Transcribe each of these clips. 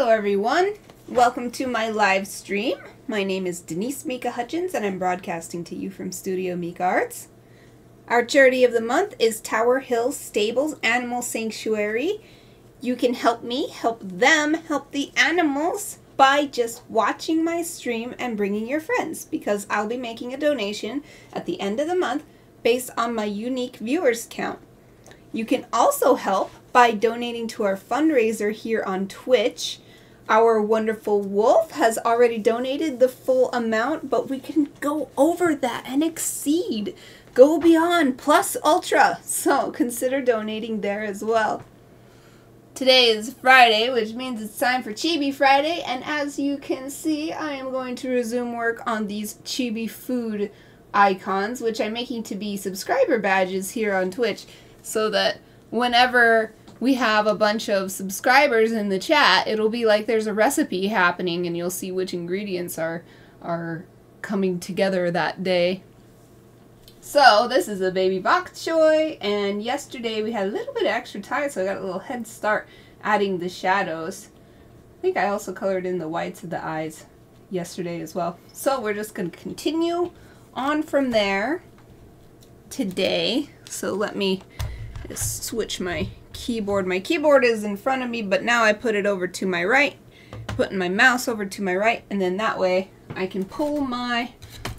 Hello everyone, welcome to my live stream. My name is Denise Hutchins and I'm broadcasting to you from Studio Mikarts. Our charity of the month is Tower Hill Stables Animal Sanctuary. You can help me, help them, help the animals by just watching my stream and bringing your friends, because I'll be making a donation at the end of the month based on my unique viewers count. You can also help by donating to our fundraiser here on Twitch. Our wonderful wolf has already donated the full amount, but we can go over that and exceed, go beyond, plus ultra. So consider donating there as well. Today is Friday, which means it's time for Chibi Friday, and as you can see, I am going to resume work on these Chibi food icons, which I'm making to be subscriber badges here on Twitch, so that whenever we have a bunch of subscribers in the chat, it'll be like there's a recipe happening and you'll see which ingredients are coming together that day. So this is a baby bok choy, and yesterday we had a little bit of extra time, so I got a little head start adding the shadows. I think I also colored in the whites of the eyes yesterday as well. So we're just going to continue on from there today. So let me just switch my keyboard. My keyboard is in front of me, but now I put it over to my right, putting my mouse over to my right, and then that way I can pull my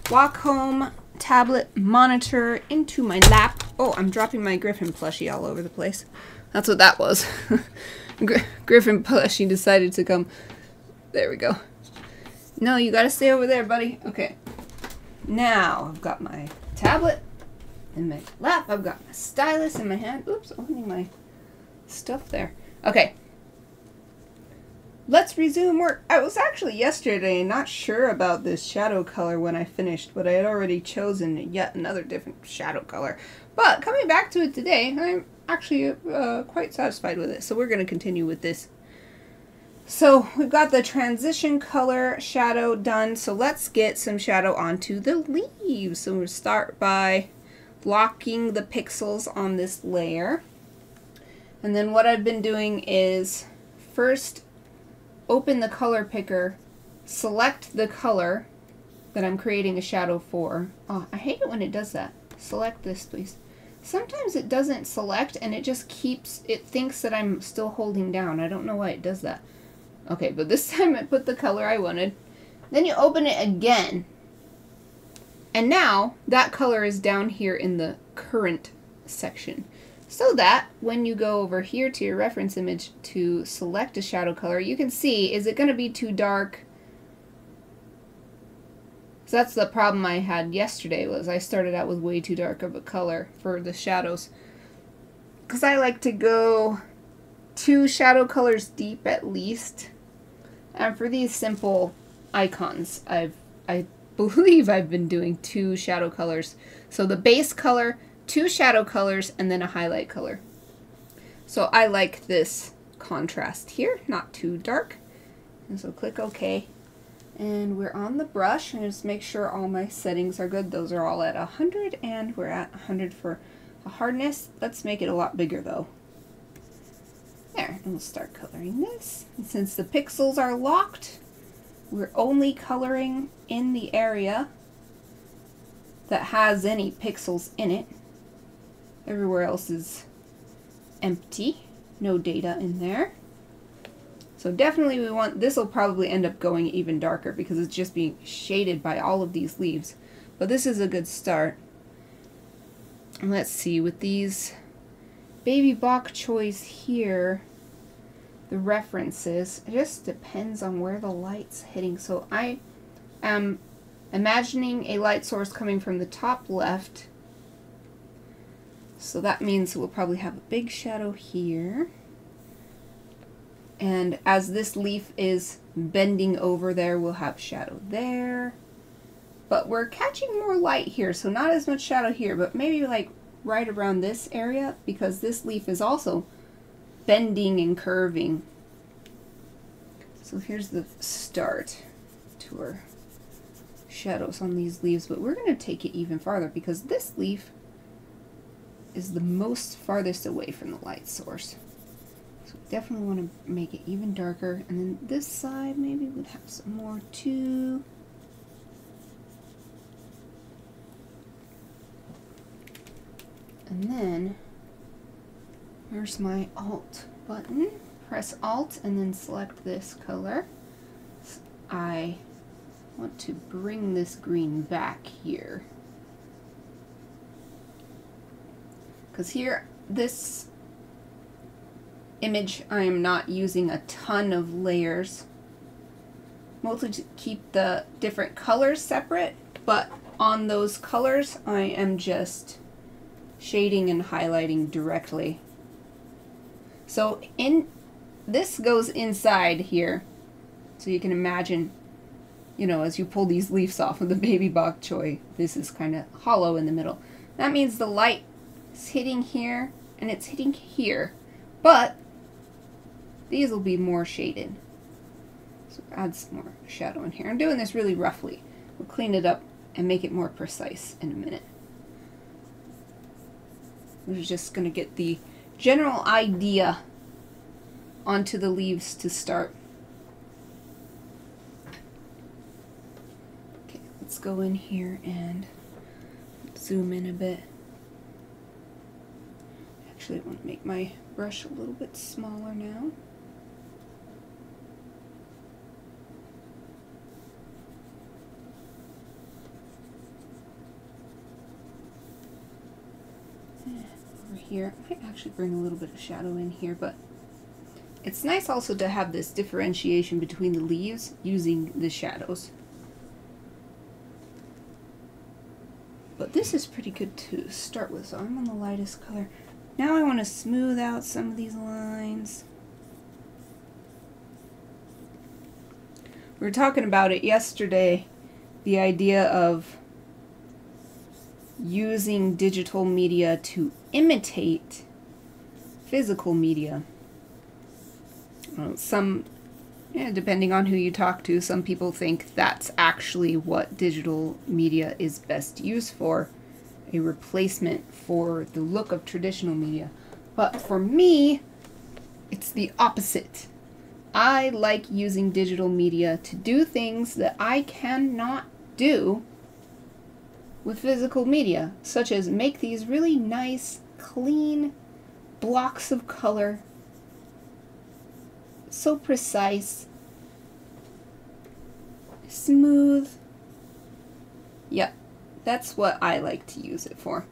walk home tablet monitor into my lap. Oh, I'm dropping my Griffin plushie all over the place. That's what that was. Griffin plushie decided to come. There we go. No, you gotta stay over there, buddy. Okay. Now I've got my tablet in my lap. I've got my stylus in my hand. Oops, opening my stuff there. Okay. Let's resume work. I was actually yesterday not sure about this shadow color when I finished, but I had already chosen yet another different shadow color. But coming back to it today, I'm actually quite satisfied with it. So we're going to continue with this. So we've got the transition color shadow done. So let's get some shadow onto the leaves. So we'll start by locking the pixels on this layer. And then what I've been doing is first open the color picker, select the color that I'm creating a shadow for. Oh, I hate it when it does that. Select this, please. Sometimes it doesn't select and it just keeps, it thinks that I'm still holding down. I don't know why it does that. Okay, but this time I put the color I wanted. Then you open it again. And now that color is down here in the current section. So that when you go over here to your reference image to select a shadow color, you can see, is it going to be too dark? So that's the problem I had yesterday, was I started out with way too dark of a color for the shadows. Because I like to go 2 shadow colors deep at least. And for these simple icons, I believe I've been doing 2 shadow colors. So the base color, 2 shadow colors, and then a highlight color. So I like this contrast here, not too dark. And so click OK. And we're on the brush, and just make sure all my settings are good. Those are all at 100, and we're at 100 for a hardness. Let's make it a lot bigger though. There, and we'll start coloring this. And since the pixels are locked, we're only coloring in the area that has any pixels in it. Everywhere else is empty, no data in there. So definitely we want, this will probably end up going even darker because it's just being shaded by all of these leaves. But this is a good start. And let's see, with these baby bok choys here, the references, it just depends on where the light's hitting. So I am imagining a light source coming from the top left. So that means we'll probably have a big shadow here. And as this leaf is bending over there, we'll have shadow there. But we're catching more light here, so not as much shadow here, but maybe like right around this area, because this leaf is also bending and curving. So here's the start to our shadows on these leaves, but we're going to take it even farther because this leaf is the most farthest away from the light source. So we definitely want to make it even darker. And then this side maybe would have some more too. And then, here's my Alt button. Press Alt and then select this color. I want to bring this green back here. Because here, this image, I am not using a ton of layers. Mostly to keep the different colors separate, but on those colors, I am just shading and highlighting directly. So this goes inside here, so you can imagine, you know, as you pull these leaves off of the baby bok choy, this is kind of hollow in the middle. That means the light is hitting here and it's hitting here, but these will be more shaded. So add some more shadow in here. I'm doing this really roughly. We'll clean it up and make it more precise in a minute. We're just going to get the general idea onto the leaves to start. Okay, let's go in here and zoom in a bit. Actually, I want to make my brush a little bit smaller now. Over here, I might actually bring a little bit of shadow in here, but it's nice also to have this differentiation between the leaves using the shadows. But this is pretty good to start with, so I'm on the lightest color. Now I want to smooth out some of these lines. We were talking about it yesterday, the idea of using digital media to imitate physical media. Depending on who you talk to, some people think that's actually what digital media is best used for, a replacement for the look of traditional media. But for me, it's the opposite. I like using digital media to do things that I cannot do with physical media, such as make these really nice, clean blocks of color. So precise, smooth. Yep, that's what I like to use it for.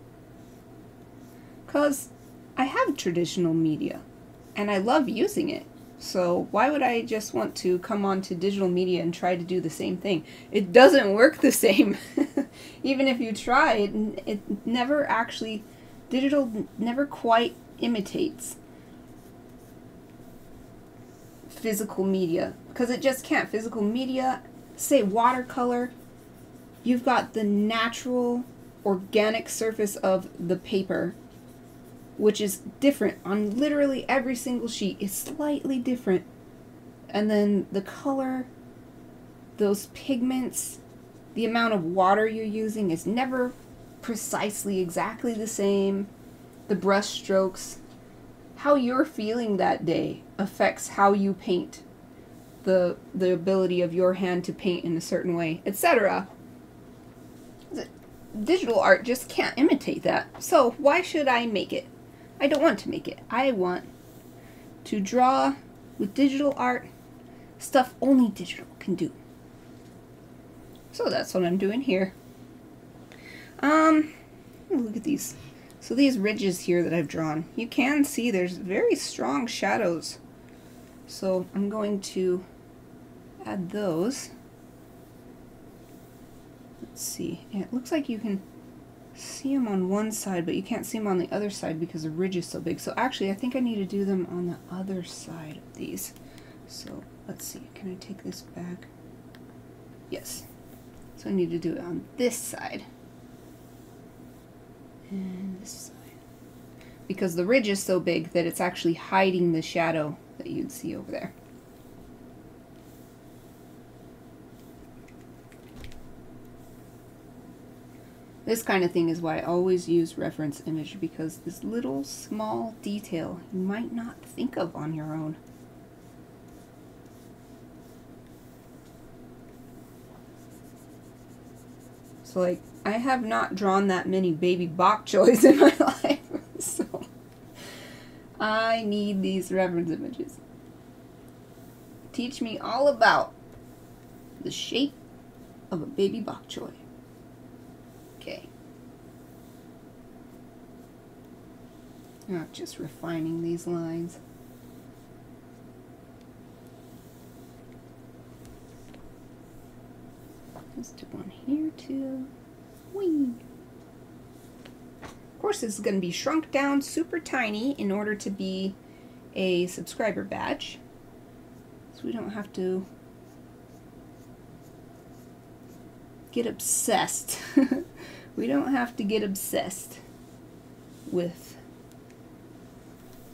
Because I have traditional media and I love using it. So why would I just want to come on to digital media and try to do the same thing? It doesn't work the same. Even if you try, it never actually, digital never quite imitates physical media, because it just can't. Physical media, say watercolor, you've got the natural organic surface of the paper, which is different on literally every single sheet. Is slightly different, and then the color, those pigments, the amount of water you're using is never precisely exactly the same. The brush strokes, how you're feeling that day affects how you paint, the ability of your hand to paint in a certain way, etc. Digital art just can't imitate that. So why should I make it? I don't want to make it. I want to draw with digital art stuff only digital can do. So that's what I'm doing here. Look at these. So these ridges here that I've drawn, you can see there's very strong shadows. So I'm going to add those. Let's see. Yeah, it looks like you can see them on one side, but you can't see them on the other side because the ridge is so big. So actually, I think I need to do them on the other side of these. So let's see. Can I take this back? Yes. So I need to do it on this side. And this side. Because the ridge is so big that it's actually hiding the shadow that you'd see over there. This kind of thing is why I always use reference image, because this little small detail you might not think of on your own. So like, I have not drawn that many baby bok choys in my life, so I need these reference images. Teach me all about the shape of a baby bok choy. Okay. Not just refining these lines. Just do one here too. Whee! Of course, this is going to be shrunk down super tiny in order to be a subscriber badge. So we don't have to get obsessed. We don't have to get obsessed with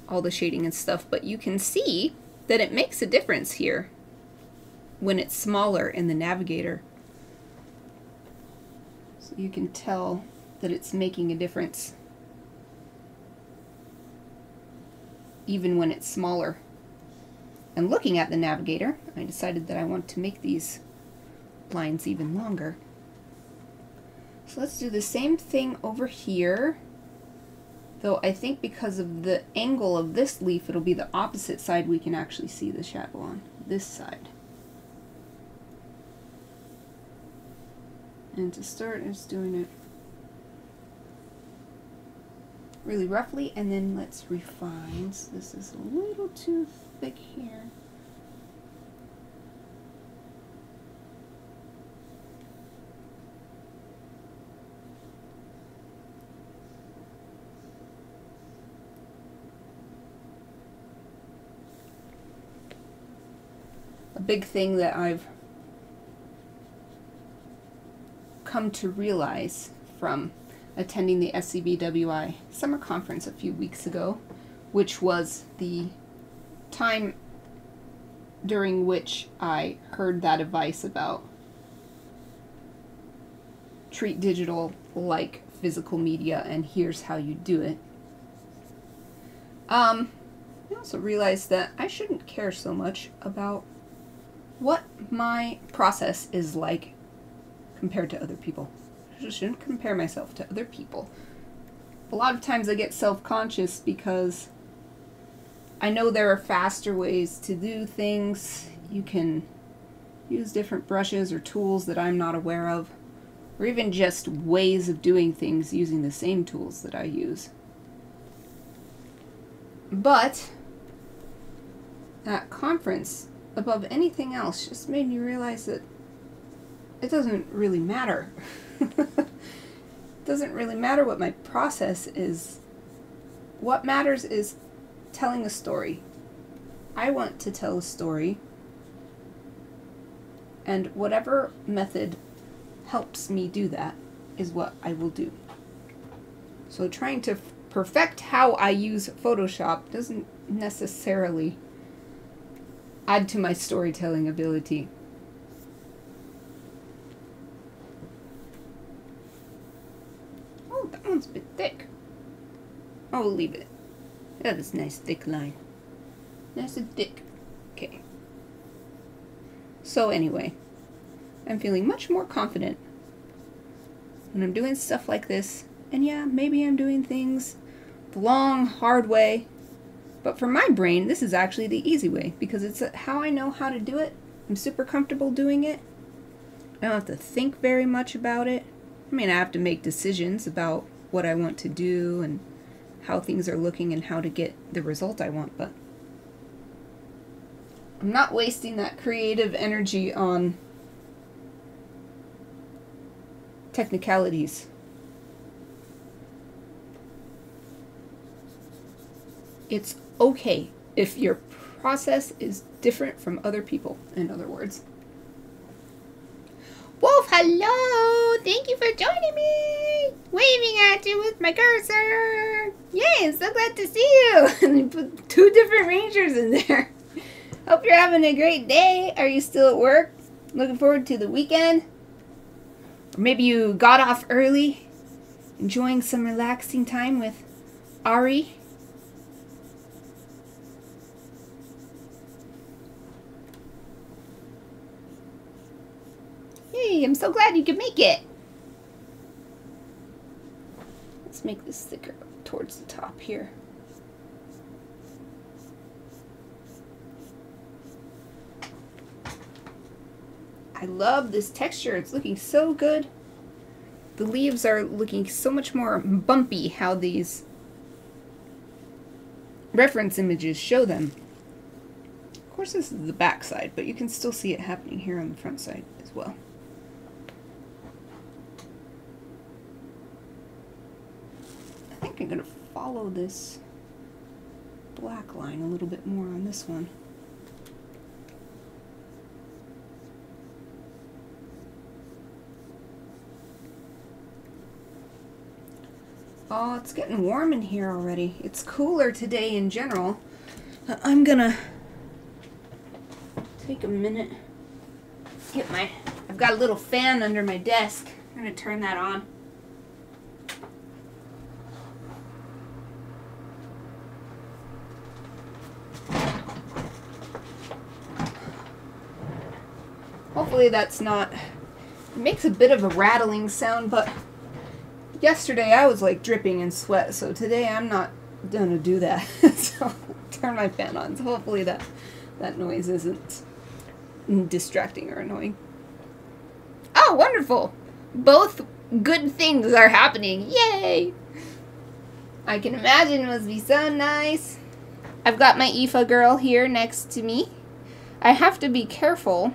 all the shading and stuff, but you can see that it makes a difference here when it's smaller in the navigator. So you can tell that it's making a difference even when it's smaller. And looking at the navigator, I decided that I want to make these lines even longer. So let's do the same thing over here. Though I think because of the angle of this leaf, it'll be the opposite side we can actually see the shadow on. This side. And to start, just doing it really roughly, and then let's refine. So this is a little too thick here. A big thing that I've come to realize from attending the SCBWI summer conference a few weeks ago, which was the time during which I heard that advice about treat digital like physical media and here's how you do it. I also realized that I shouldn't care so much about what my process is like compared to other people. I shouldn't compare myself to other people. A lot of times I get self-conscious because I know there are faster ways to do things. You can use different brushes or tools that I'm not aware of, or even just ways of doing things using the same tools that I use. But that conference, above anything else, just made me realize that it doesn't really matter. It doesn't really matter what my process is. What matters is telling a story. I want to tell a story, and whatever method helps me do that is what I will do. So trying to perfect how I use Photoshop doesn't necessarily add to my storytelling ability. Oh, that one's a bit thick. Oh, we'll leave it. Yeah, this nice thick line. Nice and thick. Okay. So anyway, I'm feeling much more confident when I'm doing stuff like this. And yeah, maybe I'm doing things the long, hard way. But for my brain, this is actually the easy way, because it's how I know how to do it. I'm super comfortable doing it. I don't have to think very much about it. I mean, I have to make decisions about what I want to do and how things are looking and how to get the result I want, but I'm not wasting that creative energy on technicalities. It's okay if your process is different from other people, in other words. Wolf, hello! Thank you for joining me! Waving at you with my cursor! Yay, I'm so glad to see you! And you put 2 different rangers in there. Hope you're having a great day. Are you still at work? Looking forward to the weekend? Or maybe you got off early enjoying some relaxing time with Ari. Hey, I'm so glad you could make it. Let's make this thicker towards the top here. I love this texture. It's looking so good. The leaves are looking so much more bumpy how these reference images show them. Of course, this is the back side, but you can still see it happening here on the front side as well. I think I'm going to follow this black line a little bit more on this one. Oh, it's getting warm in here already. It's cooler today in general. I'm gonna take a minute. I've got a little fan under my desk. I'm gonna turn that on. Hopefully that's not, it makes a bit of a rattling sound, but yesterday I was like dripping in sweat, so today I'm not gonna do that. So I'll turn my fan on, so hopefully that noise isn't distracting or annoying. Oh, wonderful! Both good things are happening. Yay! I can imagine it must be so nice. I've got my Aoife girl here next to me. I have to be careful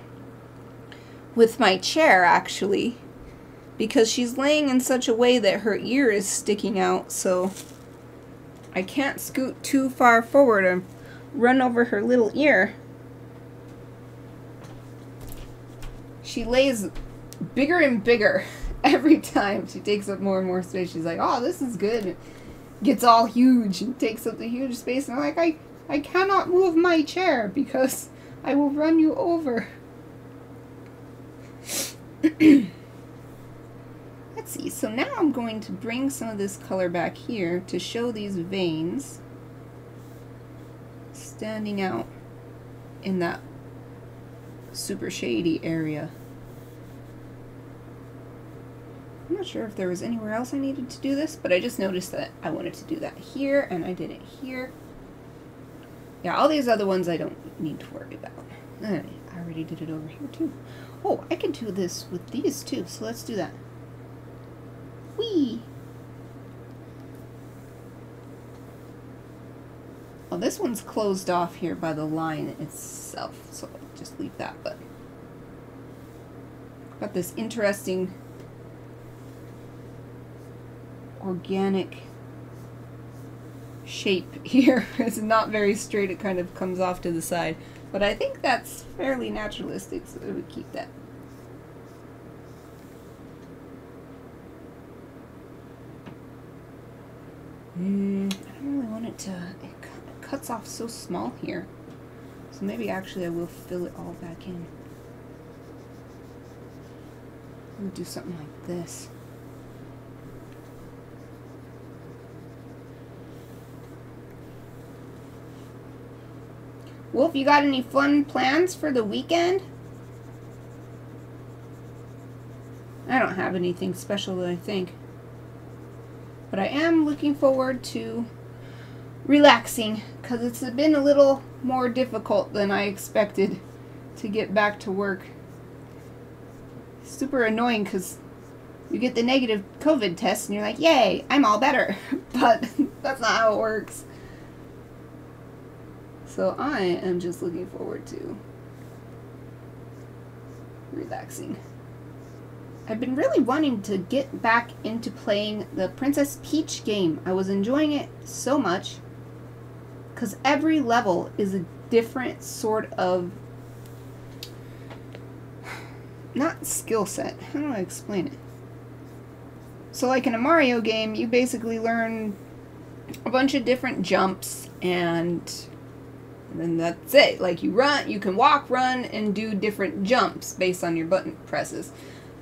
with my chair, actually, because she's laying in such a way that her ear is sticking out, so I can't scoot too far forward and run over her little ear. She lays bigger and bigger every time. She takes up more and more space. She's like, oh, this is good. It gets all huge and takes up the huge space. And I'm like, I cannot move my chair because I will run you over. Let's see, so now I'm going to bring some of this color back here to show these veins standing out in that super shady area. I'm not sure if there was anywhere else I needed to do this, but I just noticed that I wanted to do that here, and I did it here. Yeah, all these other ones I don't need to worry about. I already did it over here too. Oh, I can do this with these too, so let's do that. Whee! Oh, this one's closed off here by the line itself, so I'll just leave that, but got this interesting organic shape here. It's not very straight, it kind of comes off to the side, but I think that's fairly naturalistic, so it would keep that. I don't really want it to, it cuts off so small here, so maybe actually I will fill it all back in. I'm gonna do something like this. Wolf, you got any fun plans for the weekend? I don't have anything special that I think. But I am looking forward to relaxing, because it's been a little more difficult than I expected to get back to work. Super annoying because you get the negative COVID test and you're like, yay, I'm all better. But that's not how it works. So I am just looking forward to relaxing. I've been really wanting to get back into playing the Princess Peach game. I was enjoying it so much because every level is a different sort of, not skill set, how do I explain it? So like in a Mario game, you basically learn a bunch of different jumps and then that's it. Like you run, you can walk, run, and do different jumps based on your button presses.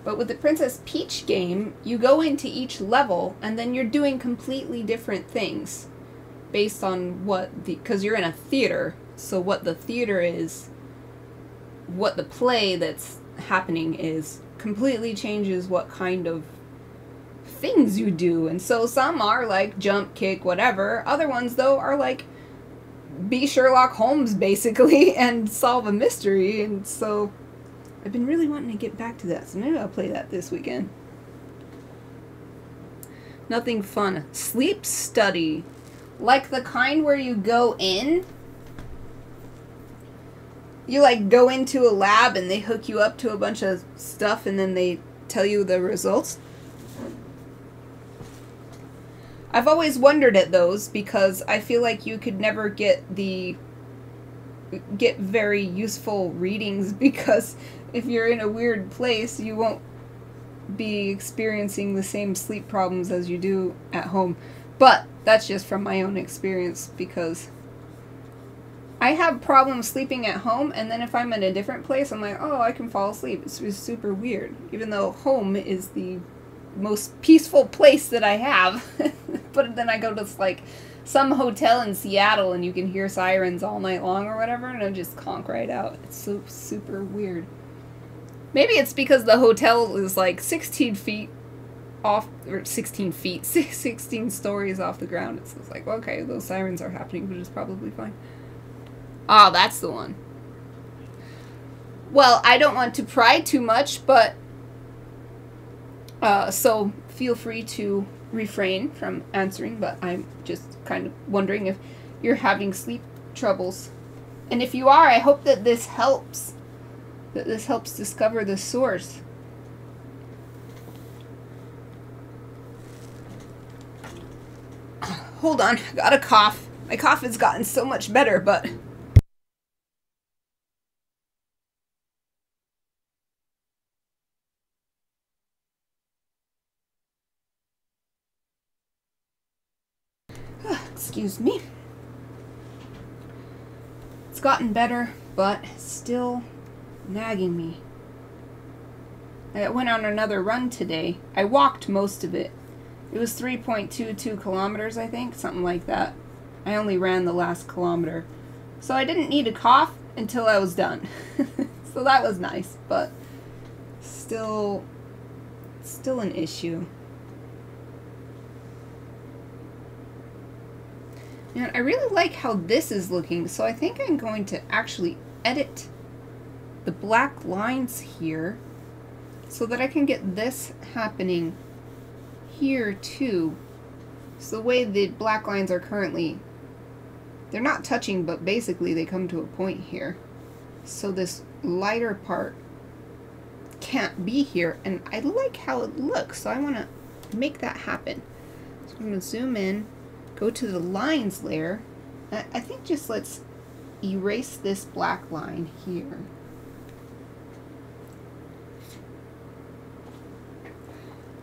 But with the Princess Peach game, you go into each level and then you're doing completely different things based on what because you're in a theater, so what the theater is, what the play that's happening is, completely changes what kind of things you do. And so some are like jump, kick, whatever. Other ones, though, are like be Sherlock Holmes, basically, and solve a mystery. And so I've been really wanting to get back to that, so maybe I'll play that this weekend. Nothing fun. Sleep study. Like the kind where you go in, you like go into a lab and they hook you up to a bunch of stuff and then they tell you the results. I've always wondered at those because I feel like you could never get very useful readings, because if you're in a weird place, you won't be experiencing the same sleep problems as you do at home. But that's just from my own experience, because I have problems sleeping at home, and then if I'm in a different place, I'm like, oh, I can fall asleep. It's just super weird, even though home is the most peaceful place that I have. But then I go to like some hotel in Seattle and you can hear sirens all night long or whatever, and I just conk right out. It's so super weird. Maybe it's because the hotel is like 16 feet off, or 16 feet, 16 stories off the ground. It's like, okay, those sirens are happening, but it's probably fine. Oh, that's the one. Well, I don't want to pry too much, but so feel free to refrain from answering, but I'm just kind of wondering if you're having sleep troubles. And if you are, I hope that this helps. That this helps discover the source. Hold on, I got a cough. My cough has gotten so much better, but excuse me. It's gotten better, but still nagging me. I went on another run today. I walked most of it. It was 3.22 kilometers, I think, something like that. I only ran the last kilometer. So I didn't need a cough until I was done. So that was nice, but still an issue. And I really like how this is looking, so I think I'm going to actually edit the black lines here so that I can get this happening here too. So the way the black lines are currently, they're not touching, but basically they come to a point here. So this lighter part can't be here, and I like how it looks, so I want to make that happen. So I'm going to zoom in, go to the lines layer. I think just let's erase this black line here.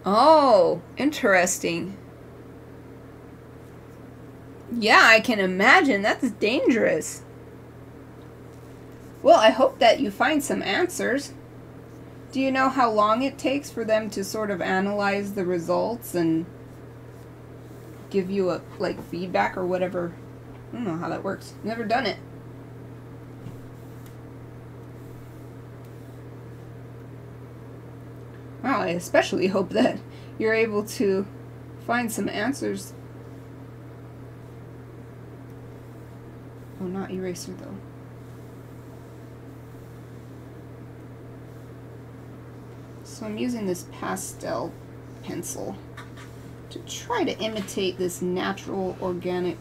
Oh, interesting. Yeah, I can imagine. That's dangerous. Well, I hope that you find some answers. Do you know how long it takes for them to sort of analyze the results and give you a like feedback or whatever? I don't know how that works. Never done it. Wow, I especially hope that you're able to find some answers. Oh, not eraser though. So I'm using this pastel pencil to try to imitate this natural organic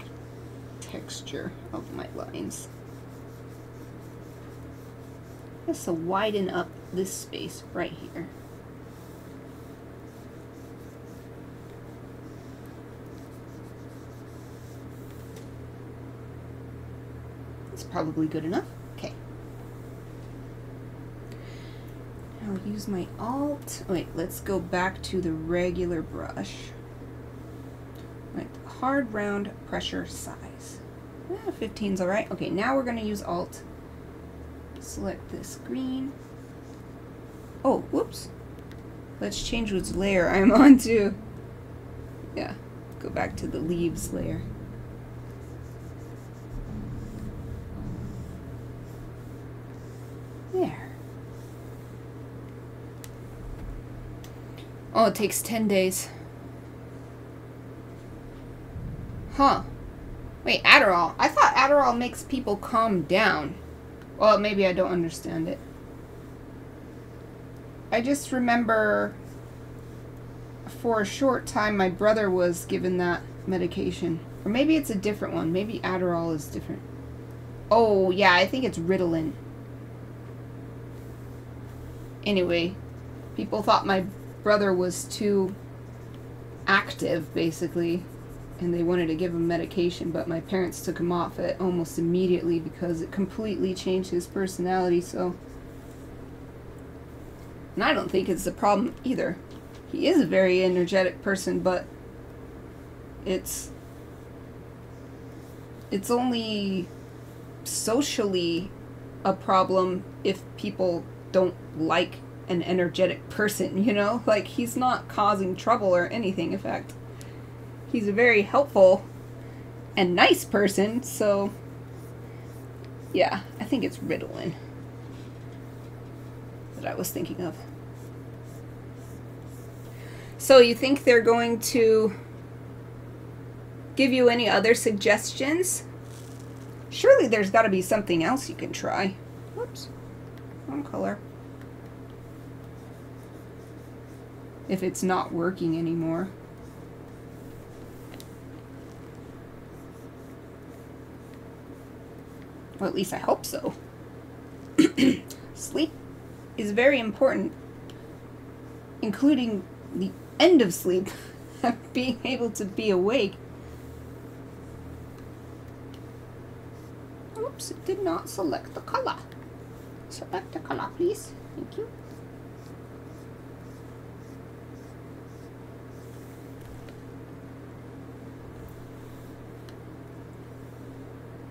texture of my lines. Just to widen up this space right here. It's probably good enough. Okay. I'll use my Alt. Wait, let's go back to the regular brush. Like hard round pressure size. 15's alright. Okay, now we're going to use Alt. Select this green. Oh, whoops. let's change which layer I'm on to. Yeah, go back to the leaves layer. There. Oh, it takes 10 days. Huh. Wait, Adderall. I thought Adderall makes people calm down. Well, maybe I don't understand it. I just remember for a short time my brother was given that medication. Or maybe it's a different one. Maybe Adderall is different. Oh, yeah, I think it's Ritalin. Anyway, people thought my brother was too active, basically, and they wanted to give him medication, but my parents took him off it almost immediately because it completely changed his personality, so... And I don't think it's a problem either. He is a very energetic person, but it's only socially a problem if people don't like an energetic person, you know? Like, he's not causing trouble or anything. In fact, he's a very helpful and nice person, so yeah, I think it's Ritalin that I was thinking of. So you think they're going to give you any other suggestions? Surely there's got to be something else you can try. Whoops, wrong color. If it's not working anymore. Well, at least I hope so. Sleep is very important, including the end of sleep, being able to be awake. Oops, it did not select the color. Select the color, please. Thank you.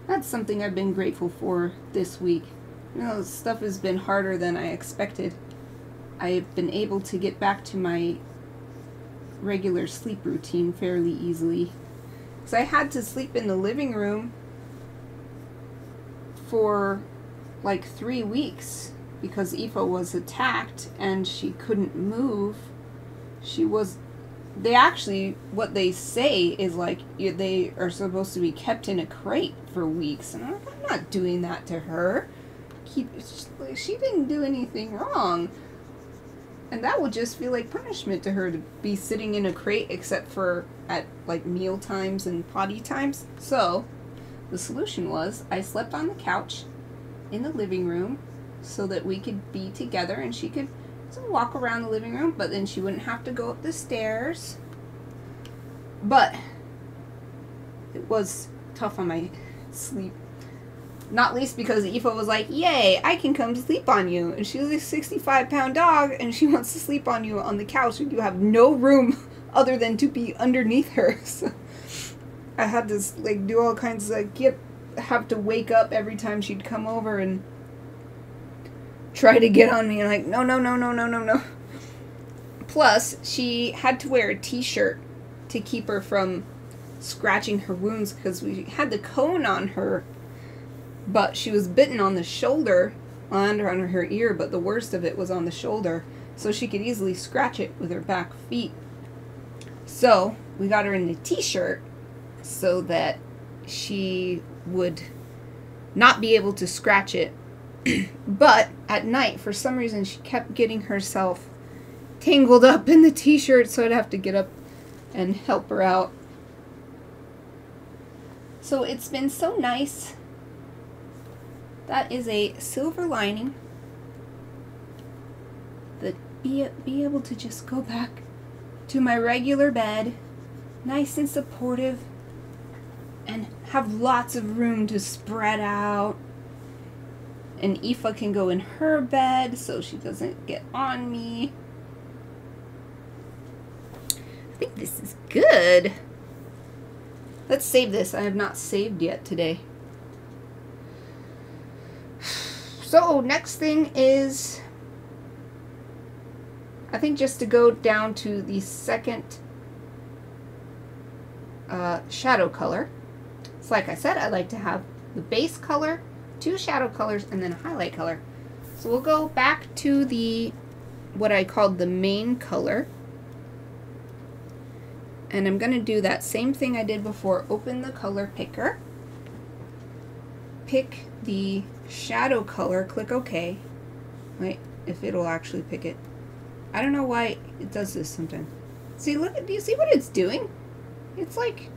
That's something I've been grateful for this week. You know, stuff has been harder than I expected. I've been able to get back to my regular sleep routine fairly easily. So I had to sleep in the living room for like 3 weeks because Aoife was attacked and she couldn't move. They actually, what they say is like they are supposed to be kept in a crate for weeks, and I'm not doing that to her. She didn't do anything wrong, and that would just feel like punishment to her to be sitting in a crate, except for at like meal times and potty times. So the solution was I slept on the couch in the living room so that we could be together and she could walk around the living room, but then she wouldn't have to go up the stairs. But it was tough on my sleep. Not least because Aoife was like, yay, I can come sleep on you. And she's a 65-pound dog, and she wants to sleep on you on the couch, and you have no room other than to be underneath her. So I had to like do all kinds of have to wake up every time she'd come over and try to get on me, and like, no, no, no, no, no, no, no. Plus, she had to wear a t-shirt to keep her from scratching her wounds because we had the cone on her, but she was bitten on the shoulder and on her ear, but the worst of it was on the shoulder, so she could easily scratch it with her back feet. So we got her in the t-shirt so that she would not be able to scratch it. But at night, for some reason, she kept getting herself tangled up in the t-shirt, so I'd have to get up and help her out. So it's been so nice. That is a silver lining. That be able to just go back to my regular bed, nice and supportive, and have lots of room to spread out. And Aoife can go in her bed so she doesn't get on me. I think this is good. Let's save this. I have not saved yet today. So next thing is I think just to go down to the second shadow color. It's like I said, I like to have the base color, 2 shadow colors, and then a highlight color. So we'll go back to the what I called the main color. And I'm going to do that same thing I did before. Open the color picker. Pick the shadow color. Click OK. Wait, if it'll actually pick it. I don't know why it does this sometimes. See, look at, do you see what it's doing? It's like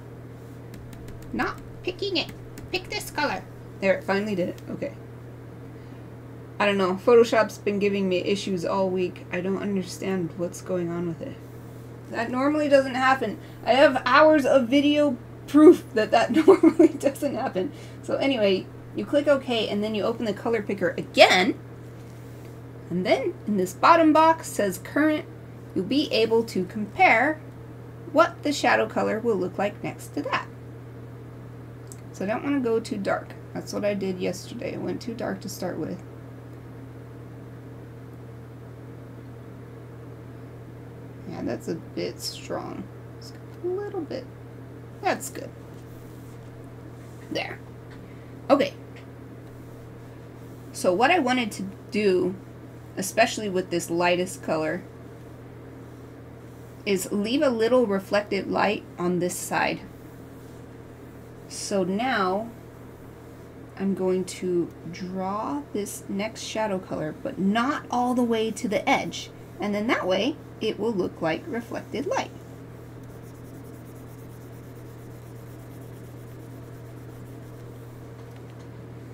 not picking it. Pick this color. There, it finally did it. Okay. I don't know. Photoshop's been giving me issues all week. I don't understand what's going on with it. That normally doesn't happen. I have hours of video proof that that normally doesn't happen. So anyway, you click OK and then you open the color picker again. And then in this bottom box says current. You'll be able to compare what the shadow color will look like next to that. So I don't want to go too dark. That's what I did yesterday. I went too dark to start with. Yeah, that's a bit strong. Just a little bit. That's good. There. Okay. So what I wanted to do, especially with this lightest color, is leave a little reflected light on this side. So now I'm going to draw this next shadow color, but not all the way to the edge. And then that way it will look like reflected light.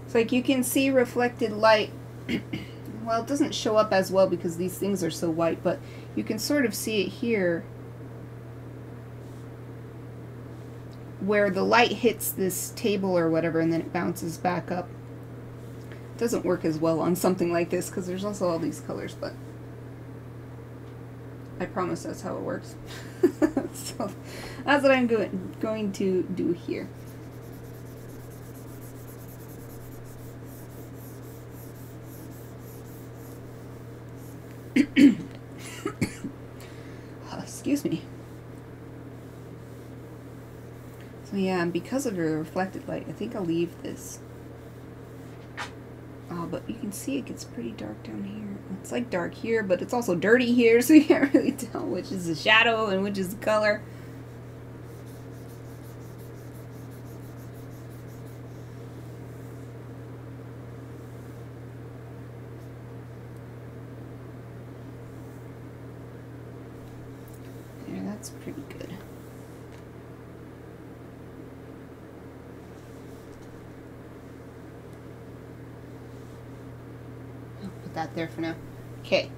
It's like you can see reflected light. Well, it doesn't show up as well because these things are so white, but you can sort of see it here where the light hits this table or whatever and then it bounces back up. It doesn't work as well on something like this because there's also all these colors, but I promise that's how it works. So that's what I'm going to do here. Excuse me. So yeah, and because of the reflected light, I think I'll leave this. Oh, but you can see it gets pretty dark down here. It's like dark here, but it's also dirty here, so you can't really tell which is the shadow and which is the color. Yeah, that's pretty good. That there for now. Okay.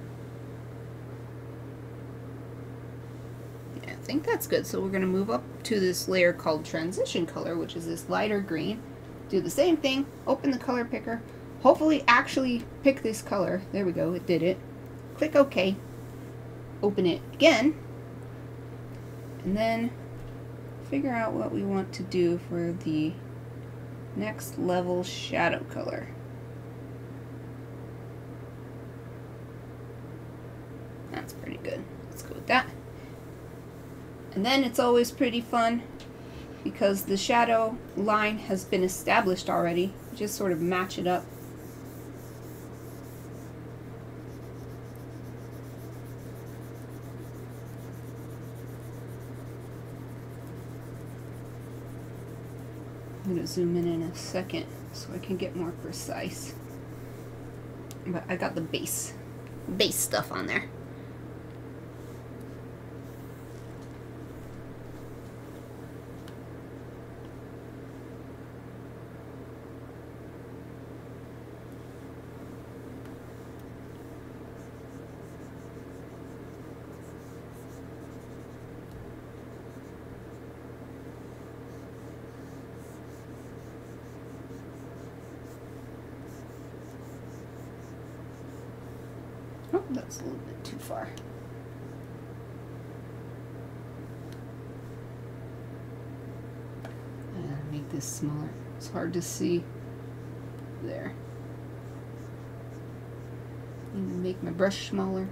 Yeah, I think that's good. So we're going to move up to this layer called transition color, which is this lighter green. Do the same thing. Open the color picker. Hopefully actually pick this color. There we go. It did it. Click OK. Open it again. And then figure out what we want to do for the next level shadow color. That's pretty good. Let's go with that. And then it's always pretty fun because the shadow line has been established already. Just sort of match it up. I'm going to zoom in a second so I can get more precise. But I got the base stuff on there. Oh, that's a little bit too far. Make this smaller. It's hard to see. There. Need to make my brush smaller.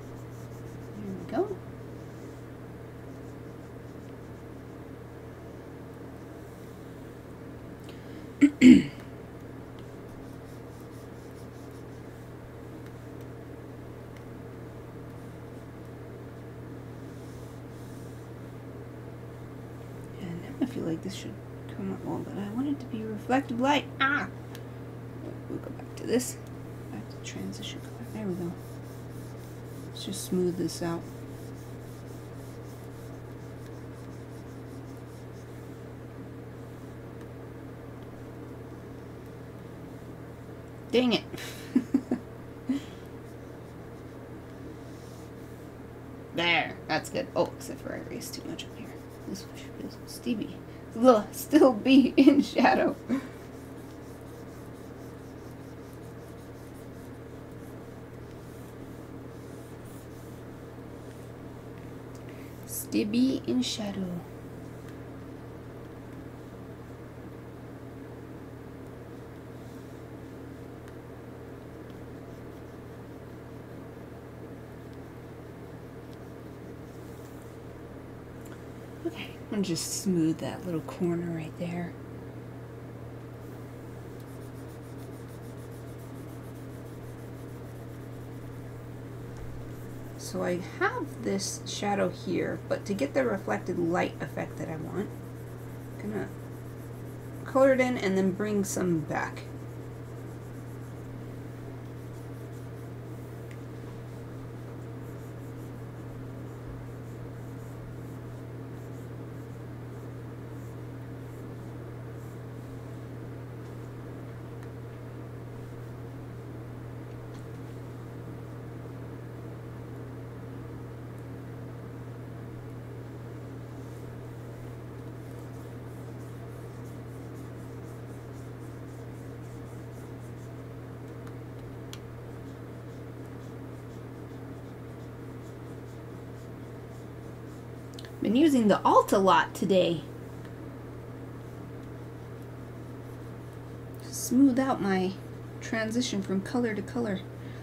There we go. I feel like this should come up more, but I want it to be reflective light. Ah! We'll go back to this. Back to transition color. There we go. Let's just smooth this out. Dang it. There. That's good. Oh, except for I erased too much up here. This feels Stevie. Still be in shadow. Stevie in shadow. Okay, I'm gonna just smooth that little corner right there. So I have this shadow here, but to get the reflected light effect that I want, I'm gonna color it in and then bring some back. Been using the Alt a lot today. To smooth out my transition from color to color.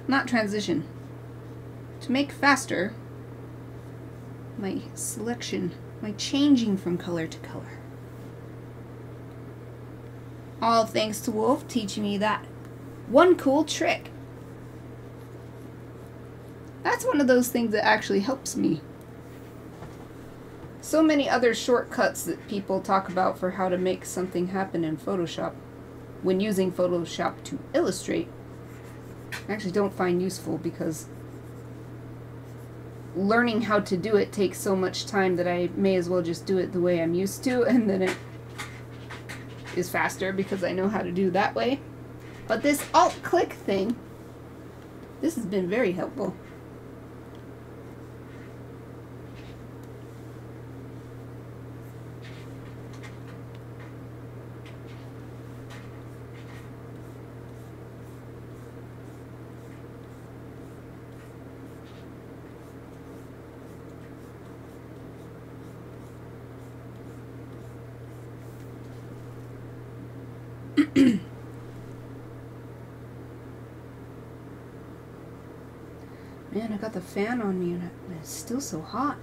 Not transition. To make faster my selection, my changing from color to color. All thanks to Wolf teaching me that one cool trick. That's one of those things that actually helps me. So many other shortcuts that people talk about for how to make something happen in Photoshop when using Photoshop to illustrate, I actually don't find useful because learning how to do it takes so much time that I may as well just do it the way I'm used to, and then it is faster because I know how to do that way. But this alt-click thing, this has been very helpful. Man, I got the fan on me and it's still so hot.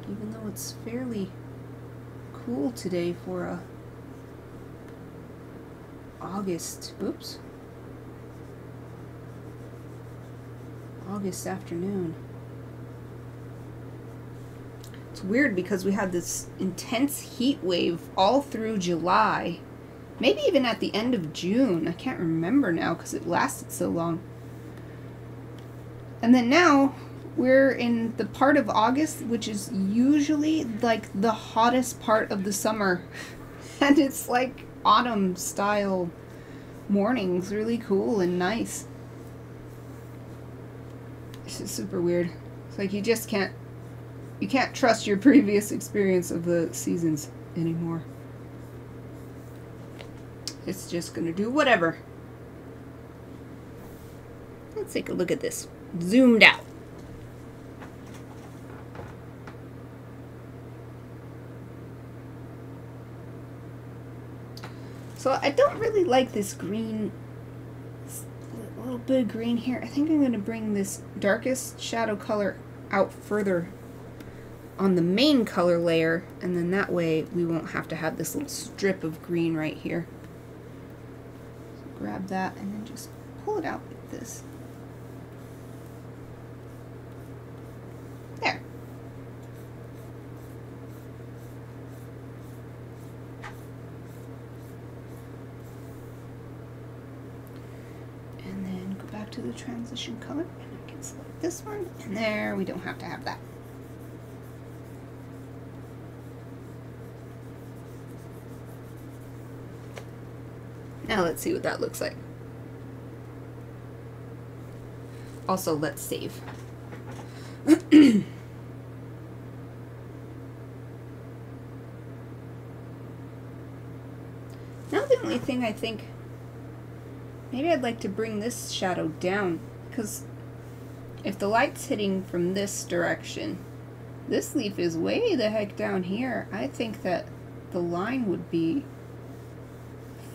Even though it's fairly cool today for a August afternoon. It's weird because we had this intense heat wave all through July. Maybe even at the end of June. I can't remember now because it lasted so long. And then now we're in the part of August, which is usually like the hottest part of the summer. And it's like autumn style mornings, really cool and nice. It's just super weird. It's like you can't trust your previous experience of the seasons anymore. It's just gonna do whatever. Let's take a look at this. Zoomed out. So I don't really like this green bit of green here. I think I'm going to bring this darkest shadow color out further on the main color layer, and then that way we won't have to have this little strip of green right here. So grab that and then just pull it out like this. There. And then go back to the transition color, and I can select this one, and there, we don't have to have that. Now let's see what that looks like. Also, let's save. Now the only thing I think, maybe I'd like to bring this shadow down, because if the light's hitting from this direction, this leaf is way the heck down here. I think that the line would be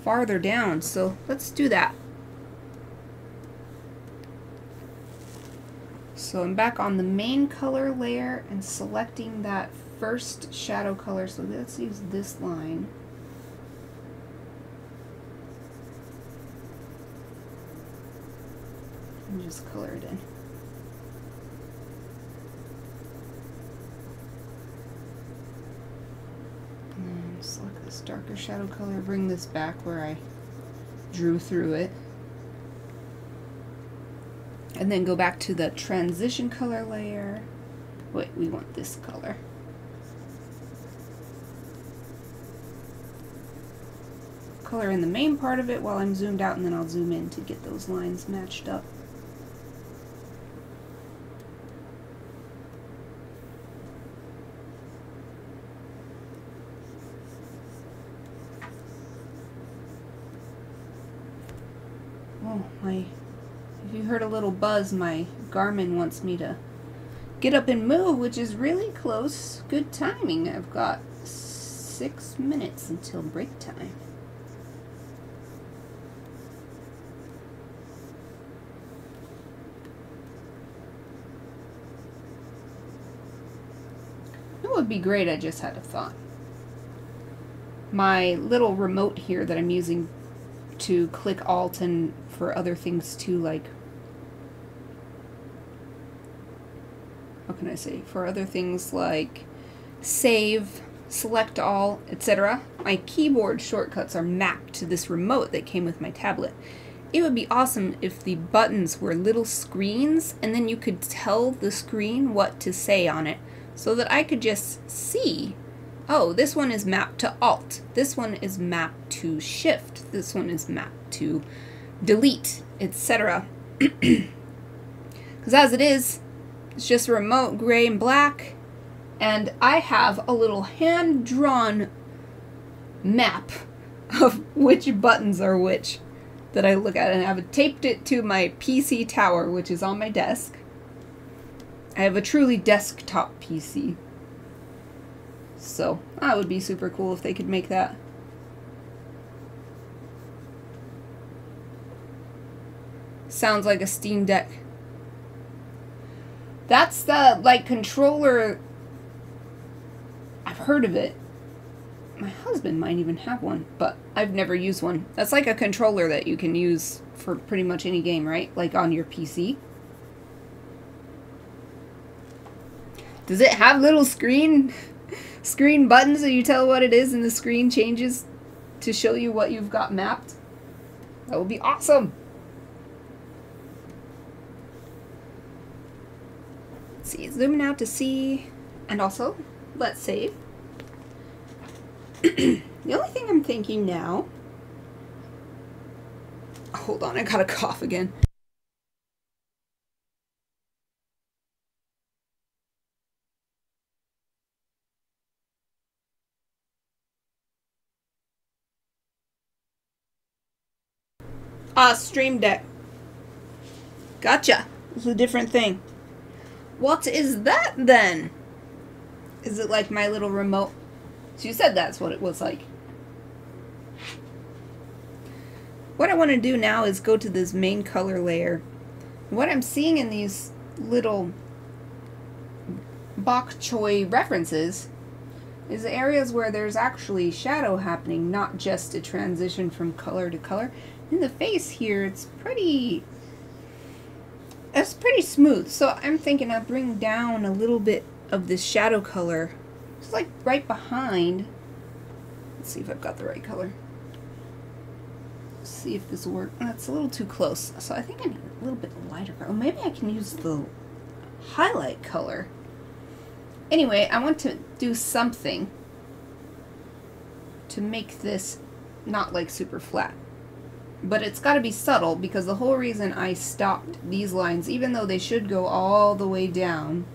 farther down, so let's do that. So I'm back on the main color layer and selecting that first shadow color, so let's use this line. And just color it in. Select this darker shadow color, bring this back where I drew through it, and then go back to the transition color layer. Wait, we want this color. Color in the main part of it while I'm zoomed out, and then I'll zoom in to get those lines matched up. Oh, if you heard a little buzz, my Garmin wants me to get up and move, which is really close. Good timing. I've got 6 minutes until break time. It would be great, I just had a thought. My little remote here that I'm using to click Alt and for other things too, like, what can I say, for other things like save, select all, etc. My keyboard shortcuts are mapped to this remote that came with my tablet. It would be awesome if the buttons were little screens and then you could tell the screen what to say on it, so that I could just see, oh, this one is mapped to Alt, this one is mapped to Shift, this one is mapped to Delete, etc. Because as it is, it's just a remote gray and black, and I have a little hand-drawn map of which buttons are which that I look at, and I've taped it to my PC tower, which is on my desk. I have a truly desktop PC. So, that would be super cool if they could make that. Sounds like a Steam Deck. That's the, like, controller. I've heard of it. My husband might even have one, but I've never used one. That's like a controller that you can use for pretty much any game, right? Like on your PC. Does it have little screen buttons so you tell what it is and the screen changes to show you what you've got mapped? That would be awesome. Let's see, zooming out to see, and also, let's save. The only thing I'm thinking now, hold on, I got a cough again. Stream Deck. Gotcha. It's a different thing. What is that then? Is it like my little remote? So you said that's what it was like. what I want to do now is go to this main color layer. What I'm seeing in these little bok choy references is areas where there's actually shadow happening, not just a transition from color to color. In the face here, it's pretty smooth. So I'm thinking I'll bring down a little bit of this shadow color, just like right behind. Let's see if I've got the right color. Let's see if this will work. That's a little too close. So I think I need a little bit lighter color. Maybe I can use the highlight color. Anyway, I want to do something to make this not like super flat. But it's got to be subtle, because the whole reason I stopped these lines, even though they should go all the way down,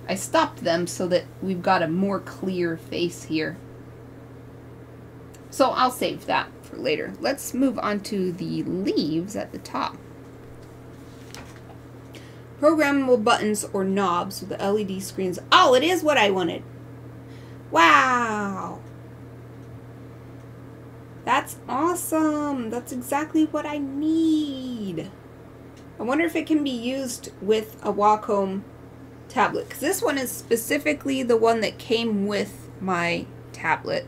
I stopped them so that we've got a more clear face here. So I'll save that for later. Let's move on to the leaves at the top. Programmable buttons or knobs with the LED screens. Oh, it is what I wanted. Wow. That's awesome. That's exactly what I need. I wonder if it can be used with a Wacom tablet, because this one is specifically the one that came with my tablet.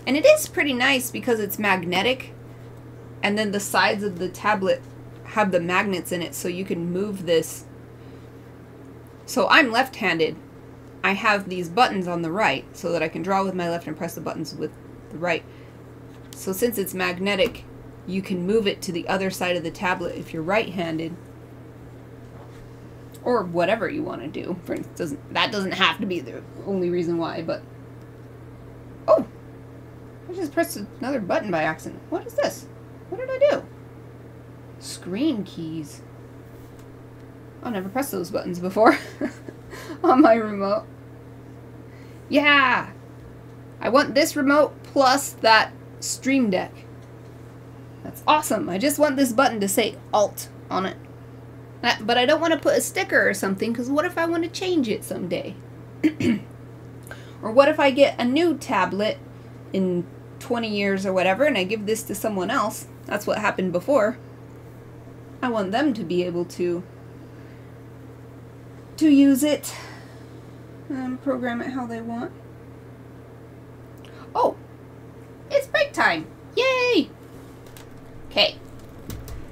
And it is pretty nice because it's magnetic, and then the sides of the tablet have the magnets in it, so you can move this. So I'm left-handed. I have these buttons on the right so that I can draw with my left and press the buttons with the right. So since it's magnetic, you can move it to the other side of the tablet if you're right-handed, or whatever you want to do. For instance, that doesn't have to be the only reason why, but... Oh! I just pressed another button by accident. What is this? What did I do? Screen keys. I've never pressed those buttons before on my remote. Yeah! I want this remote plus that Stream Deck. That's awesome. I just want this button to say Alt on it. But I don't want to put a sticker or something, because what if I want to change it someday? Or what if I get a new tablet in 20 years or whatever, and I give this to someone else? That's what happened before. I want them to be able to use it and program it how they want. Oh! It's break time! Yay! Okay.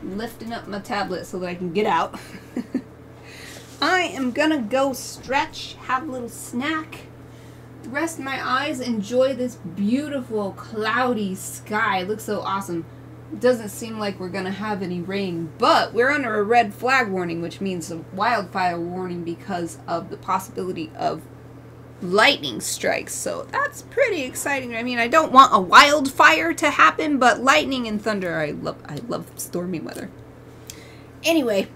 Lifting up my tablet so that I can get out. I am gonna go stretch, have a little snack, rest my eyes, enjoy this beautiful cloudy sky. It looks so awesome. It doesn't seem like we're gonna have any rain, but we're under a red flag warning, which means a wildfire warning because of the possibility of lightning strikes. So that's pretty exciting. I mean, I don't want a wildfire to happen, but lightning and thunder, I love stormy weather. Anyway,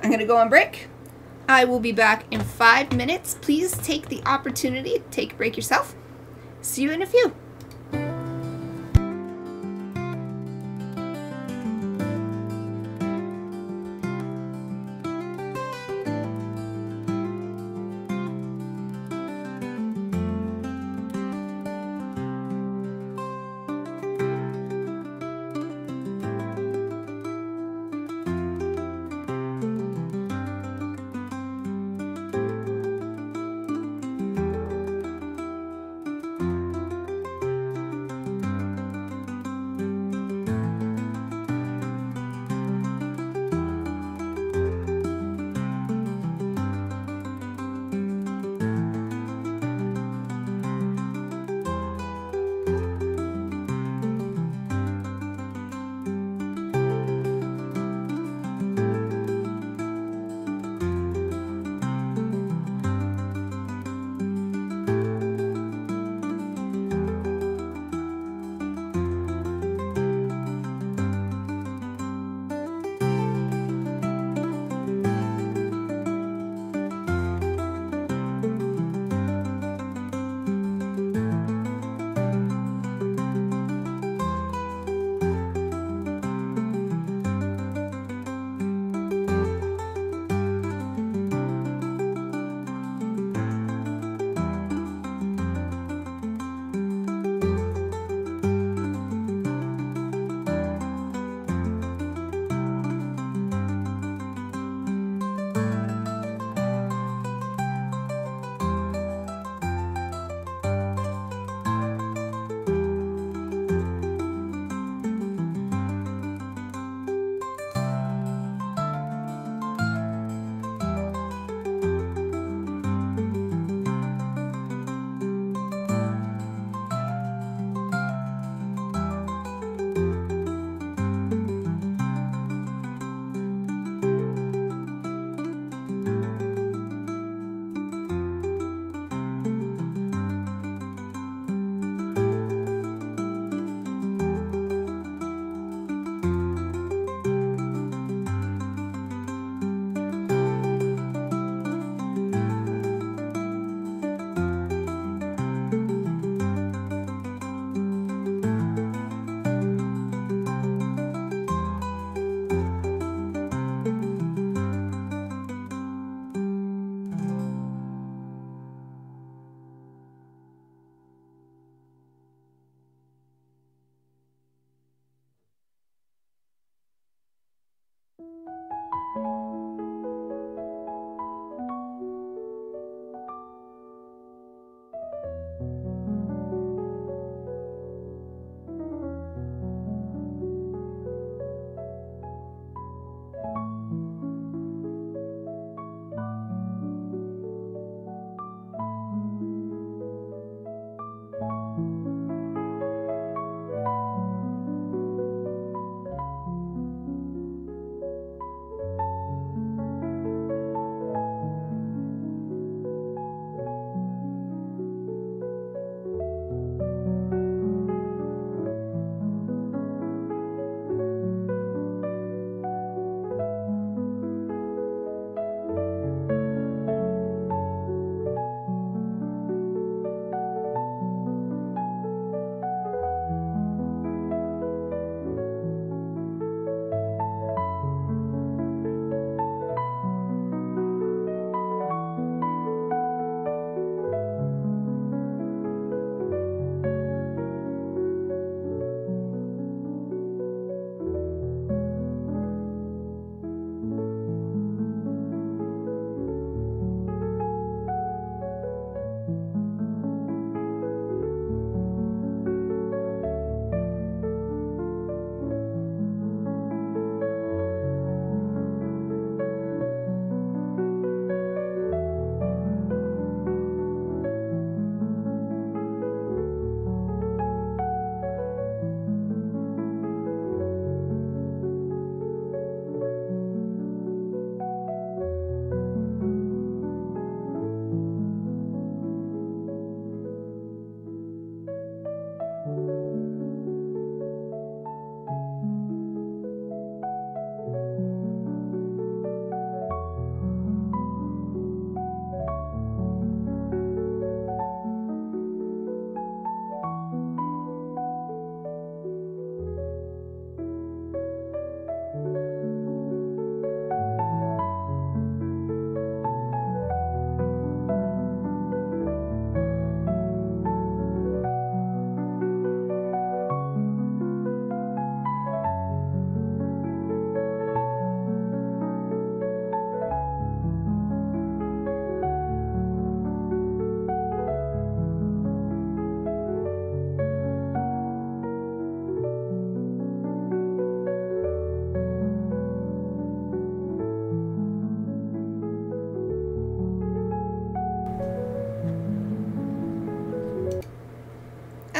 I'm gonna go on break. I will be back in 5 minutes. Please take the opportunity to take a break yourself. See you in a few.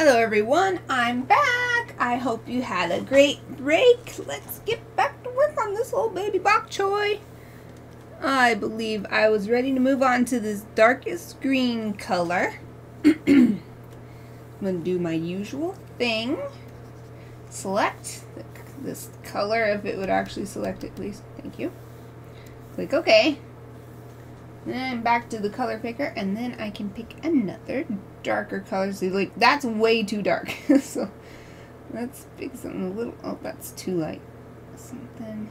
Hello everyone, I'm back. I hope you had a great break. Let's get back to work on this little baby bok choy. I believe I was ready to move on to this darkest green color. I'm going to do my usual thing. Select this color, if it would actually select it, please. Thank you. Click OK. Then back to the color picker, and then I can pick another darker color. So like, that's way too dark. So let's pick something a little, oh, that's too light. Something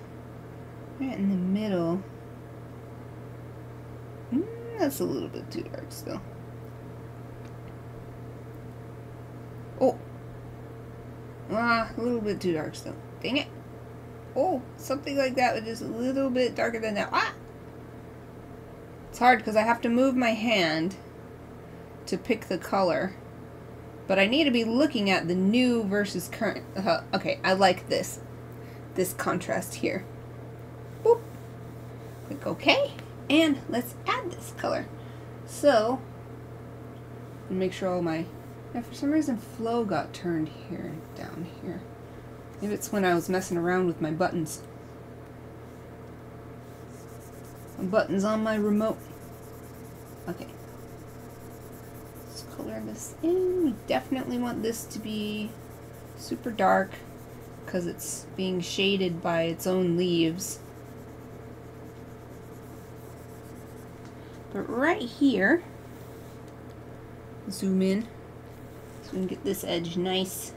right in the middle. That's a little bit too dark still. Oh. A little bit too dark still. Dang it. Oh, something like that, but just a little bit darker than that. Ah! It's hard because I have to move my hand to pick the color. But I need to be looking at the new versus current. Okay, I like this. This contrast here. Boop. Click OK. And let's add this color. So, make sure all my... Now for some reason flow got turned here, down here. Maybe it's when I was messing around with my buttons. Buttons on my remote. Okay. Let's color this in. We definitely want this to be super dark because it's being shaded by its own leaves. But right here, zoom in so we can get this edge nice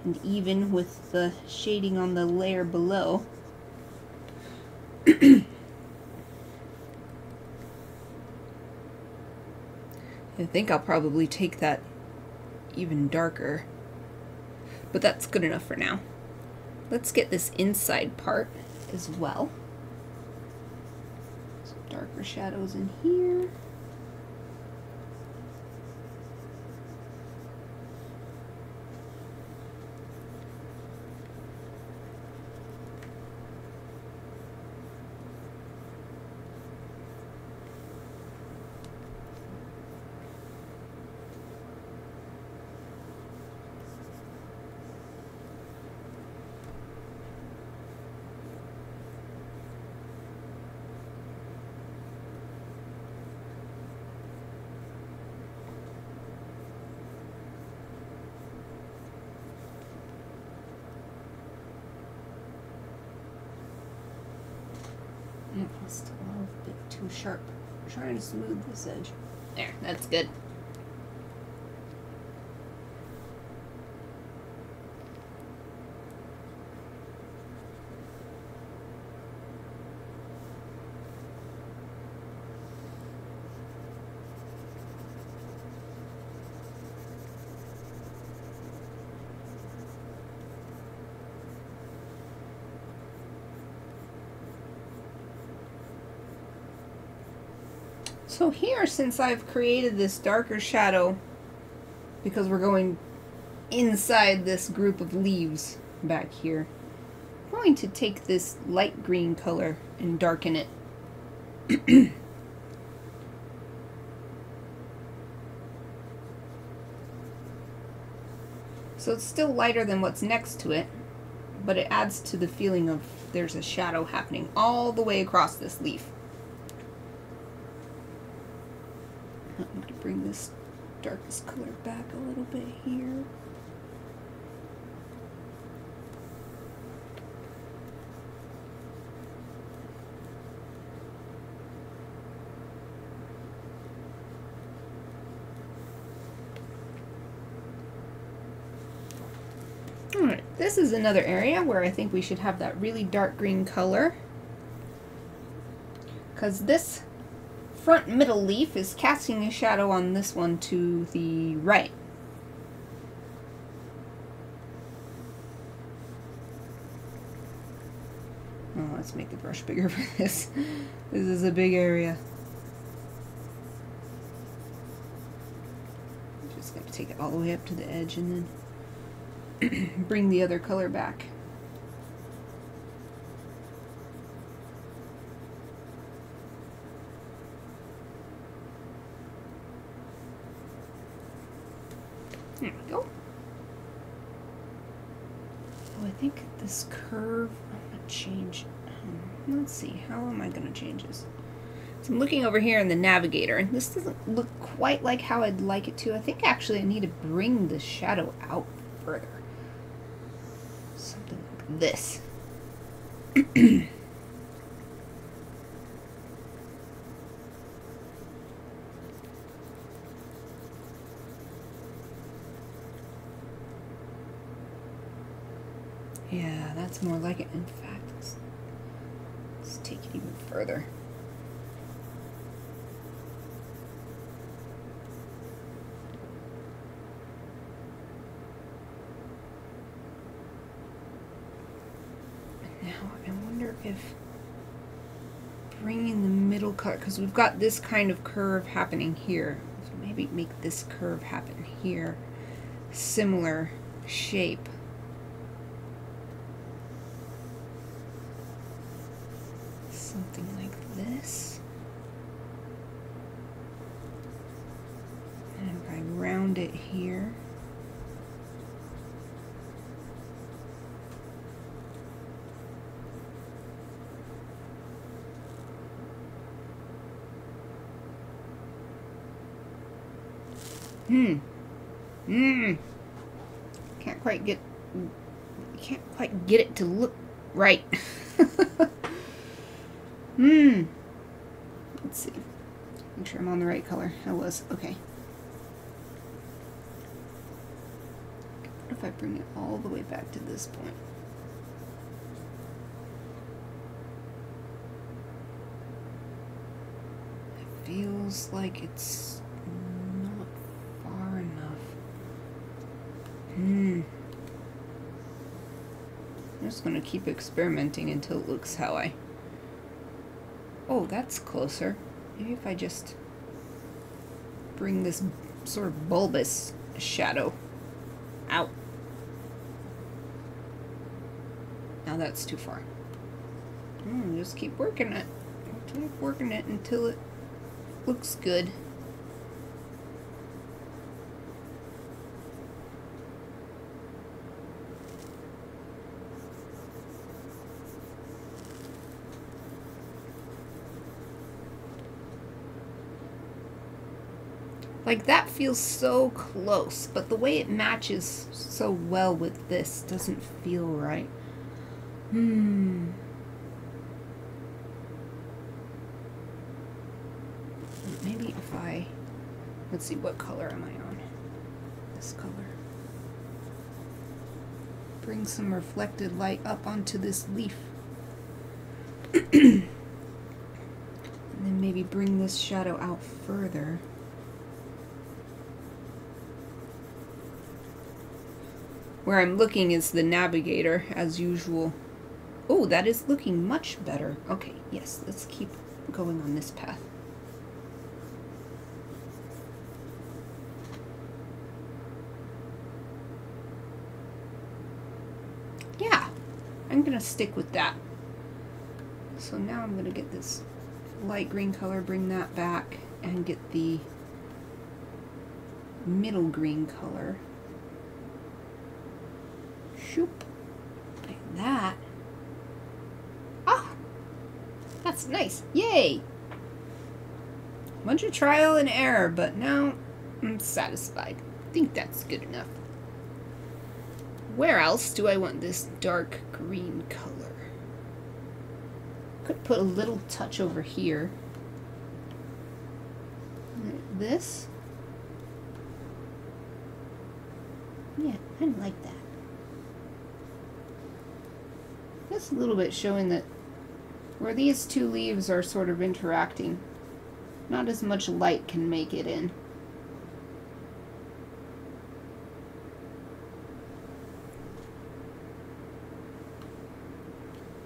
and even with the shading on the layer below. I think I'll probably take that even darker, but that's good enough for now. Let's get this inside part as well. Some darker shadows in here. Still a little bit too sharp. I'm trying to smooth this edge. There, that's good. So here, since I've created this darker shadow, because we're going inside this group of leaves back here, I'm going to take this light green color and darken it. So it's still lighter than what's next to it, but it adds to the feeling of there's a shadow happening all the way across this leaf. I'm going to bring this darkest color back a little bit here. Alright, this is another area where I think we should have that really dark green color, because this front middle leaf is casting a shadow on this one to the right. Oh, let's make the brush bigger for this. This is a big area. I'm just going to take it all the way up to the edge and then bring the other color back. There we go. Oh, I think this curve, I'm going to change. Let's see, how am I going to change this? So I'm looking over here in the navigator, and this doesn't look quite like how I'd like it to. I think actually I need to bring the shadow out further. Something like this. Yeah, that's more like it. In fact, let's take it even further. Now, I wonder if bringing the middle color, because we've got this kind of curve happening here, so maybe make this curve happen here, similar shape. Something like this. And if I round it here, can't quite get it to look right. Let's see. Make sure I'm on the right color. I was. Okay. What if I bring it all the way back to this point? It feels like it's not far enough. I'm just going to keep experimenting until it looks how I... Oh, that's closer. Maybe if I just bring this sort of bulbous shadow out. Now that's too far. Just keep working it. Keep working it until it looks good. Like, that feels so close, but the way it matches so well with this doesn't feel right. Maybe if I... Let's see, what color am I on? This color. Bring some reflected light up onto this leaf. And then maybe bring this shadow out further. Where I'm looking is the navigator, as usual. Oh, that is looking much better. Okay, yes, let's keep going on this path. Yeah, I'm gonna stick with that. So now I'm gonna get this light green color, bring that back, and get the middle green color. Shoop. Like that. Ah! That's nice. Yay! Bunch of trial and error, but now I'm satisfied. I think that's good enough. Where else do I want this dark green color? Could put a little touch over here. Like this. Yeah, I like that. Just a little bit showing that where these two leaves are sort of interacting, not as much light can make it in.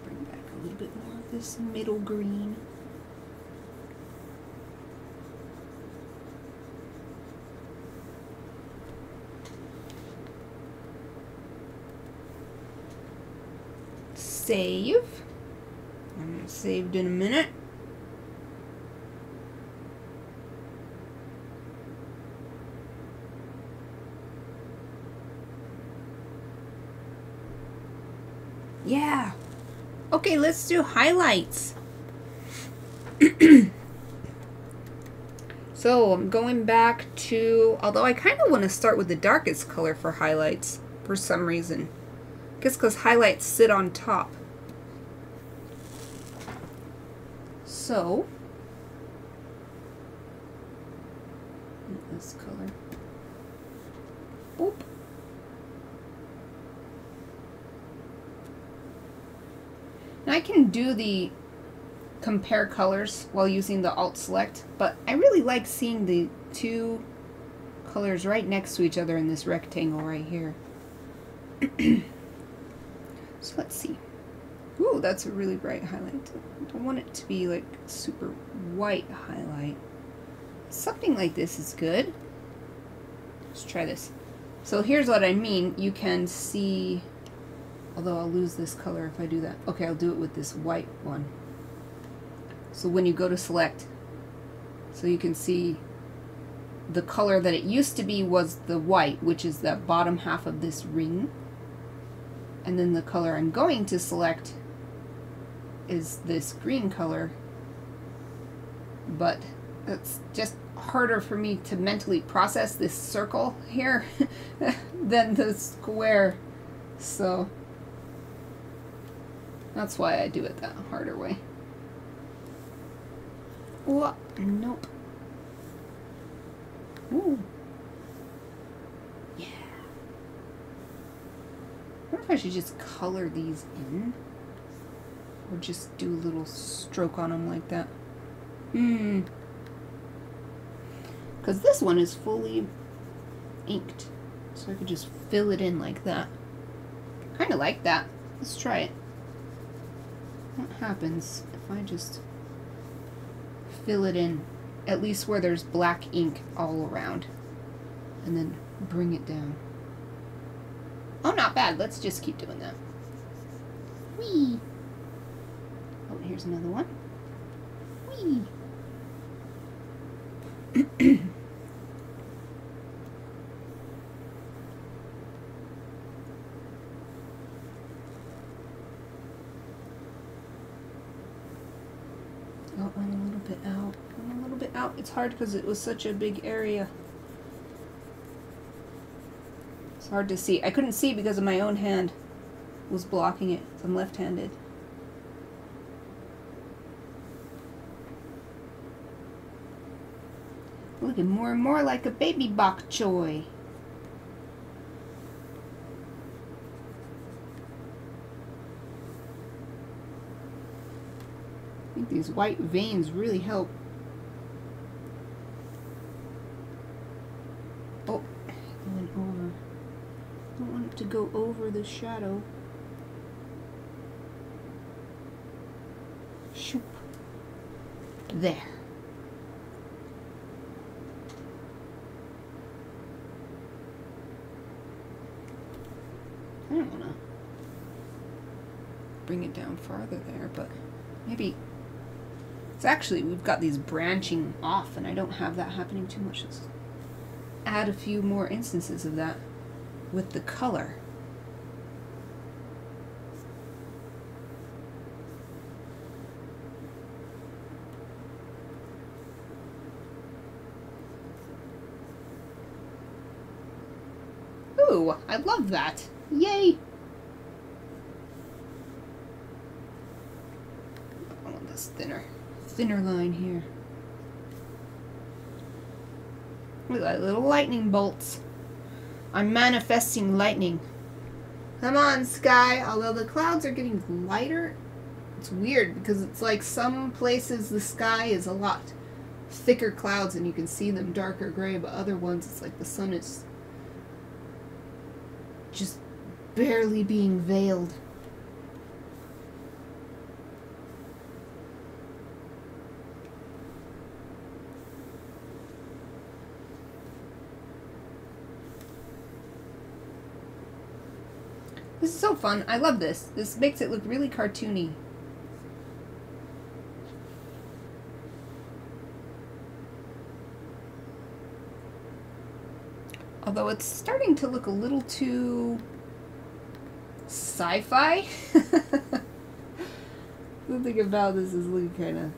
Bring back a little bit more of this middle green. Save. I'm saved in a minute. Yeah. Okay, let's do highlights. So I'm going back to, although I kind of want to start with the darkest color for highlights for some reason. I guess because highlights sit on top. So, this color. Boop. And I can do the compare colors while using the Alt Select, but I really like seeing the two colors right next to each other in this rectangle right here. So let's see. Ooh, that's a really bright highlight. I don't want it to be like super white highlight. Something like this is good. Let's try this. So here's what I mean. You can see, although I'll lose this color if I do that. Okay, I'll do it with this white one. So when you go to select, so you can see the color that it used to be was the white, which is the bottom half of this ring. And then the color I'm going to select is this green color. But it's just harder for me to mentally process this circle here than the square. So that's why I do it that harder way. Whoa, nope. Ooh. Yeah. I wonder if I should just color these in. Or just do a little stroke on them like that. Because this one is fully inked. So I could just fill it in like that. Kind of like that. Let's try it. What happens if I just fill it in, at least where there's black ink all around, and then bring it down? Oh, not bad. Let's just keep doing that. Whee! Oh, here's another one. Whee! Oh, I'm a little bit out. I'm a little bit out. It's hard because it was such a big area. It's hard to see. I couldn't see because of my own hand was blocking it. I'm left-handed. Looking more and more like a baby bok choy. I think these white veins really help. Oh, it went over. Don't want it to go over the shadow. Shoop. There. I don't want to bring it down farther there, but maybe it's actually, we've got these branching off and I don't have that happening too much. Let's add a few more instances of that with the color. Ooh, I love that. Yay! I want this thinner line here. Look at that, little lightning bolts. I'm manifesting lightning. Come on, sky. Although the clouds are getting lighter, it's weird because it's like some places the sky is a lot thicker clouds and you can see them darker gray, but other ones it's like the sun is just barely being veiled. This is so fun. I love this. This makes it look really cartoony. Although it's starting to look a little too sci-fi. The thing about this is looking kind of...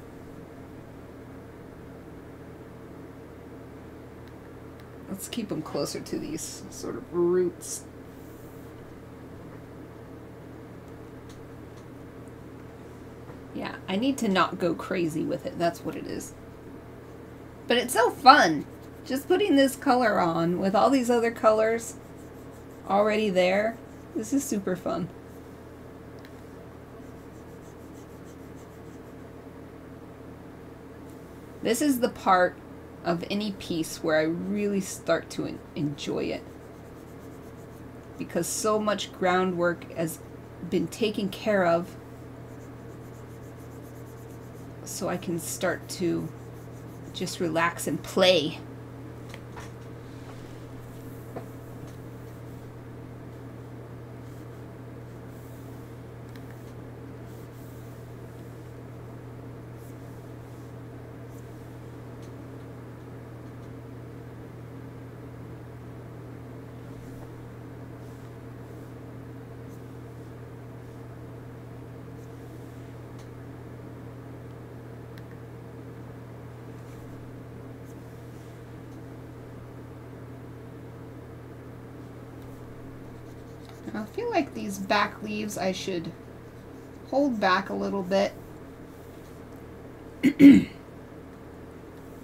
Let's keep them closer to these sort of roots. Yeah, I need to not go crazy with it. That's what it is. But it's so fun. Just putting this color on with all these other colors already there. This is super fun. This is the part of any piece where I really start to enjoy it. Because so much groundwork has been taken care of, so I can start to just relax and play. I feel like these back leaves I should hold back a little bit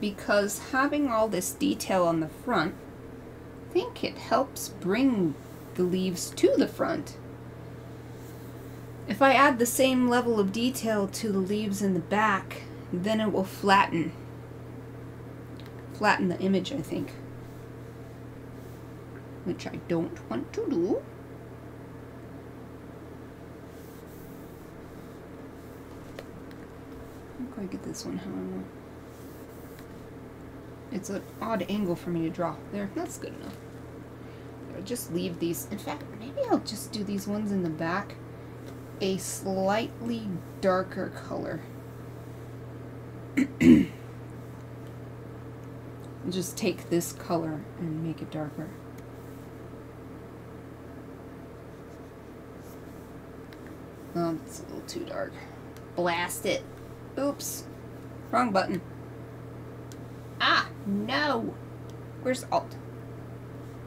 because having all this detail on the front, I think it helps bring the leaves to the front. If I add the same level of detail to the leaves in the back, then it will flatten the image, I think, which I don't want to do. How do I get this one how I want? It's an odd angle for me to draw. There, that's good enough. I'll just leave these. In fact, maybe I'll just do these ones in the back a slightly darker color. Just take this color and make it darker. Oh, it's a little too dark. Blast it. Oops. Wrong button. Ah, no. Where's Alt?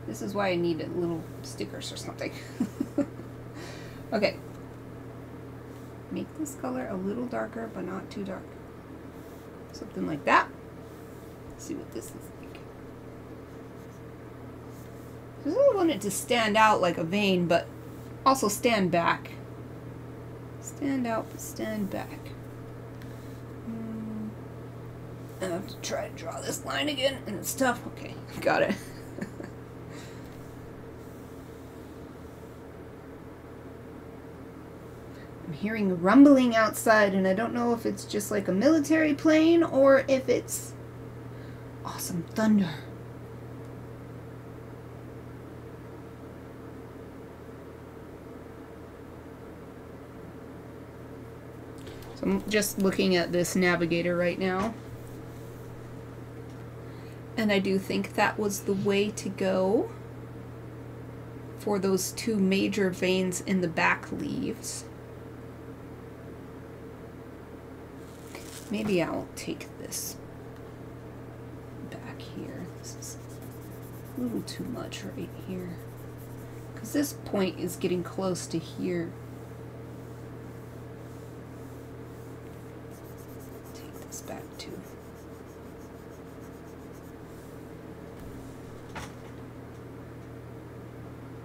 This is why I need little stickers or something. Okay. Make this color a little darker, but not too dark. Something like that. Let's see what this is like. I really want it to stand out like a vein, but also stand back. Stand out, but stand back. I have to try to draw this line again, and it's tough. Okay, got it. I'm hearing rumbling outside, and I don't know if it's just like a military plane or if it's awesome thunder. So I'm just looking at this navigator right now. And I do think that was the way to go for those two major veins in the back leaves. Maybe I'll take this back here. This is a little too much right here, because this point is getting close to here. Take this back too.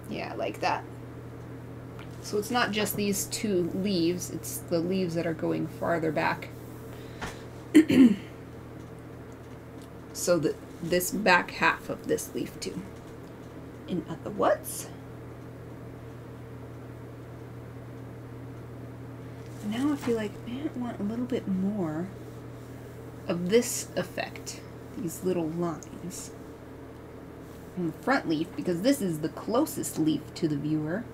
Yeah, like that. So it's not just these two leaves, it's the leaves that are going farther back. So that this back half of this leaf too. In other words. Now I feel like I want a little bit more of this effect, these little lines on the front leaf, because this is the closest leaf to the viewer.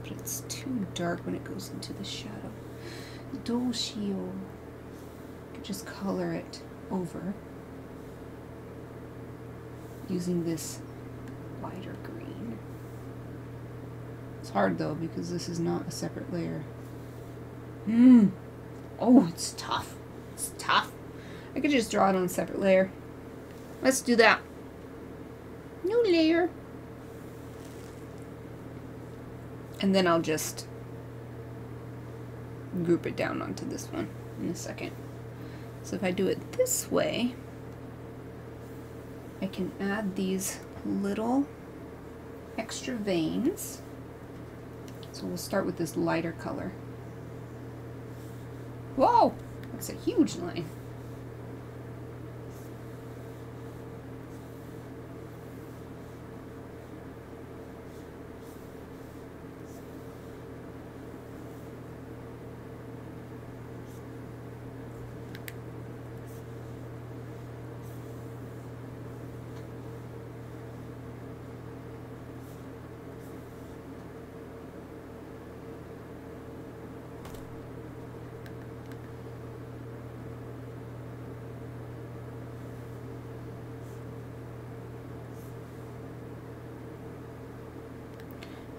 But it's too dark when it goes into the shadow. Doshio. I could just color it over. using this lighter green. It's hard though because this is not a separate layer. Oh, it's tough. It's tough. I could just draw it on a separate layer. Let's do that. New layer. And then I'll just group it down onto this one in a second. So if I do it this way, I can add these little extra veins. So we'll start with this lighter color. Whoa! That's a huge line.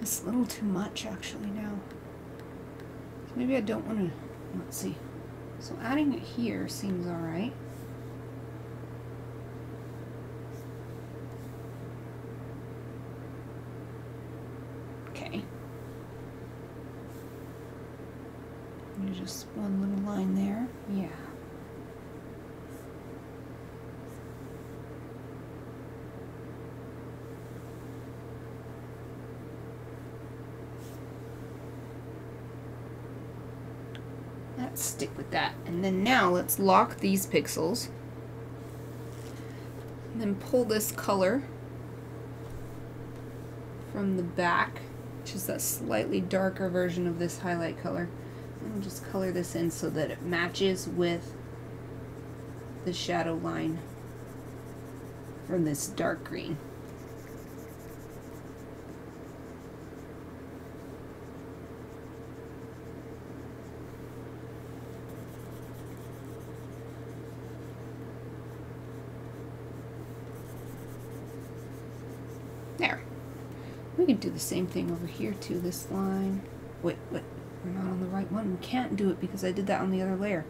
It's a little too much actually now. So maybe I don't want to, let's see. So adding it here seems alright. Okay. Maybe just one little line there. Yeah. Let's stick with that. And then now let's lock these pixels. And then pull this color from the back, which is that slightly darker version of this highlight color. And we'll just color this in so that it matches with the shadow line from this dark green. There. We could do the same thing over here too, this line. Wait, we're not on the right one. We can't do it because I did that on the other layer.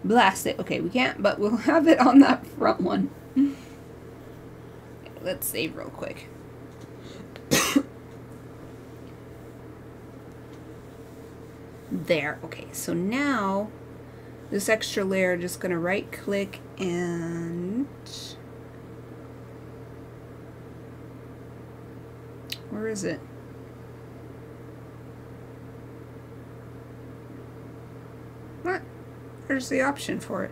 Blast it. Okay, we can't, but we'll have it on that front one. Let's save real quick. There. Okay, so now this extra layer, just gonna right click and where is it? What? Where's the option for it?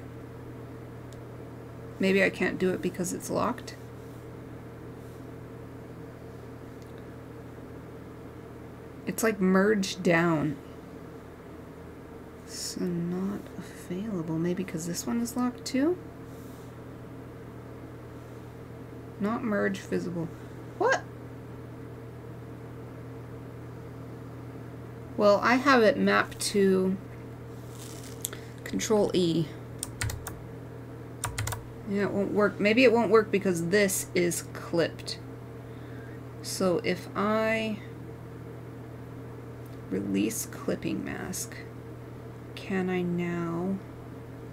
Maybe I can't do it because it's locked. It's like merged down. So not available. Maybe because this one is locked too? Not merge visible. What? Well, I have it mapped to Control E. Yeah, it won't work. Maybe it won't work because this is clipped. So if I release clipping mask, can I now?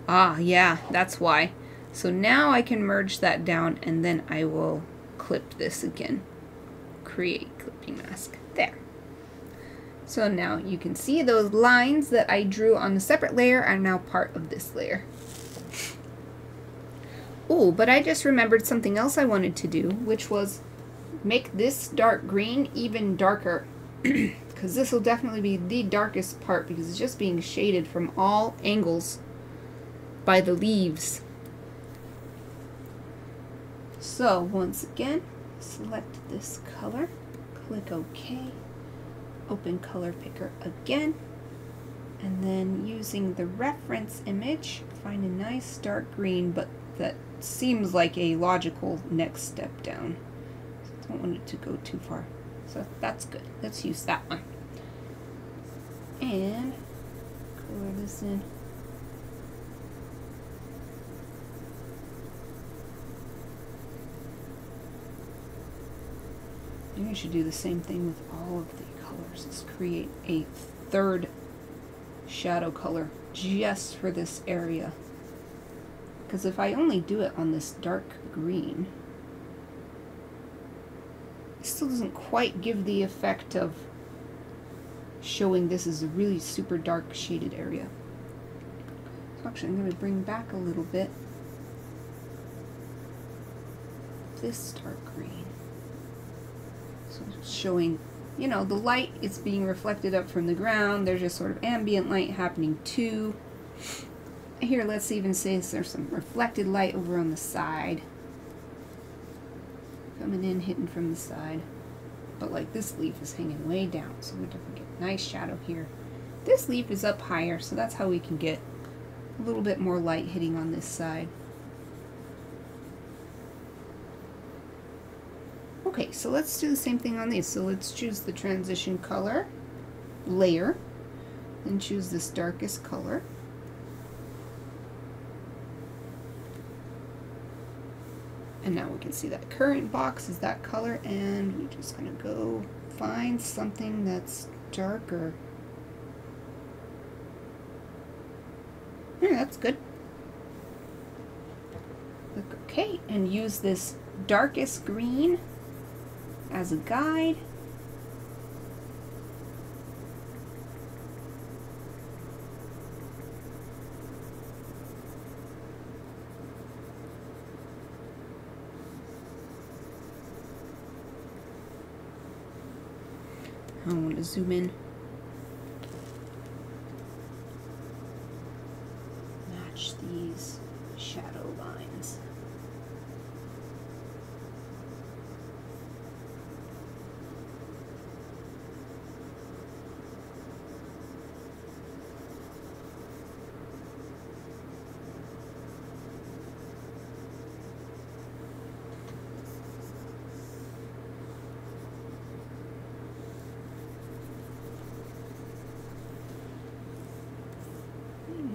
Ah, yeah, that's why. So now I can merge that down and then I will clip this again. Create clipping mask. There. So now you can see those lines that I drew on the separate layer are now part of this layer. Oh, but I just remembered something else I wanted to do, which was make this dark green even darker. Because this will definitely be the darkest part because it's just being shaded from all angles by the leaves. So once again, select this color, click OK. Open color picker again, and then using the reference image, find a nice dark green, but that seems like a logical next step down. So I don't want it to go too far. So that's good. Let's use that one. And color this in. I should do the same thing with all of the colors. Let's create a third shadow color just for this area. Because if I only do it on this dark green, it still doesn't quite give the effect of showing this is a really super dark shaded area. So actually I'm going to bring back a little bit this dark green. So it's showing, you know, the light is being reflected up from the ground. There's just sort of ambient light happening too. Here, let's even say there's some reflected light over on the side. Coming in, hitting from the side. But like this leaf is hanging way down, so we definitely get a nice shadow here. This leaf is up higher, so that's how we can get a little bit more light hitting on this side. Okay, so let's do the same thing on these. So let's choose the transition color, layer, and choose this darkest color. And now we can see that current box is that color, and we're just gonna go find something that's darker. Yeah, that's good. Look okay, and use this darkest green as a guide. I want to zoom in. Match these shadow lines.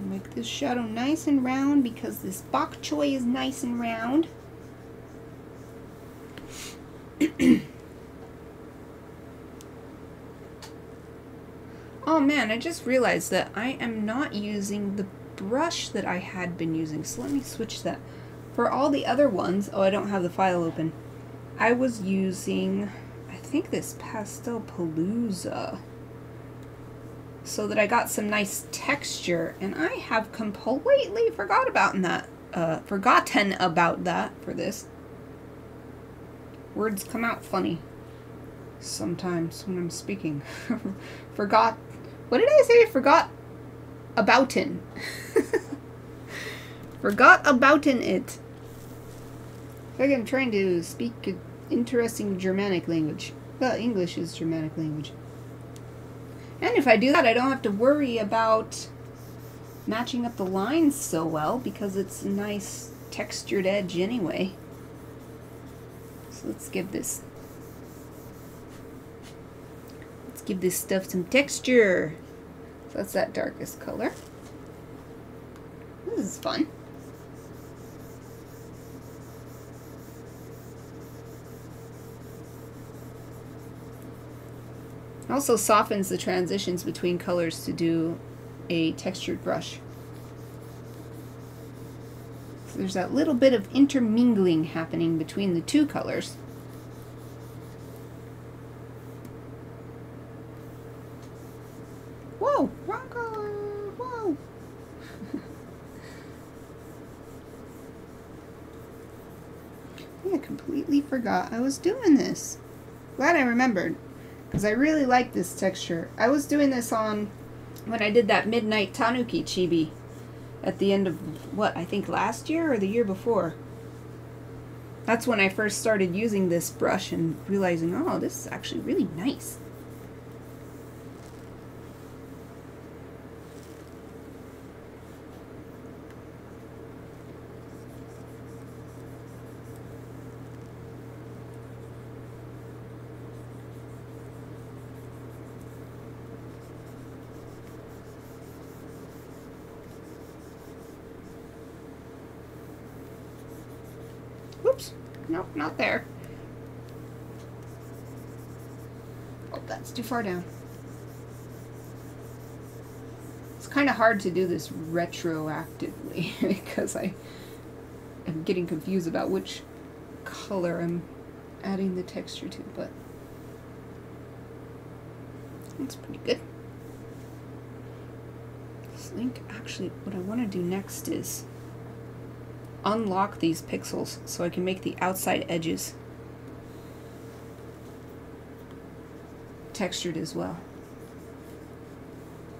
Make this shadow nice and round because this bok choy is nice and round. Oh man, I just realized that I am not using the brush that I had been using, so let me switch that. For all the other ones, oh, I don't have the file open. I was using, I think, this Pastel Palooza, so that I got some nice texture, and I have completely forgotten about that for this. Words come out funny sometimes when I'm speaking. Forgot. What did I say? Forgot aboutin'. Forgot aboutin' it. Like I'm trying to speak an interesting Germanic language. Well, English is Germanic language. And if I do that, I don't have to worry about matching up the lines so well because it's a nice textured edge anyway. So let's give this stuff some texture. So that's that darkest color. This is fun. Also softens the transitions between colors to do a textured brush. So there's that little bit of intermingling happening between the two colors. Whoa, wrong color, whoa. I completely forgot I was doing this. Glad I remembered. Because I really like this texture. I was doing this on when I did that Midnight Tanuki Chibi at the end of, what, I think last year or the year before. That's when I first started using this brush and realizing, oh, this is actually really nice. Oops. Nope, not there. Oh, that's too far down. It's kind of hard to do this retroactively because I am getting confused about which color I'm adding the texture to, but that's pretty good. I think actually what I want to do next is unlock these pixels so I can make the outside edges textured as well.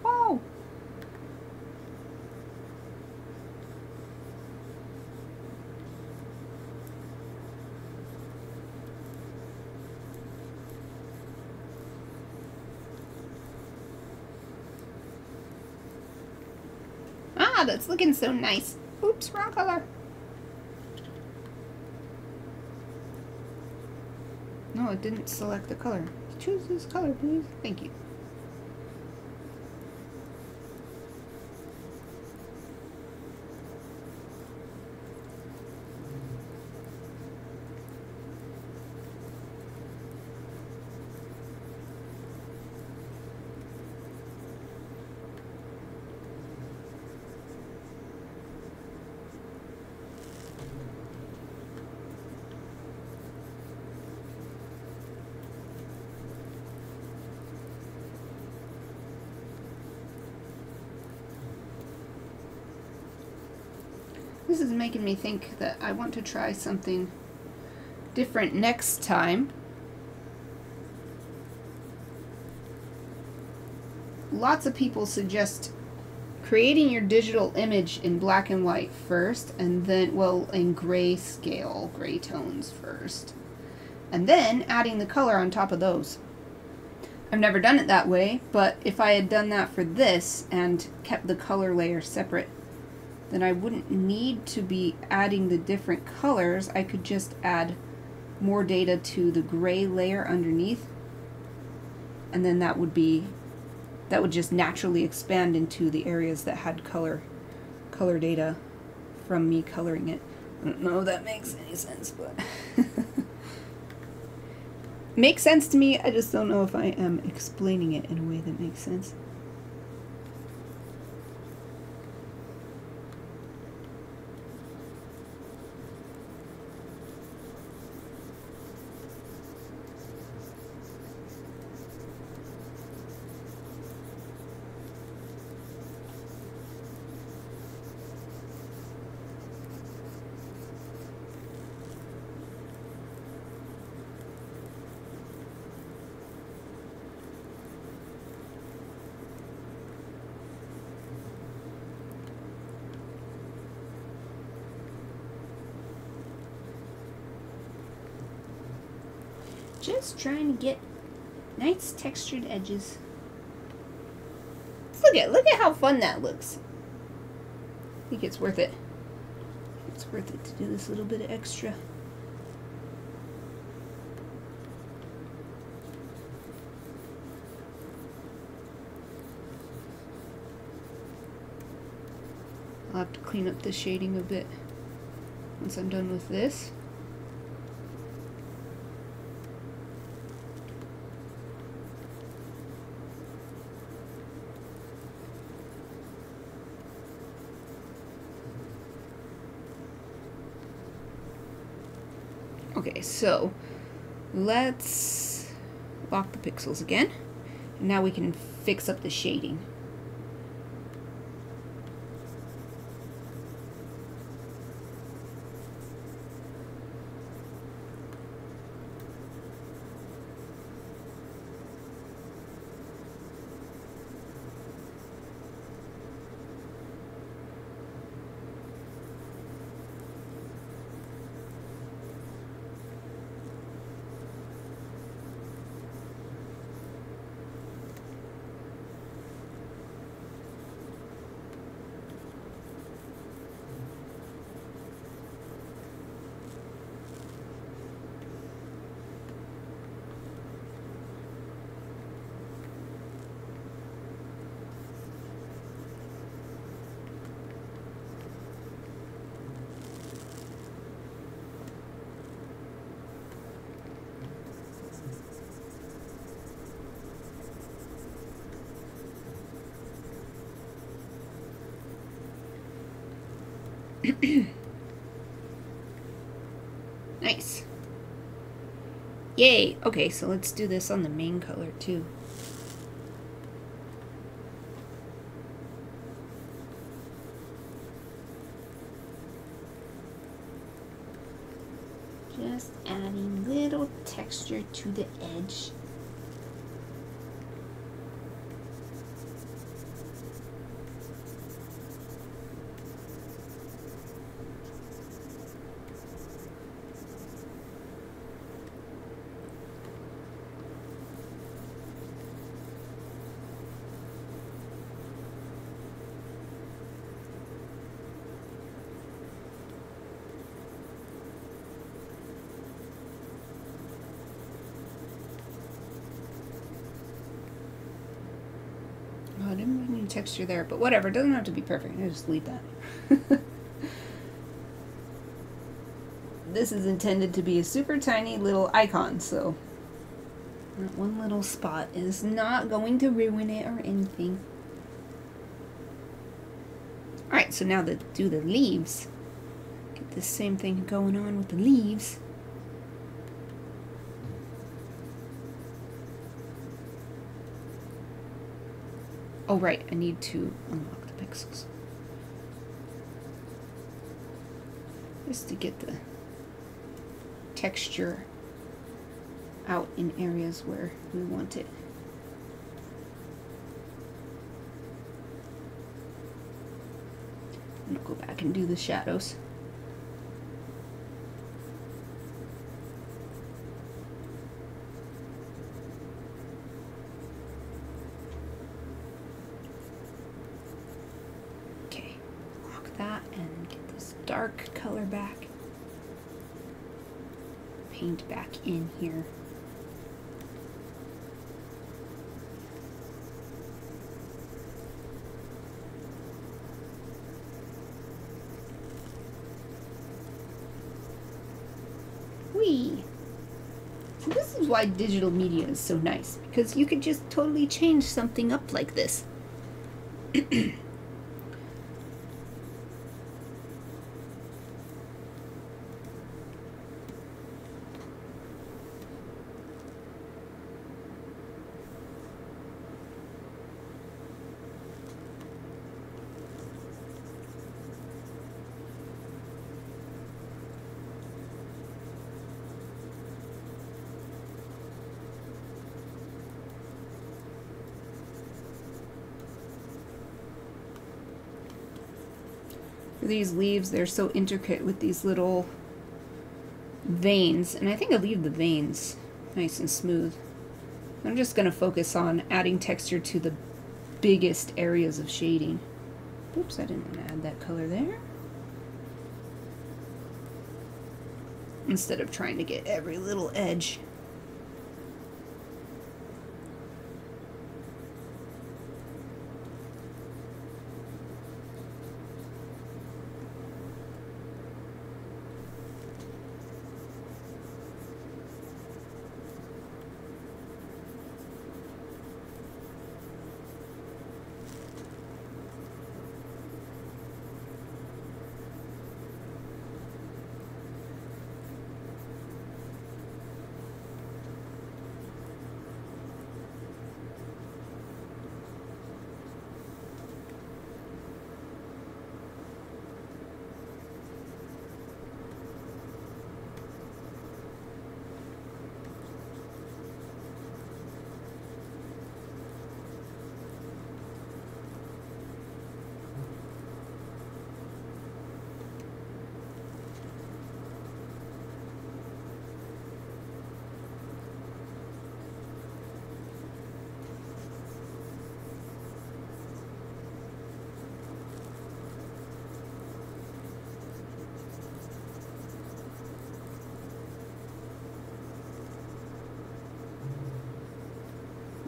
Whoa! Ah, that's looking so nice. Oops, wrong color. No, it didn't select the color. Choose this color, please. Thank you. This is making me think that I want to try something different next time. Lots of people suggest creating your digital image in black and white first, and then, well, in grayscale, gray tones first, and then adding the color on top of those. I've never done it that way, but if I had done that for this and kept the color layer separate, then I wouldn't need to be adding the different colors. I could just add more data to the gray layer underneath, and then that would just naturally expand into the areas that had color data from me coloring it. I don't know if that makes any sense, but makes sense to me. I just don't know if I am explaining it in a way that makes sense. Just trying to get nice textured edges. Look at how fun that looks. I think it's worth it. It's worth it to do this little bit of extra. I'll have to clean up the shading a bit once I'm done with this. Okay, so let's lock the pixels again. And now we can fix up the shading. Nice. Yay! Okay, so let's do this on the main color too. Just adding little texture to the edge. Oh, I didn't put any texture there, but whatever. It doesn't have to be perfect. I just leave that. This is intended to be a super tiny little icon, so that one little spot is not going to ruin it or anything. Alright, so now to do the leaves. Get the same thing going on with the leaves. Oh right, I need to unlock the pixels. Just to get the texture out in areas where we want it. And I'll go back and do the shadows. Okay, lock that and get this dark color back. Paint back in here. Whee! So this is why digital media is so nice, because you could just totally change something up like this. These leaves, they're so intricate with these little veins, and I think I leave the veins nice and smooth. I'm just going to focus on adding texture to the biggest areas of shading. Oops, I didn't want to add that color there. Instead of trying to get every little edge.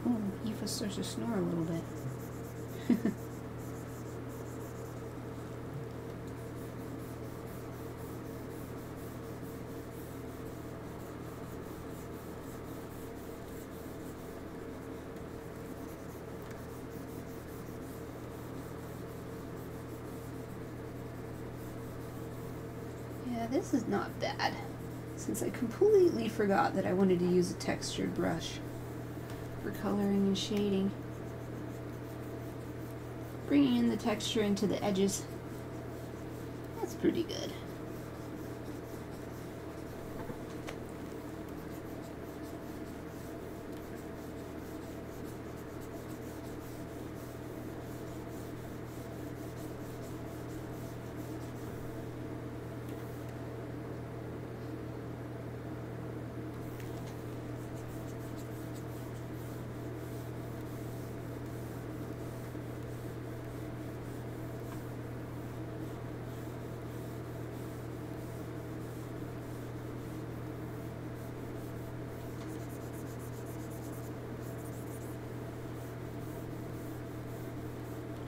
Oh, Eva starts to snore a little bit. Yeah, this is not bad, since I completely forgot that I wanted to use a textured brush for coloring and shading. Bringing in the texture into the edges. That's pretty good.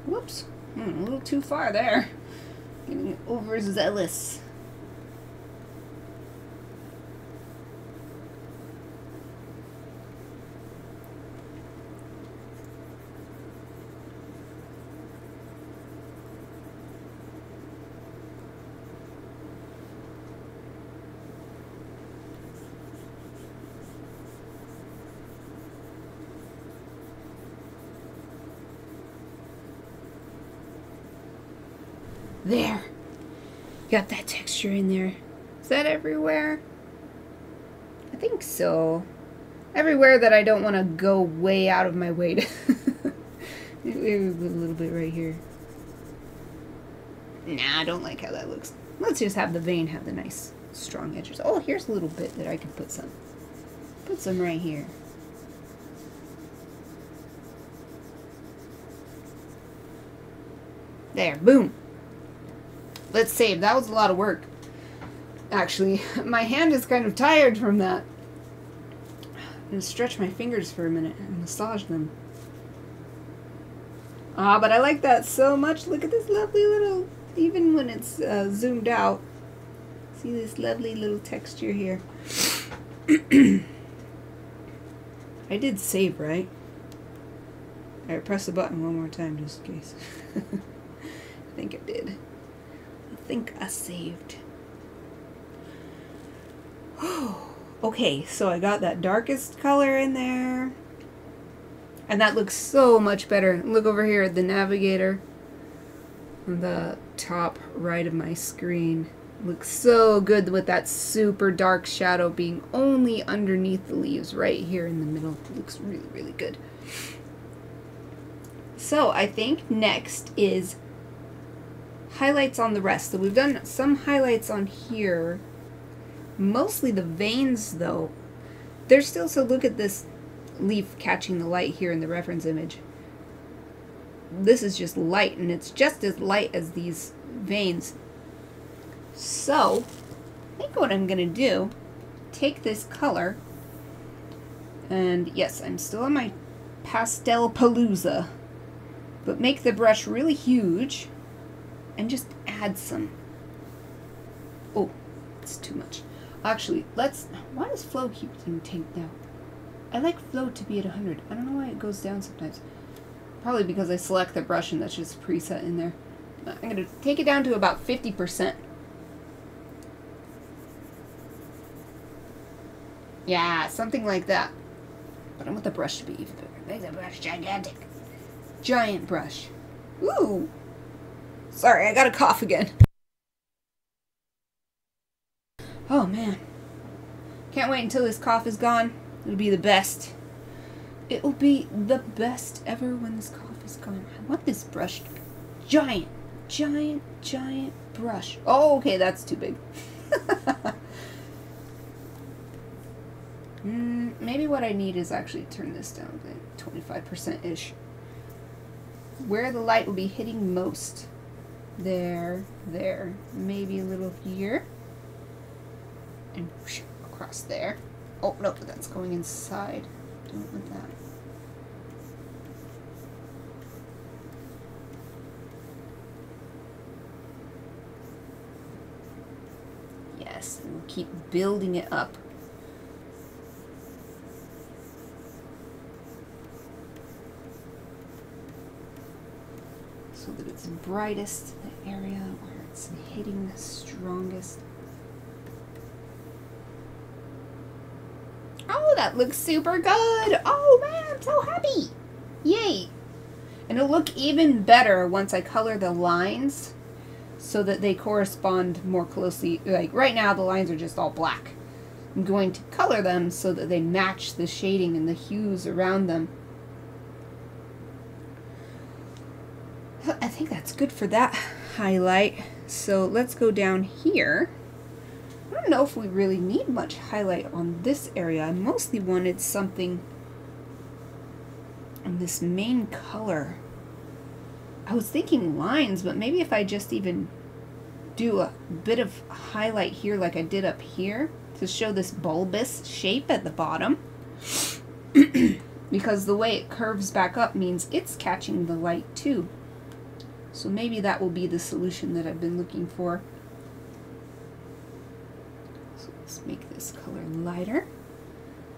Whoops, a little too far there. Getting overzealous. There. Got that texture in there. Is that everywhere? I think so. Everywhere that I don't want to go way out of my way to. Maybe a little bit right here. Nah, I don't like how that looks. Let's just have the vein have the nice strong edges. Oh, here's a little bit that I can put some. Put some right here. There, boom. Let's save. That was a lot of work. Actually, my hand is kind of tired from that. I'm going to stretch my fingers for a minute and massage them. Ah, but I like that so much. Look at this lovely little, even when it's zoomed out. See this lovely little texture here. I did save, right? Alright, press the button one more time just in case. I think it did. I think I saved. Okay, so I got that darkest color in there. And that looks so much better. Look over here at the navigator on the top right of my screen. Looks so good with that super dark shadow being only underneath the leaves right here in the middle. It looks really, really good. So I think next is highlights on the rest. So we've done some highlights on here. Mostly the veins though. They're still, so look at this leaf catching the light here in the reference image. This is just light, and it's just as light as these veins. So I think what I'm gonna do, take this color, and yes, I'm still on my pastel palooza, but make the brush really huge and just add some. Oh, it's too much. Actually, why does flow keep getting tanked down? I like flow to be at 100. I don't know why it goes down sometimes. Probably because I select the brush and that's just preset in there. I'm going to take it down to about 50%. Yeah, something like that. But I want the brush to be even bigger. Make the brush gigantic. Giant brush. Ooh. Sorry, I got a cough again. Oh man. Can't wait until this cough is gone. It'll be the best. It will be the best ever when this cough is gone. I want this brush to be giant. Giant, giant brush. Oh, okay, that's too big. Maybe what I need is actually turn this down to 25%-ish. Where the light will be hitting most. There. Maybe a little here. And whoosh, across there. Oh, no, that's going inside. Don't want that. Yes, and we'll keep building it up. So that it's brightest, the area where it's hitting the strongest. Oh, that looks super good. Oh man, I'm so happy. Yay. And it'll look even better once I color the lines so that they correspond more closely. Like right now the lines are just all black. I'm going to color them so that they match the shading and the hues around them. I think that's good for that highlight. So let's go down here. I don't know if we really need much highlight on this area. I mostly wanted something on this main color. I was thinking lines, but maybe if I just even do a bit of highlight here like I did up here to show this bulbous shape at the bottom. Because the way it curves back up means it's catching the light too. So maybe that will be the solution that I've been looking for. So let's make this color lighter.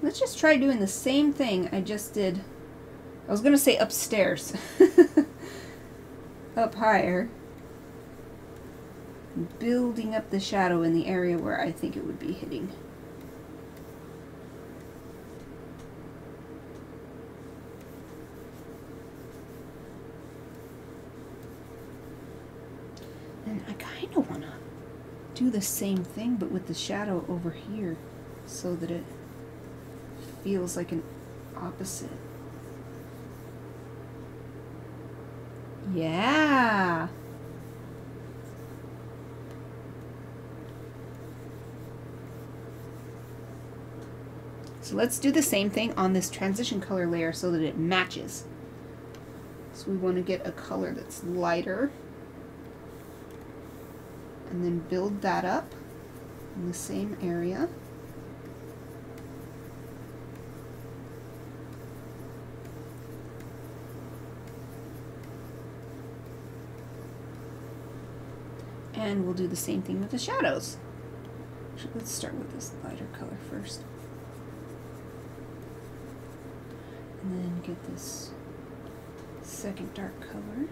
Let's just try doing the same thing I just did. I was going to say upstairs. Up higher. Building up the shadow in the area where I think it would be hitting. And I kind of want to do the same thing but with the shadow over here so that it feels like an opposite. Yeah. So let's do the same thing on this transition color layer so that it matches. So we want to get a color that's lighter and then build that up in the same area. And we'll do the same thing with the shadows. Actually, let's start with this lighter color first. And then get this second dark color.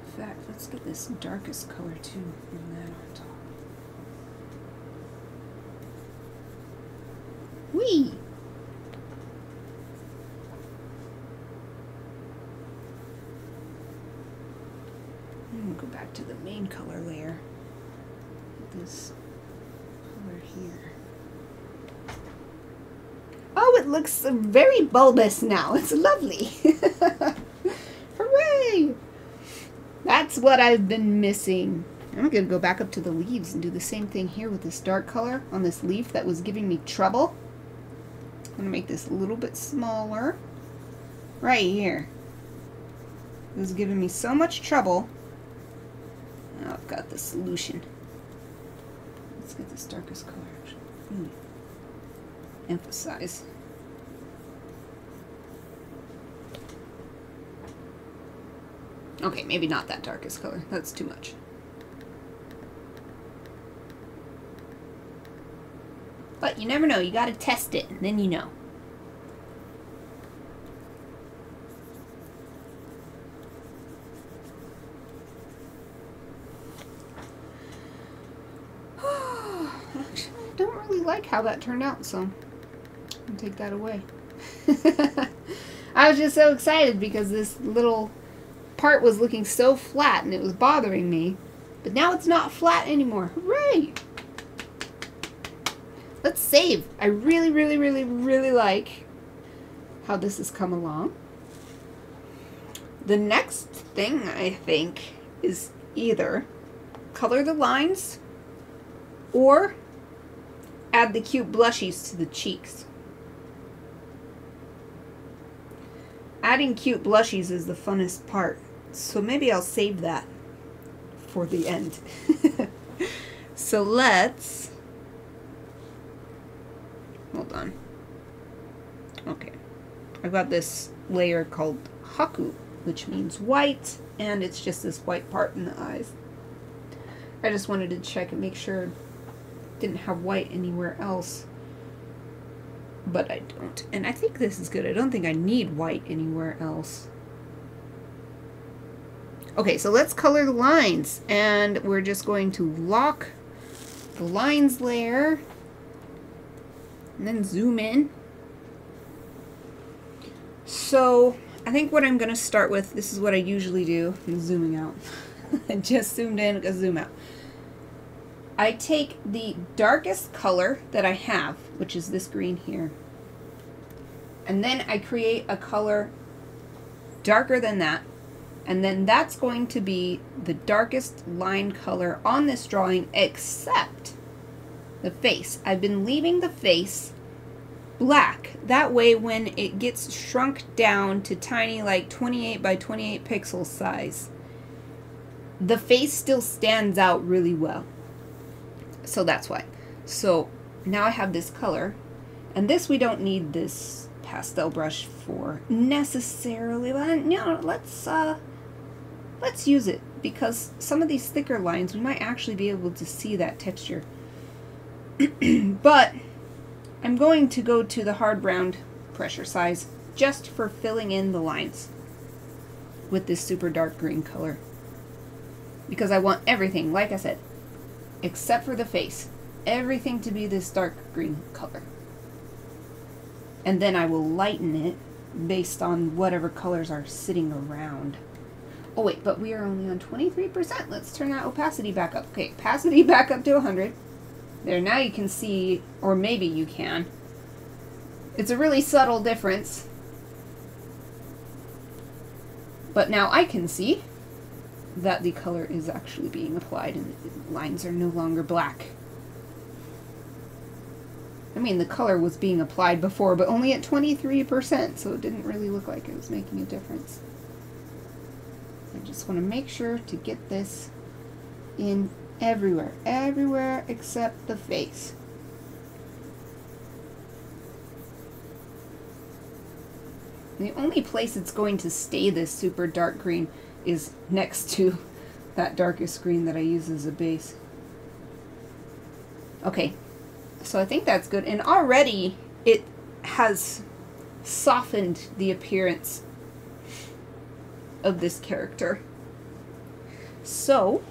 In fact, let's get this darkest color too, and that on top. Whee! And we'll go back to the main color layer. Get this color here. Oh, it looks very bulbous now. It's lovely. Hooray! That's what I've been missing. I'm going to go back up to the leaves and do the same thing here with this dark color on this leaf that was giving me trouble. I'm going to make this a little bit smaller. Right here. It was giving me so much trouble. Now I've got the solution. Let's get this darkest color actually. Emphasize. Okay, maybe not that darkest color. That's too much. But you never know. You gotta test it, and then you know. Actually, I don't really like how that turned out, so I'll take that away. I was just so excited because this little part was looking so flat and it was bothering me. But now it's not flat anymore. Hooray! Let's save. I really, really, really, really like how this has come along. The next thing, I think, is either color the lines or add the cute blushies to the cheeks. Adding cute blushies is the funnest part, so maybe I'll save that for the end. So let's... Hold on. Okay. I've got this layer called Haku, which means white, and it's just this white part in the eyes. I just wanted to check and make sure it didn't have white anywhere else. But I don't. And I think this is good. I don't think I need white anywhere else. Okay, so let's color the lines. And we're just going to lock the lines layer and then zoom in. So I think what I'm going to start with, this is what I usually do. I'm zooming out. I just zoomed in, go zoom out. I take the darkest color that I have, which is this green here, and then I create a color darker than that, and then that's going to be the darkest line color on this drawing except the face. I've been leaving the face black. That way when it gets shrunk down to tiny, like 28 by 28 pixel size, the face still stands out really well. So that's why. So now I have this color, and this we don't need this pastel brush for necessarily, but no, let's use it, because some of these thicker lines we might actually be able to see that texture. But I'm going to go to the hard brown pressure size just for filling in the lines with this super dark green color, because I want everything, like I said, except for the face, everything to be this dark green color. And then I will lighten it based on whatever colors are sitting around. Oh wait, but we are only on 23%. Let's turn that opacity back up. Okay, opacity back up to 100. There, now you can see, or maybe you can. It's a really subtle difference. But now I can see that the color is actually being applied and the lines are no longer black. I mean, the color was being applied before, but only at 23%, so it didn't really look like it was making a difference. I just want to make sure to get this in everywhere. Everywhere except the face. And the only place it's going to stay this super dark green is next to that darkest green that I use as a base. Okay, so I think that's good, and already it has softened the appearance of this character. So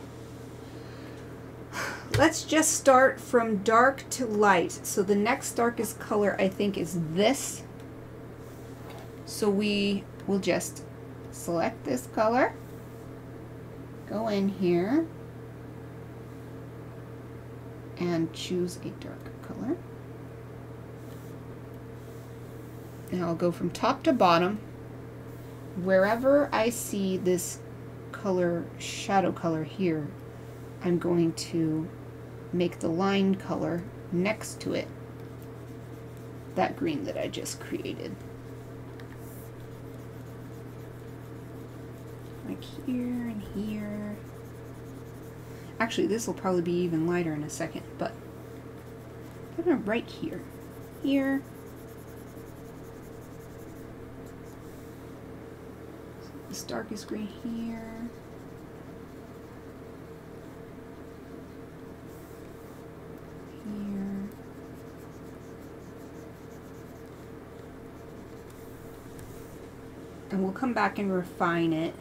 let's just start from dark to light. So the next darkest color I think is this. So we will just select this color, go in here, and choose a darker color. And I'll go from top to bottom. Wherever I see this color, shadow color here, I'm going to make the line color next to it that green that I just created. Like here and here. Actually, this will probably be even lighter in a second, but I'm gonna right here. Here. So this darkest green here. Here. And we'll come back and refine it.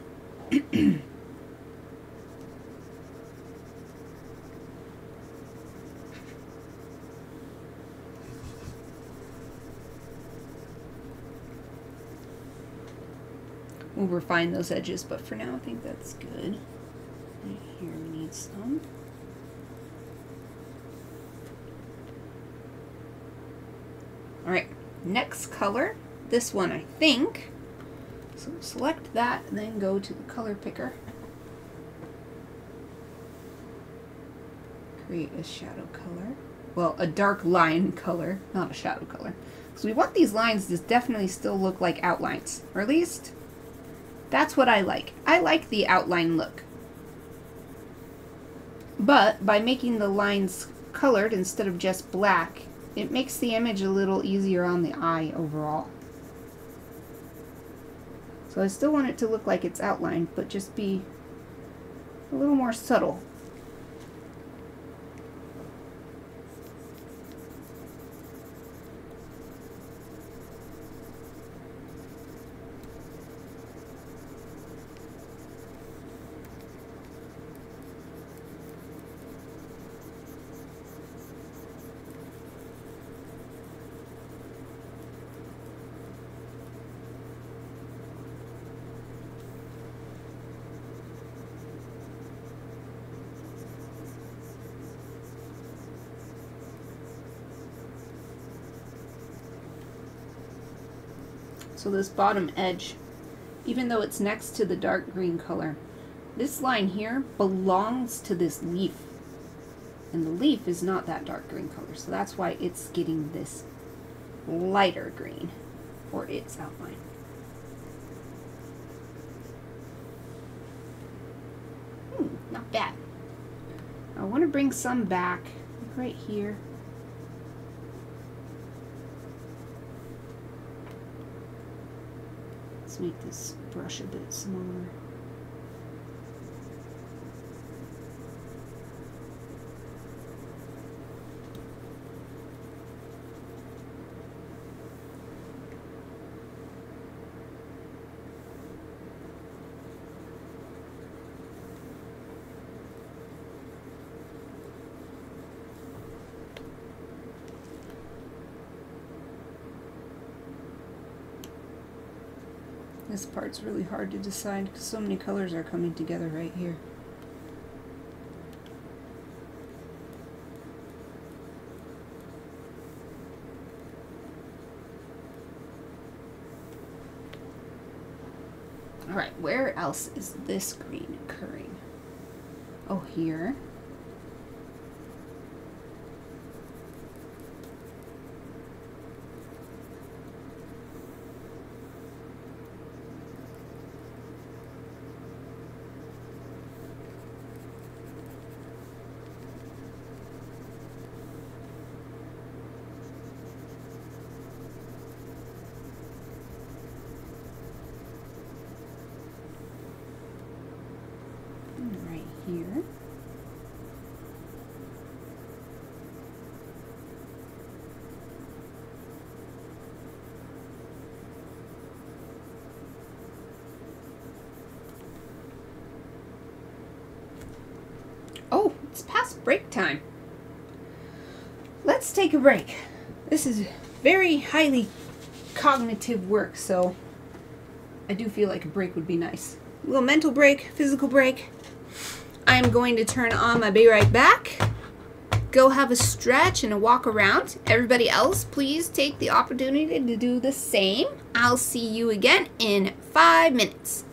We'll refine those edges, but for now I think that's good. Right here we need some. Alright, next color, this one I think. So select that and then go to the color picker. Create a shadow color. Well, a dark line color, not a shadow color. So we want these lines to definitely still look like outlines, or at least that's what I like. I like the outline look. But by making the lines colored instead of just black, it makes the image a little easier on the eye overall. So I still want it to look like it's outlined, but just be a little more subtle. So this bottom edge, even though it's next to the dark green color, this line here belongs to this leaf. And the leaf is not that dark green color, so that's why it's getting this lighter green for its outline. Not bad. I want to bring some back right here. Let's make this brush a bit smaller. This part's really hard to decide because so many colors are coming together right here. Alright, where else is this green occurring? Oh, here. Right here. Oh, it's past break time. Let's take a break. This is very highly cognitive work, so I do feel like a break would be nice. A little mental break, physical break. I'm going to turn on my Be Right Back. Go have a stretch and a walk around. Everybody else, please take the opportunity to do the same. I'll see you again in 5 minutes.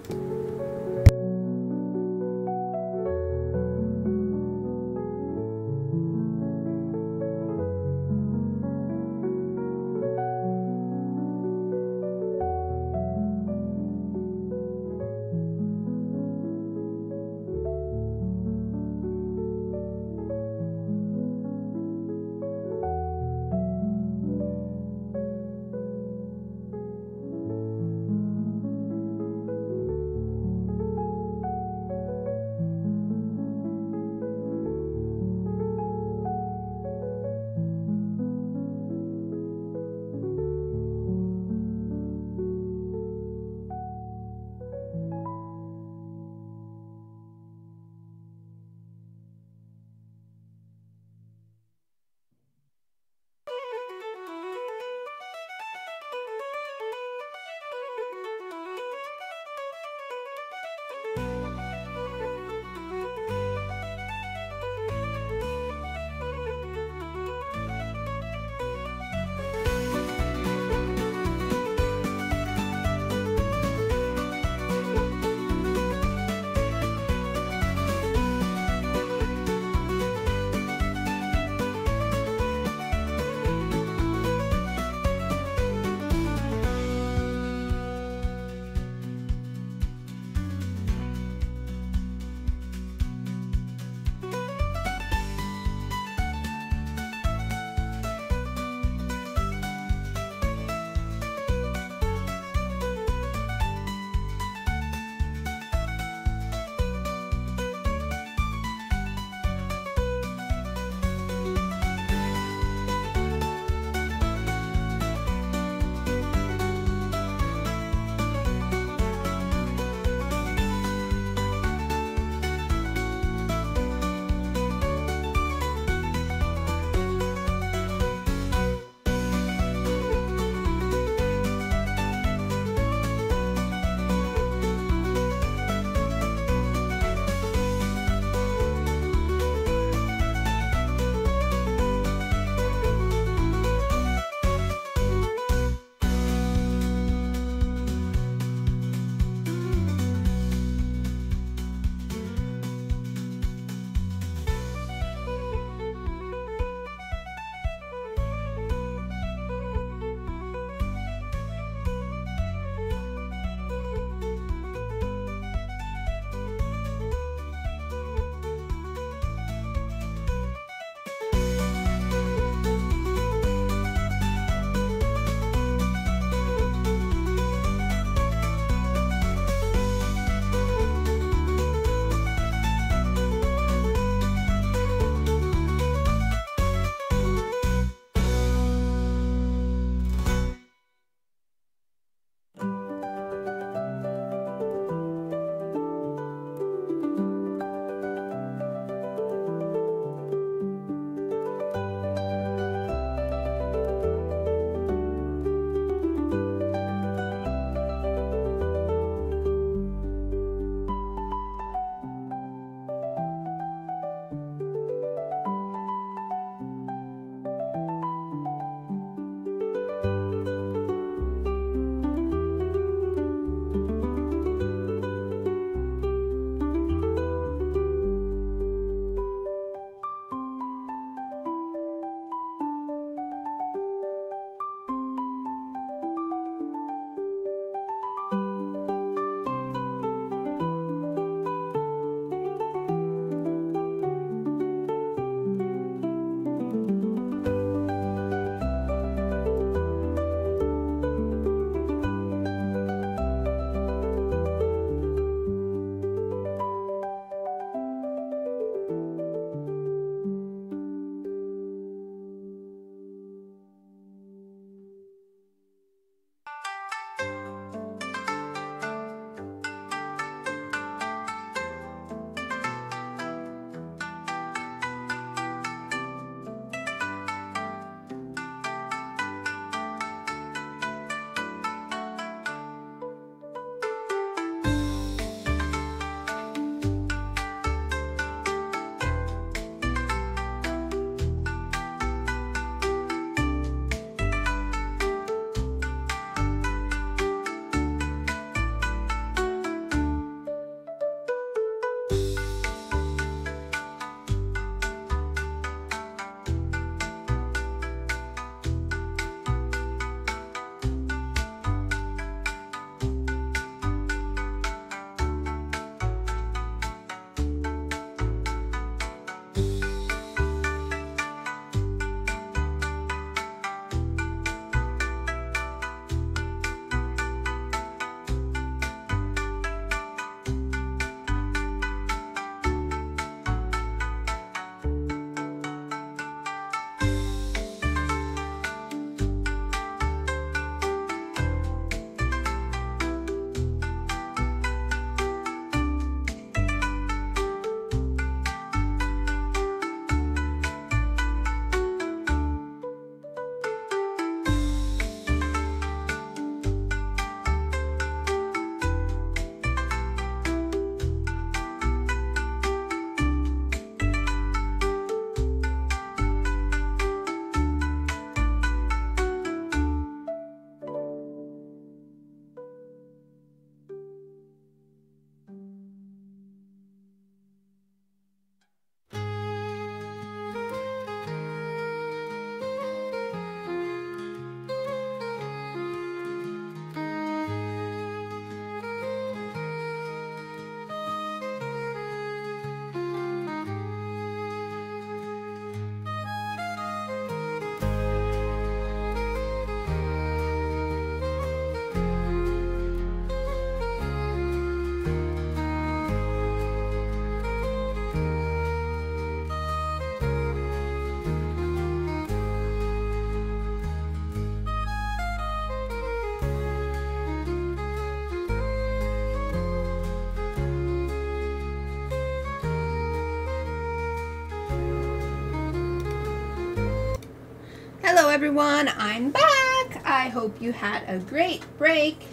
Hello everyone, I'm back! I hope you had a great break.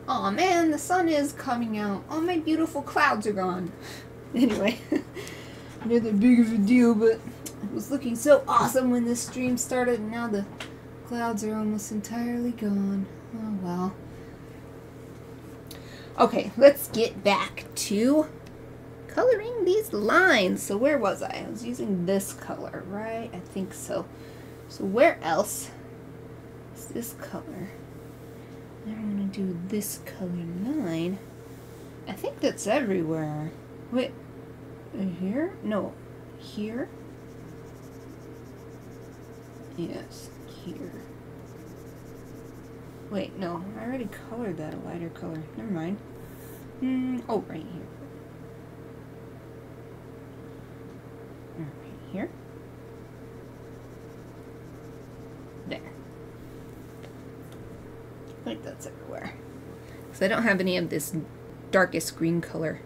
Aw man, the sun is coming out. All my beautiful clouds are gone. Anyway, not that big of a deal, but it was looking so awesome when this stream started, and now the clouds are almost entirely gone. Oh well. Okay, let's get back to coloring these lines. So where was I? I was using this color, right? I think so. So where else is this color? I want to do this color line. I think that's everywhere. Wait, here? No, here? Yes, here. Wait, no, I already colored that a lighter color. Never mind. Oh, right here. Right here. There. I think that's everywhere. Because I don't have any of this darkest green color.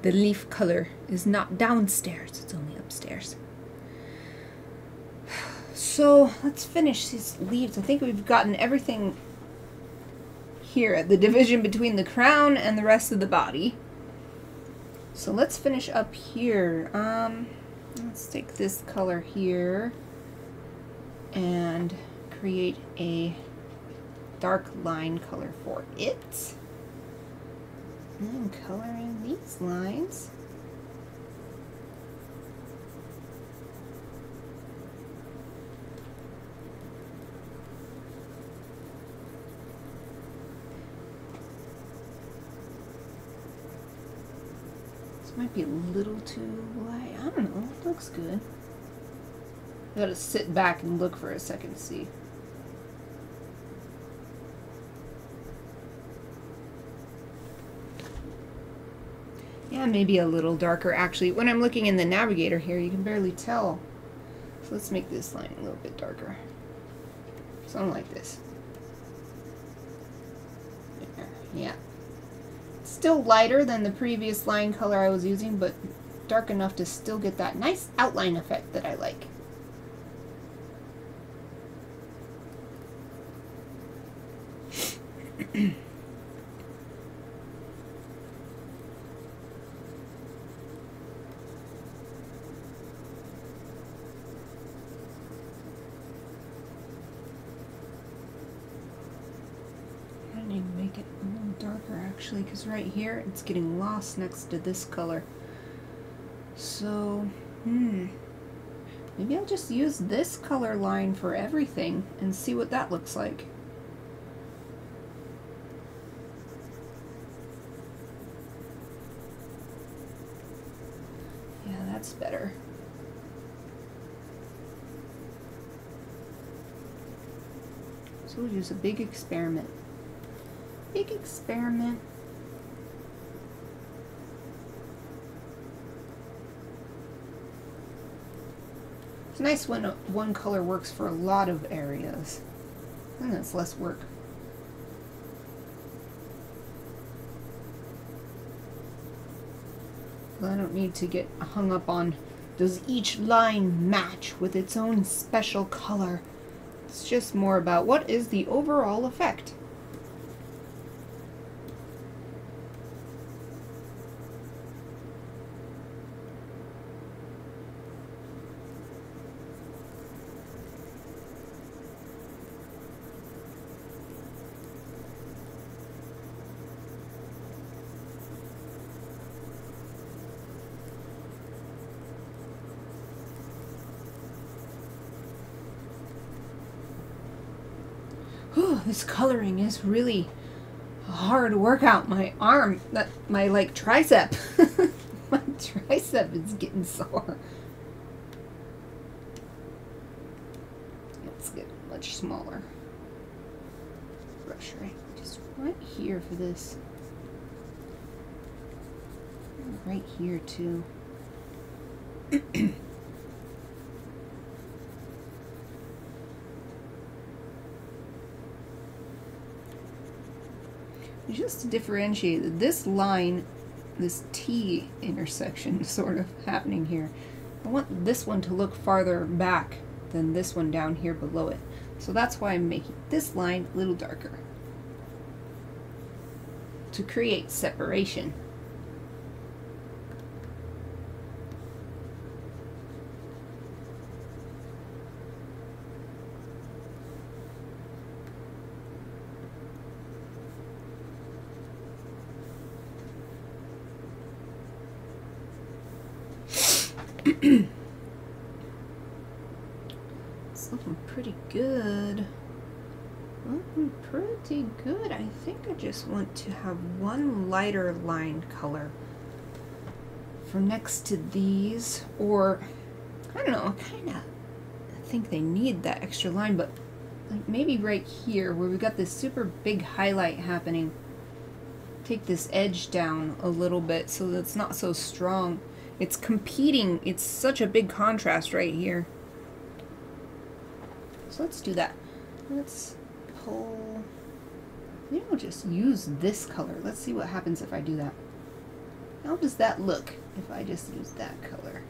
The leaf color is not downstairs, it's only upstairs. So let's finish these leaves. I think we've gotten everything here, the division between the crown and the rest of the body. So let's finish up here. Let's take this color here and create a dark line color for it. And I'm coloring these lines. This might be a little too light. I don't know. It looks good. I gotta sit back and look for a second to see. Yeah, maybe a little darker. Actually, when I'm looking in the navigator here, you can barely tell. So let's make this line a little bit darker. Something like this. Yeah. Still lighter than the previous line color I was using, but dark enough to still get that nice outline effect that I like. I need to make it a little darker actually, because right here it's getting lost next to this color. So, maybe I'll just use this color line for everything and see what that looks like. Yeah, that's better. So we'll use a big experiment. Big experiment. It's nice when one color works for a lot of areas. And that's less work. I don't need to get hung up on, does each line match with its own special color? It's just more about what is the overall effect. This coloring is really a hard workout. My arm, my like tricep, my tricep is getting sore. Let's get much smaller brush just right here for this. Right here too. Just to differentiate this line, this T intersection sort of happening here, I want this one to look farther back than this one down here below it. So that's why I'm making this line a little darker, to create separation. It's looking pretty good. Looking pretty good. I think I just want to have one lighter line color for next to these, or I don't know, I think they need that extra line, but like maybe right here where we got this super big highlight happening, take this edge down a little bit so that it's not so strong. It's competing. It's such a big contrast right here. So let's do that. Let's pull. Maybe we'll just use this color. Let's see what happens if I do that. How does that look if I just use that color?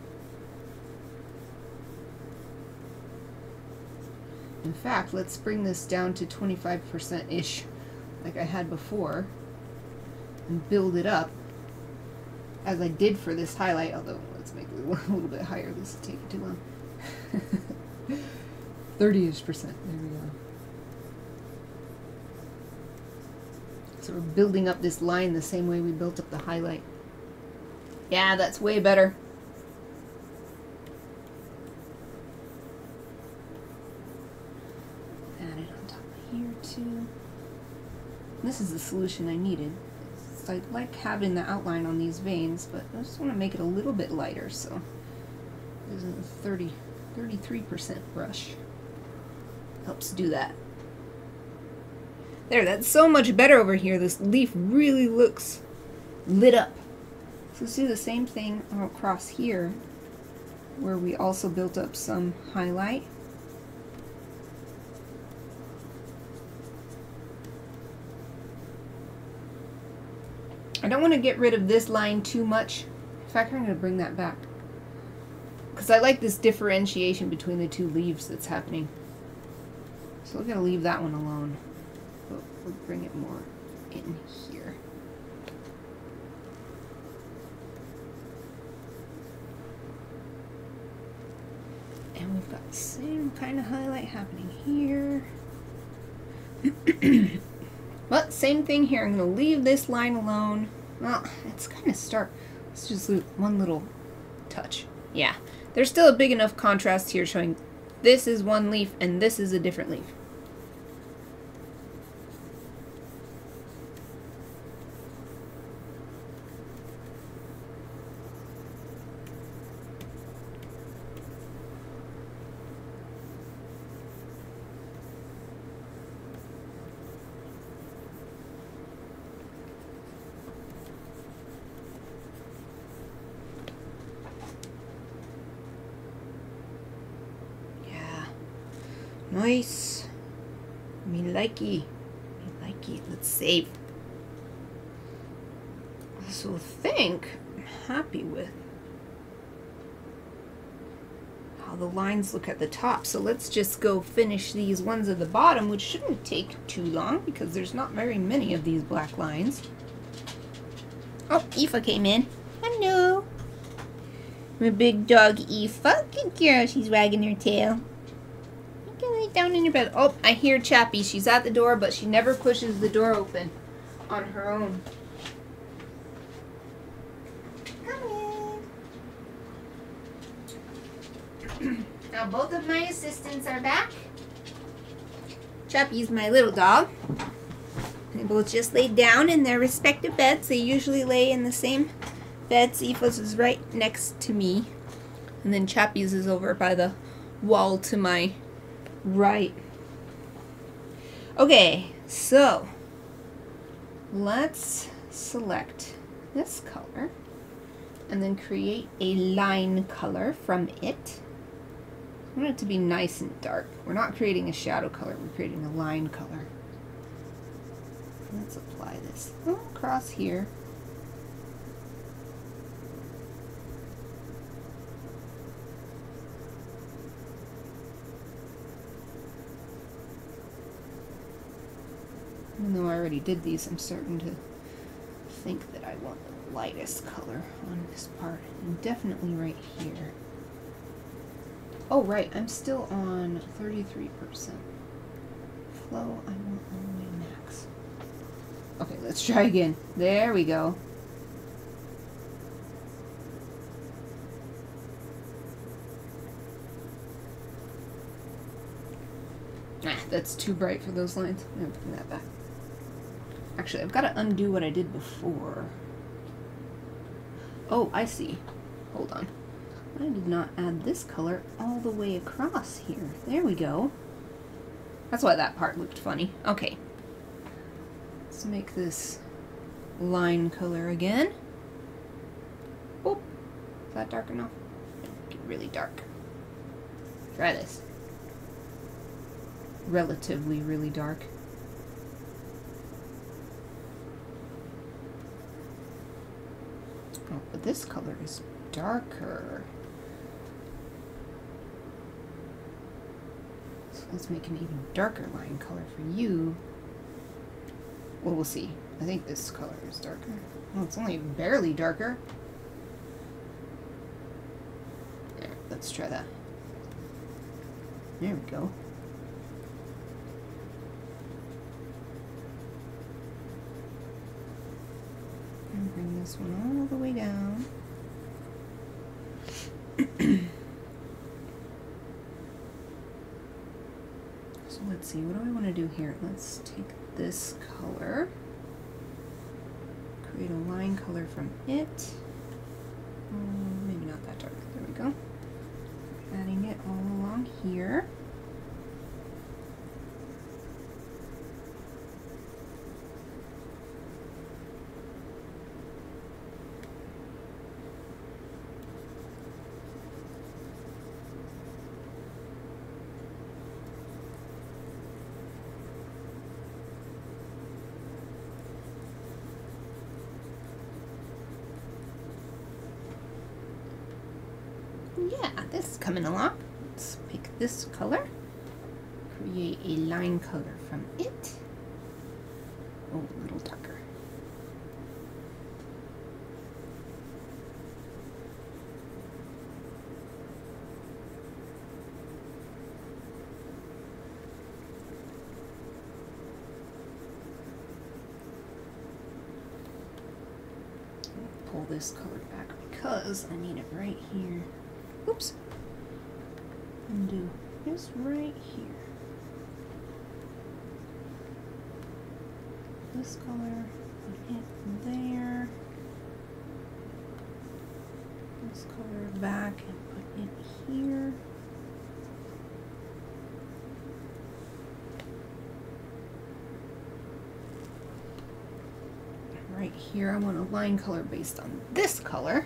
In fact, let's bring this down to 25%-ish like I had before and build it up as I did for this highlight, although let's make it a little bit higher. This will take too long. 30-ish%. There we go. So we're building up this line the same way we built up the highlight. Yeah, that's way better. Add it on top of here too. This is the solution I needed. I like having the outline on these veins, but I just want to make it a little bit lighter, so using the 33% brush helps do that. There, that's so much better over here. This leaf really looks lit up. So let's do the same thing across here, where we also built up some highlight. I don't want to get rid of this line too much. In fact, I'm going to bring that back, because I like this differentiation between the two leaves that's happening. So we're going to leave that one alone, but we'll bring it more in here. And we've got the same kind of highlight happening here. But same thing here. I'm going to leave this line alone. Well, it's kind of stark. Let's just do one little touch. Yeah, there's still a big enough contrast here showing this is one leaf and this is a different leaf. Nice. Me likey. Let's save. So I think I'm happy with how the lines look at the top. So let's just go finish these ones at the bottom, which shouldn't take too long because there's not very many of these black lines. Oh, Aoife came in. Hello. My big dog Aoife. Good girl. She's wagging her tail. Lay down in your bed. Oh, I hear Chappie. She's at the door, but she never pushes the door open on her own. Come in. Now both of my assistants are back. Chappie's my little dog. They both just laid down in their respective beds. They usually lay in the same beds. Aoife's is right next to me. And then Chappie's is over by the wall to my right. Okay, so let's select this color and then create a line color from it. I want it to be nice and dark. We're not creating a shadow color, we're creating a line color. Let's apply this across here. Even though I already did these, I'm starting to think that I want the lightest color on this part. And definitely right here. Oh, right, I'm still on 33%. Flow, I want all the way max. Okay, let's try again. There we go. Ah, that's too bright for those lines. I'm gonna bring that back. Actually, I've got to undo what I did before. Oh, I see. Hold on. I did not add this color all the way across here. There we go. That's why that part looked funny. Okay. Let's make this line color again. Oh, is that dark enough? Get really dark. Try this. Relatively really dark. Oh, but this color is darker. So let's make an even darker line color for you. Well, we'll see. I think this color is darker. Oh, it's only barely darker. There, let's try that. There we go. And bring this one all the way down. So let's see, what do I want to do here? Let's take this color, create a line color from it. Maybe not that dark. There we go. Adding it all along here. Yeah, this is coming along. Let's pick this color, create a line color from it. Oh, a little darker. Pull this color back because I need it right here. Oops. Undo this right here. This color, put it there. This color back and put it here. Right here, I want a line color based on this color.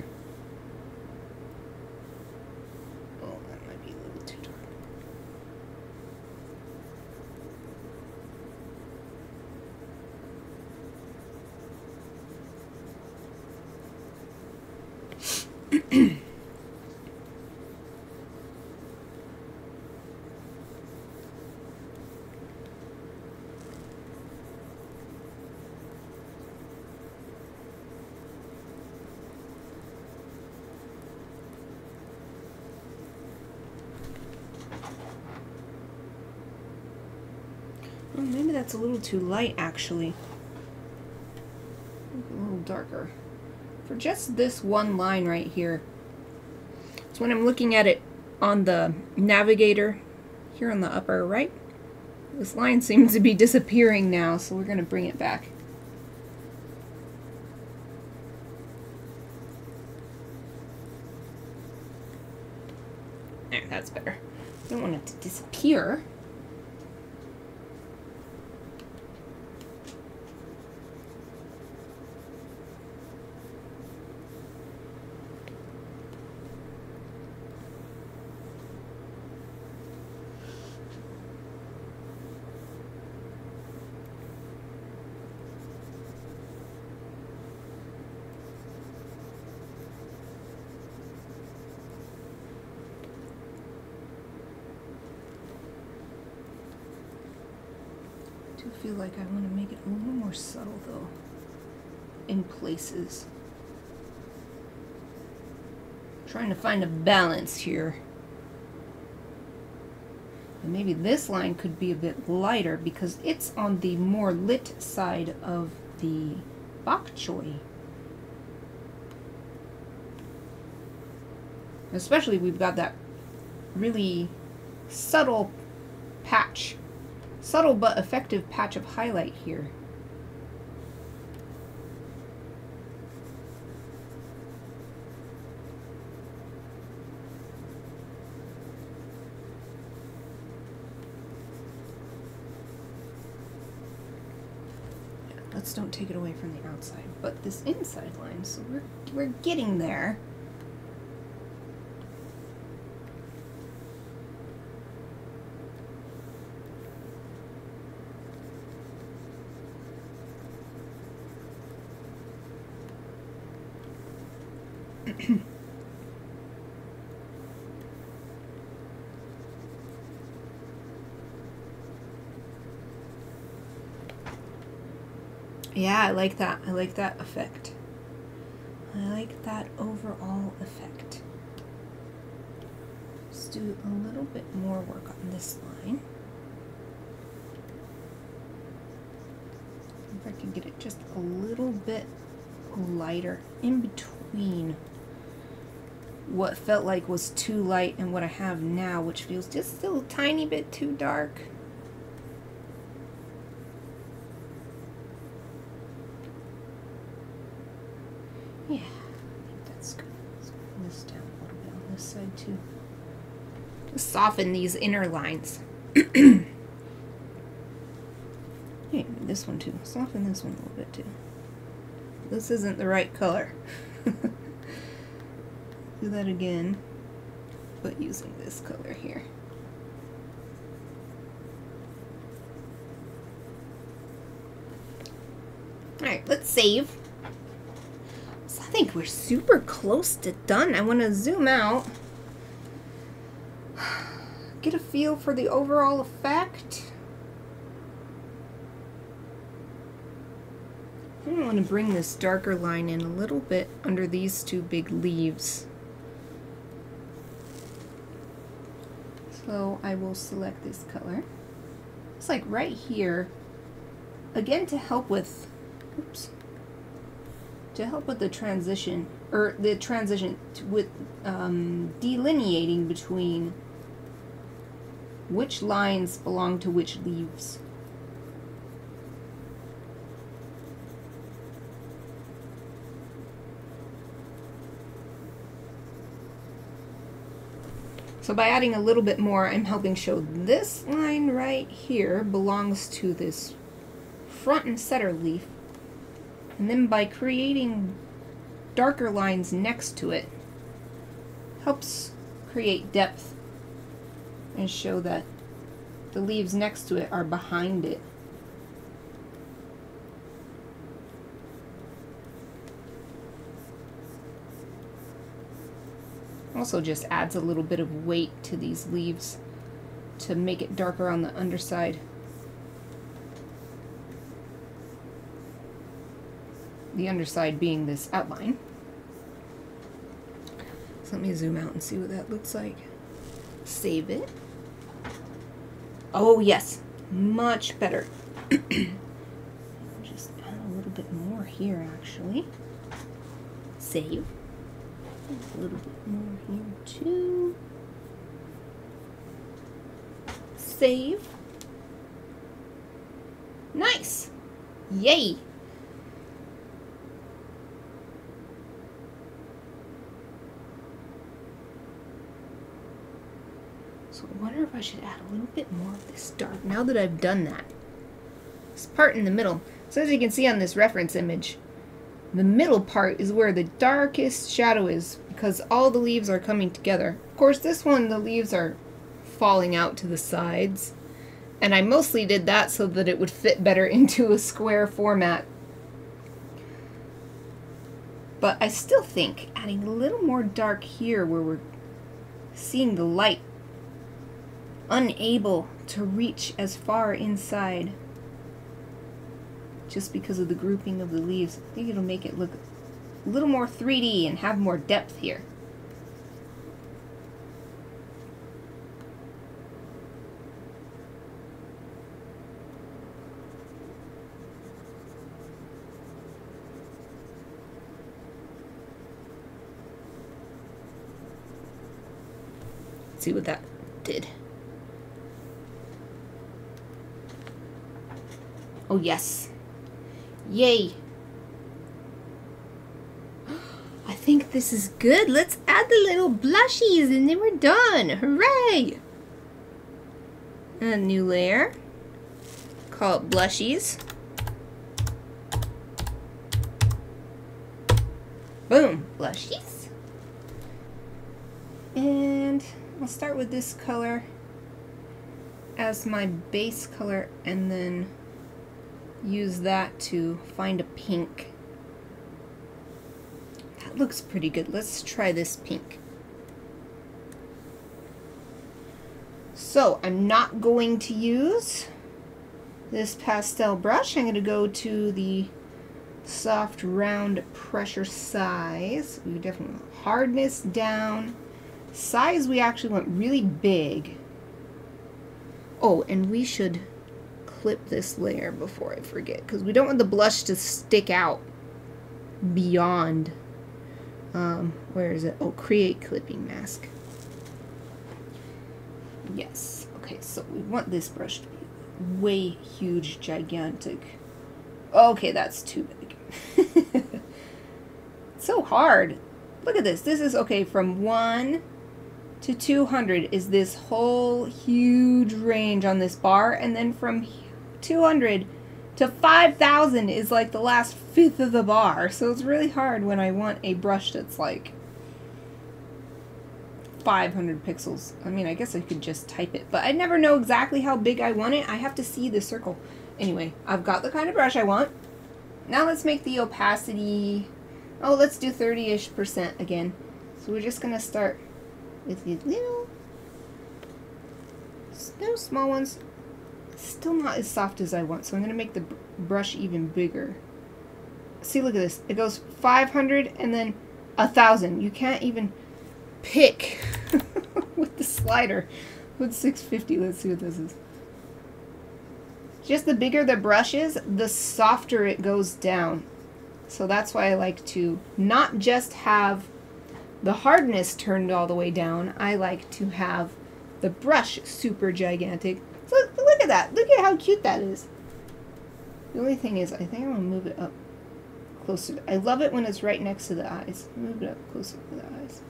Oh, maybe that's a little too light, actually. A little darker. For just this one line right here. So when I'm looking at it on the navigator here on the upper right, this line seems to be disappearing now, so we're going to bring it back. There, that's better. Don't want it to disappear. do feel like I want to make it a little more subtle though, in places. Trying to find a balance here. And maybe this line could be a bit lighter because it's on the more lit side of the bok choy. Especially we've got that really subtle patch, subtle but effective patch of highlight here. Let's don't take it away from the outside, but this inside line, so we're getting there. Yeah, I like that. I like that effect. I like that overall effect. Let's do a little bit more work on this line. If I can get it just a little bit lighter in between what felt like was too light and what I have now, which feels just still a tiny bit too dark. Yeah, I think that's good. Let's bring this down a little bit on this side too. Just soften these inner lines. Hey, this one too. Soften this one a little bit too. This isn't the right color. Do that again, but using this color here. Alright, let's save. So I think we're super close to done. I want to zoom out, get a feel for the overall effect. I want to bring this darker line in a little bit under these two big leaves. So I will select this color. It's like right here, again to help with, oops, to help with the transition, or the transition with delineating between which lines belong to which leaves. So by adding a little bit more, I'm helping show this line right here belongs to this front and center leaf. And then by creating darker lines next to it, helps create depth and show that the leaves next to it are behind it. Also just adds a little bit of weight to these leaves to make it darker on the underside. The underside being this outline. So let me zoom out and see what that looks like. Save it. Oh yes, much better. Just add a little bit more here actually. Save. A little bit more here too. Save. Nice. Yay. So I wonder if I should add a little bit more of this dark now that I've done that. This part in the middle. So as you can see on this reference image, the middle part is where the darkest shadow is because all the leaves are coming together. Of course, this one, the leaves are falling out to the sides. And I mostly did that so that it would fit better into a square format. But I still think adding a little more dark here where we're seeing the light unable to reach as far inside just because of the grouping of the leaves. I think it'll make it look a little more 3D and have more depth here. See what that did. Oh yes. Yay. I think this is good. Let's add the little blushies and then we're done. Hooray! And a new layer. Call it blushies. Boom. Blushies. And I'll start with this color as my base color and then use that to find a pink. That looks pretty good. Let's try this pink. So I'm not going to use this pastel brush. I'm going to go to the soft round pressure size. We definitely want hardness down. Size, we actually went really big. Oh, and we should clip this layer before I forget, because we don't want the blush to stick out beyond, where is it? Oh, create clipping mask. Yes. Okay, so we want this brush to be way huge, gigantic. Okay, that's too big. It's so hard. Look at this. This is, okay, from 1 to 200 is this whole huge range on this bar, and then from 200 to 5,000 is like the last fifth of the bar. So it's really hard when I want a brush that's like 500 pixels. I mean, I guess I could just type it, but I never know exactly how big I want it. I have to see the circle. Anyway, I've got the kind of brush I want. Now let's make the opacity, oh, let's do 30-ish% again. So we're just gonna start with these little small ones. Still not as soft as I want, so I'm going to make the brush even bigger. See, look at this. It goes 500 and then 1,000. You can't even pick with the slider. With 650, let's see what this is. Just the bigger the brush is, the softer it goes down. So that's why I like to not just have the hardness turned all the way down. I like to have the brush super gigantic. So look at that. Look at how cute that is. The only thing is, I think I'm going to move it up closer. I love it when it's right next to the eyes. Move it up closer to the eyes.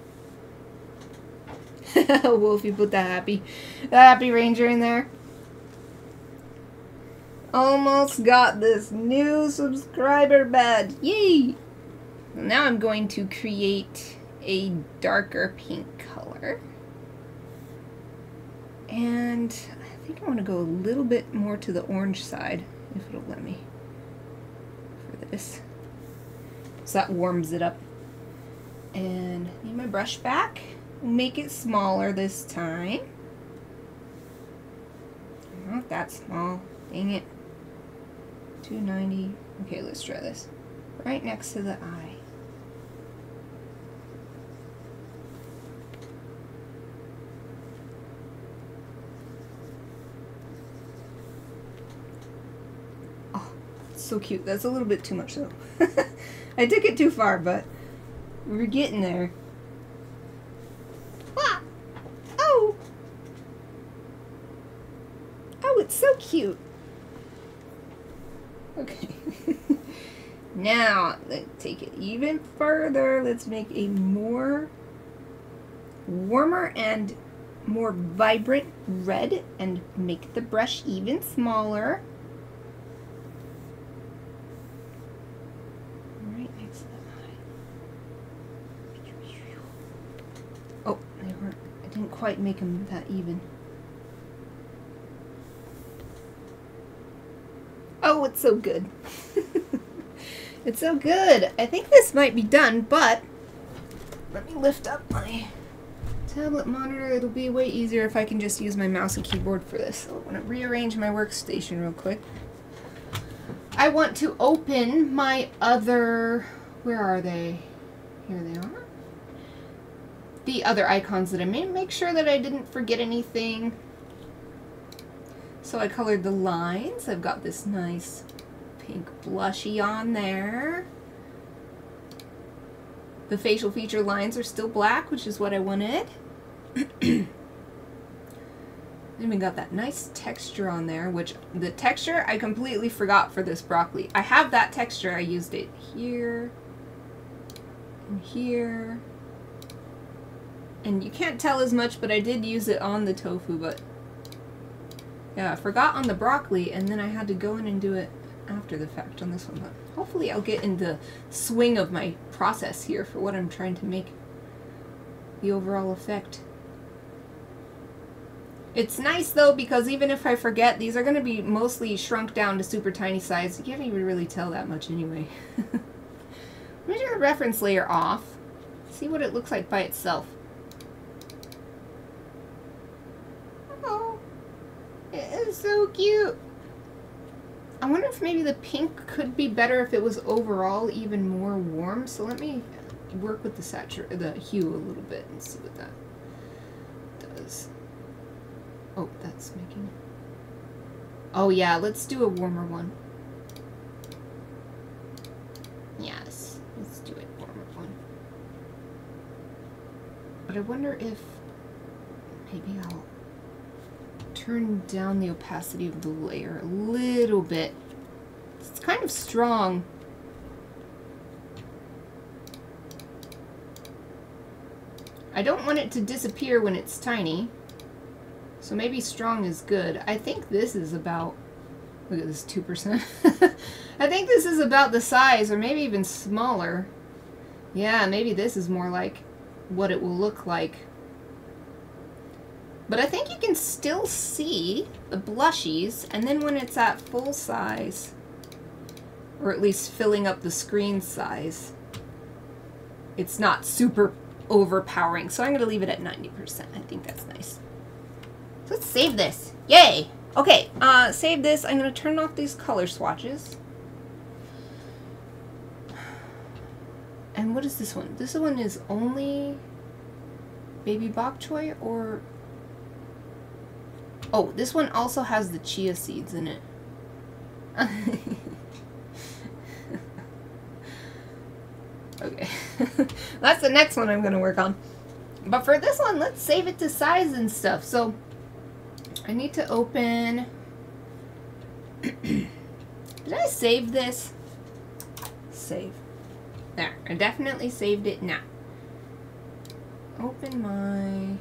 Wolfie put the happy ranger in there. Almost got this new subscriber badge. Yay! Now I'm going to create a darker pink color. And I think I want to go a little bit more to the orange side, if it'll let me, for this. So that warms it up. And I need my brush back. Make it smaller this time. Not that small. Dang it. 290. Okay, let's try this. Right next to the eye. So cute. That's a little bit too much though. I took it too far, but we're getting there. Ah! Oh! Oh, it's so cute. Okay. Now, let's take it even further. Let's make a more warmer and more vibrant red and make the brush even smaller. Oh, they weren't. I didn't quite make them that even. Oh, it's so good. It's so good. I think this might be done, but let me lift up my tablet monitor. It'll be way easier if I can just use my mouse and keyboard for this. So I want to rearrange my workstation real quick. I want to open my other, where are they? Here they are. The other icons that I made. Make sure that I didn't forget anything. So I colored the lines. I've got this nice pink blushy on there. The facial feature lines are still black, which is what I wanted. Then we got that nice texture on there, which the texture I completely forgot for this broccoli. I have that texture. I used it here and here. And you can't tell as much, but I did use it on the tofu, but yeah, I forgot on the broccoli, and then I had to go in and do it after the fact on this one. But hopefully I'll get in the swing of my process here for what I'm trying to make the overall effect. It's nice though, because even if I forget, these are going to be mostly shrunk down to super tiny size. You can't even really tell that much anyway. Let me turn the reference layer off. See what it looks like by itself. Oh, it is so cute. I wonder if maybe the pink could be better if it was overall even more warm. So let me work with the hue a little bit and see what that does. Oh, that's making... Oh yeah, let's do a warmer one. Yes, let's do a warmer one. But I wonder if maybe I'll turn down the opacity of the layer a little bit. It's kind of strong. I don't want it to disappear when it's tiny. So maybe strong is good. I think this is about, look at this 2%. I think this is about the size, or maybe even smaller. Yeah, maybe this is more like what it will look like. But I think you can still see the blushies, and then when it's at full size, or at least filling up the screen size, it's not super overpowering. So I'm going to leave it at 90%. I think that's nice. So let's save this. Yay! Okay, save this. I'm going to turn off these color swatches. And what is this one? This one is only baby bok choy, or... Oh, this one also has the chia seeds in it. Okay. That's the next one I'm going to work on. But for this one, let's save it to size and stuff. So I need to open... Did I save this? Save. There. I definitely saved it now. Open my...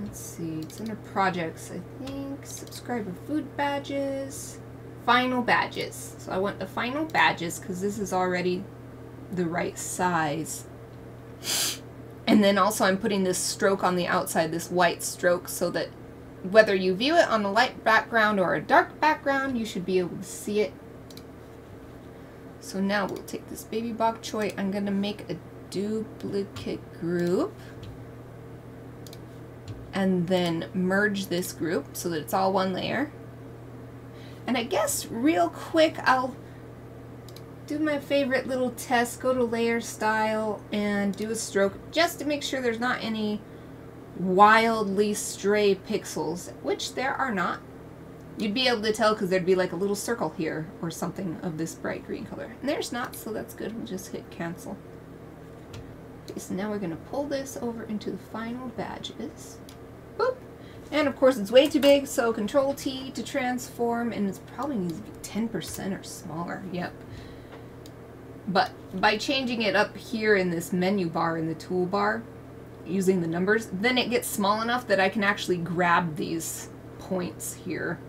Let's see. It's under projects, I think. Subscriber food badges. Final badges. So I want the final badges because this is already the right size. And then also I'm putting this stroke on the outside, this white stroke, so that whether you view it on a light background or a dark background, you should be able to see it. So now we'll take this baby bok choy. I'm going to make a duplicate group. And then merge this group so that it's all one layer. And I guess real quick, I'll do my favorite little test, go to layer style and do a stroke just to make sure there's not any wildly stray pixels, which there are not. You'd be able to tell because there'd be like a little circle here or something of this bright green color. And there's not, so that's good. We'll just hit cancel. Okay, so now we're going to pull this over into the final badges. Boop. And of course it's way too big, so Control T to transform, and it probably needs to be 10% or smaller. Yep. But by changing it up here in this menu bar in the toolbar, using the numbers, then it gets small enough that I can actually grab these points here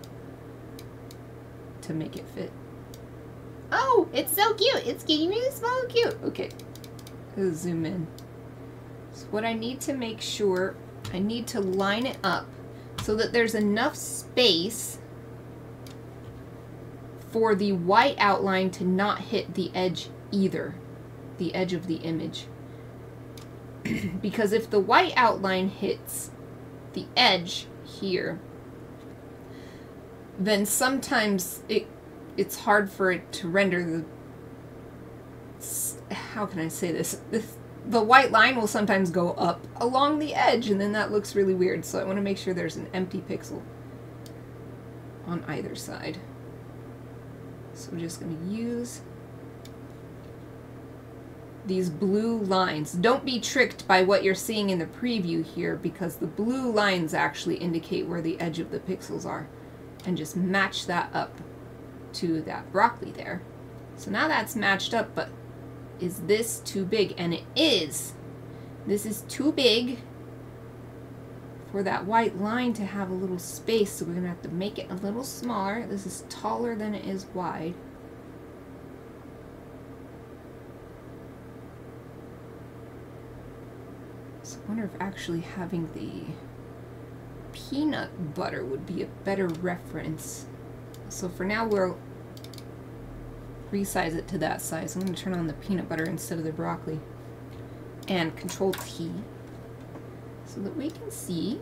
to make it fit. Oh, it's so cute. It's getting really small and cute. Okay, let's zoom in. So what I need to make sure, I need to line it up so that there's enough space for the white outline to not hit the edge either, the edge of the image. Because if the white outline hits the edge here, then sometimes it it's hard for it to render the, how can I say this? The white line will sometimes go up along the edge, and then that looks really weird. So I want to make sure there's an empty pixel on either side. So we're just going to use these blue lines. Don't be tricked by what you're seeing in the preview here, because the blue lines actually indicate where the edge of the pixels are. And just match that up to that broccoli there. So now that's matched up, but is this too big? And it is. This is too big for that white line to have a little space, so we're going to have to make it a little smaller. This is taller than it is wide. So I wonder if actually having the peanut butter would be a better reference. So for now we'll resize it to that size. I'm going to turn on the peanut butter instead of the broccoli. And Control T so that we can see.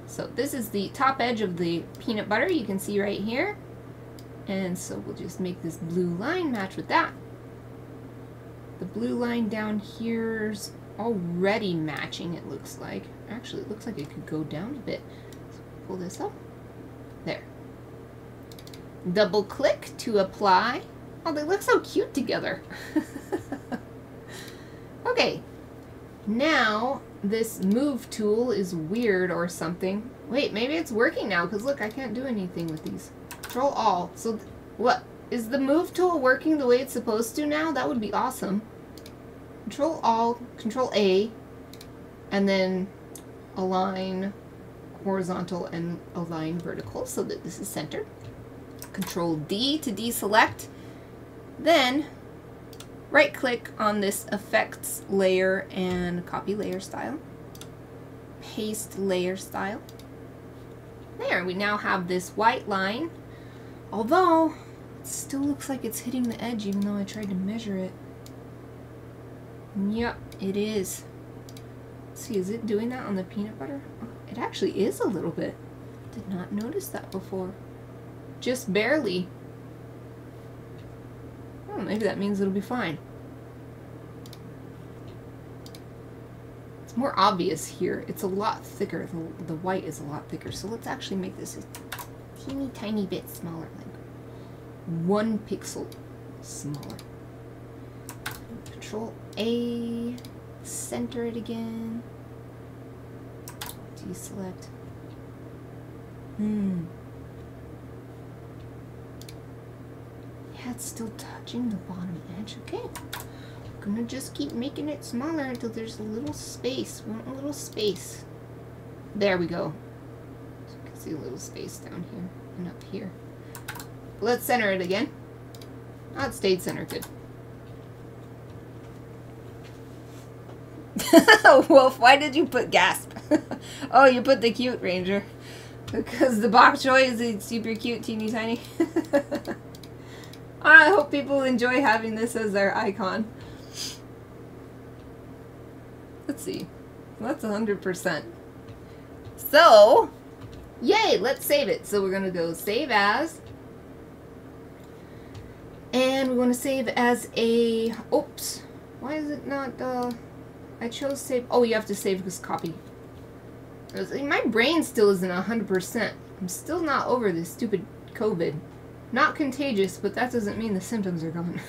So this is the top edge of the peanut butter, you can see right here. And so we'll just make this blue line match with that. The blue line down here's already matching, it looks like. Actually, it looks like it could go down a bit. So pull this up. There. Double click to apply. Oh, they look so cute together. Okay. Now, this move tool is weird or something. Wait, maybe it's working now, because look, I can't do anything with these. Control Alt. So, what? Is the move tool working the way it's supposed to now? That would be awesome. Control Alt, Control A, and then align horizontal and align vertical so that this is centered. Control D to deselect. Then right click on this effects layer and copy layer style. Paste layer style. There, we now have this white line, although it still looks like it's hitting the edge even though I tried to measure it. Yep, it is. Let's see, is it doing that on the peanut butter? Oh, it actually is a little bit. Did not notice that before. Just barely. Oh, maybe that means it'll be fine. It's more obvious here. It's a lot thicker. The white is a lot thicker. So let's actually make this a teeny tiny bit smaller, like 1 pixel smaller. Control A, center it again, deselect. Yeah, it's still touching the bottom edge. Okay, I'm gonna just keep making it smaller until there's a little space. We want a little space. There we go. So you can see a little space down here and up here. Let's center it again. Oh, it stayed centered, good. Wolf, why did you put gasp? Oh, you put the cute ranger. Because the bok choy is super cute, teeny tiny. I hope people enjoy having this as their icon. Let's see. That's 100%. So, yay, let's save it. So we're going to go save as. And we want to save as a... Oops. Why is it not... I chose save. Oh, you have to save this copy. My brain still isn't 100%. I'm still not over this stupid COVID. Not contagious, but that doesn't mean the symptoms are gone.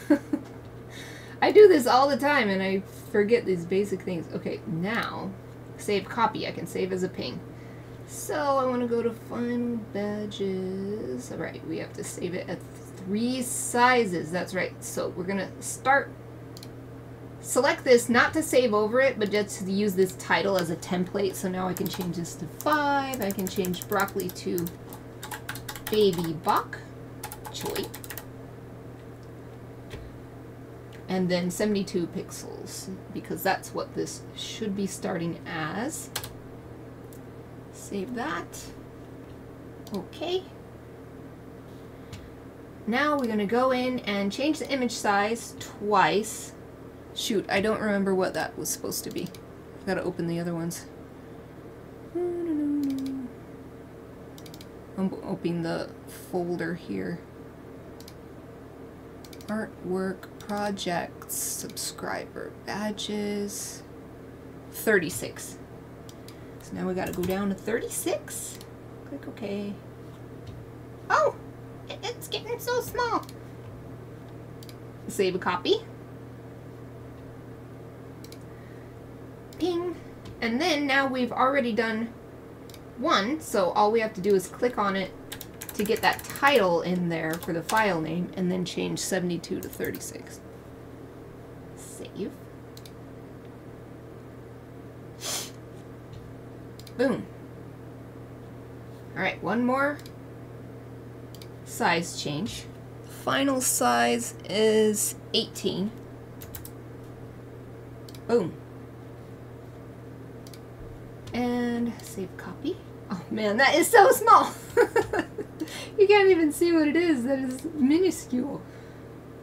I do this all the time and I forget these basic things. Okay, now, save copy. I can save as a ping. So I want to go to final badges. Alright, we have to save it at 3 sizes. That's right. So we're going to start. Select this not to save over it, but just to use this title as a template. So now I can change this to 5. I can change broccoli to baby bok choy. And then 72 pixels, because that's what this should be starting as. Save that. Okay. Now we're going to go in and change the image size twice. Shoot, I don't remember what that was supposed to be. I've got to open the other ones. I'm opening the folder here. Artwork, projects, subscriber badges, 36. So now we gotta go down to 36. Click OK. Oh! It's getting so small. Save a copy. Ping. And then now we've already done one, so all we have to do is click on it to get that title in there for the file name, and then change 72 to 36. Save. Boom. Alright, one more size change. The final size is 18. Boom. And save copy. Oh man, that is so small! You can't even see what it is. That is minuscule.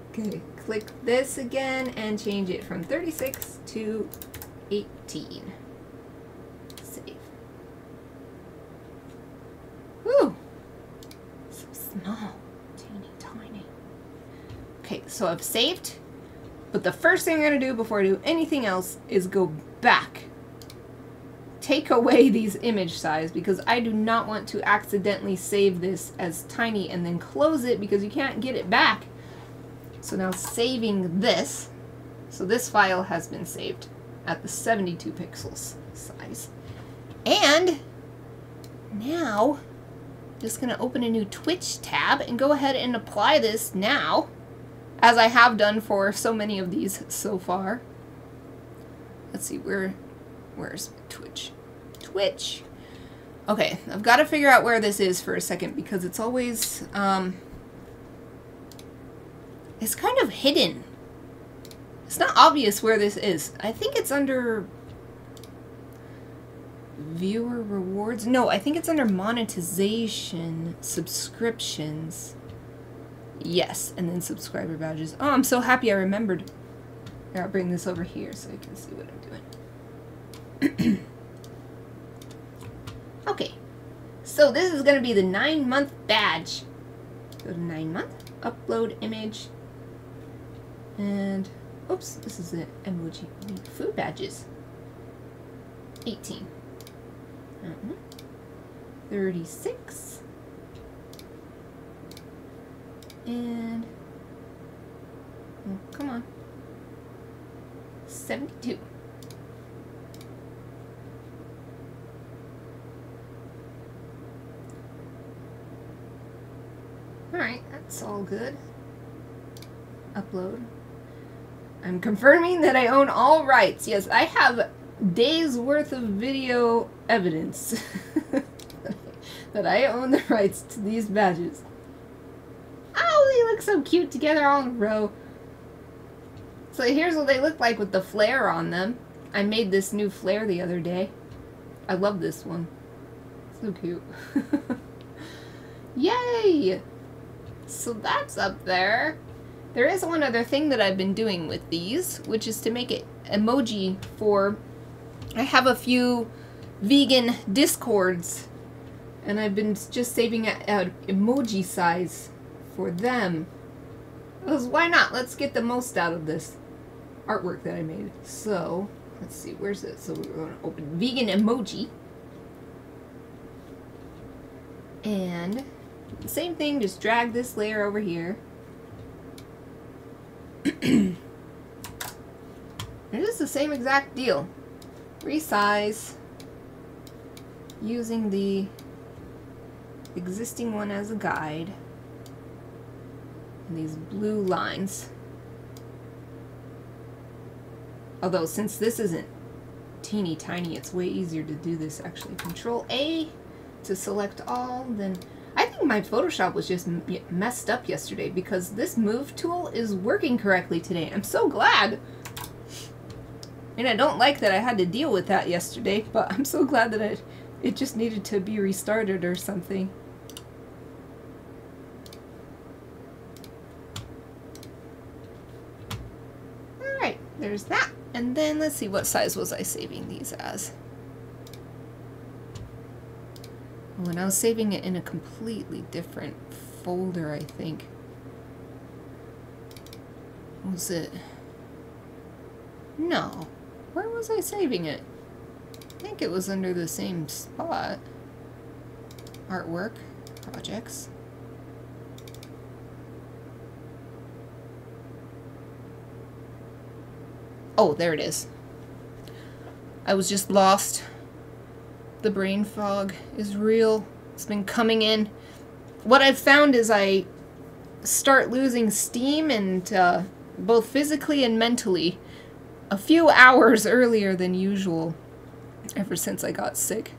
Okay, click this again and change it from 36 to 18. Save. Whew! So small. Teeny tiny. Okay, so I've saved. But the first thing I'm going to do before I do anything else is go back. Take away these image size because I do not want to accidentally save this as tiny and then close it because you can't get it back. So now saving this. So this file has been saved at the 72 pixels size. And now I'm just going to open a new Twitch tab and go ahead and apply this now, as I have done for so many of these so far. Let's see, where's Twitch? Twitch. Okay, I've got to figure out where this is for a second because it's always, it's kind of hidden. It's not obvious where this is. I think it's under viewer rewards. No, I think it's under monetization, subscriptions. Yes, and then subscriber badges. Oh, I'm so happy I remembered. Here, I'll bring this over here so you can see what I'm doing. Okay, so this is going to be the 9-month badge. Go to 9-month, upload image, and, oops, this is the emoji. Food badges. 18. 36. And, oh, come on, 72. Alright, that's all good. Upload. I'm confirming that I own all rights. Yes, I have days worth of video evidence that I own the rights to these badges. Oh, they look so cute together all in a row. So here's what they look like with the flare on them. I made this new flare the other day. I love this one. So cute. Yay! So that's up there. There is one other thing that I've been doing with these, which is to make it emoji for... I have a few vegan discords, and I've been just saving an emoji size for them. Because why not? Let's get the most out of this artwork that I made. So, let's see, where's it? So we're going to open vegan emoji. And same thing, just drag this layer over here. It is the same exact deal. Resize using the existing one as a guide. And these blue lines. Although since this isn't teeny tiny, it's way easier to do this actually. Control A to select all, then I think my Photoshop was just messed up yesterday because this move tool is working correctly today. I'm so glad. And I don't like that I had to deal with that yesterday, but I'm so glad that it just needed to be restarted or something. Alright, there's that. And then let's see, what size was I saving these as? When I was saving it in a completely different folder, I think. Was it? No. Where was I saving it? I think it was under the same spot. Artwork, projects. Oh, there it is. I was just lost. The brain fog is real. It's been coming in. What I've found is I start losing steam, and both physically and mentally a few hours earlier than usual ever since I got sick.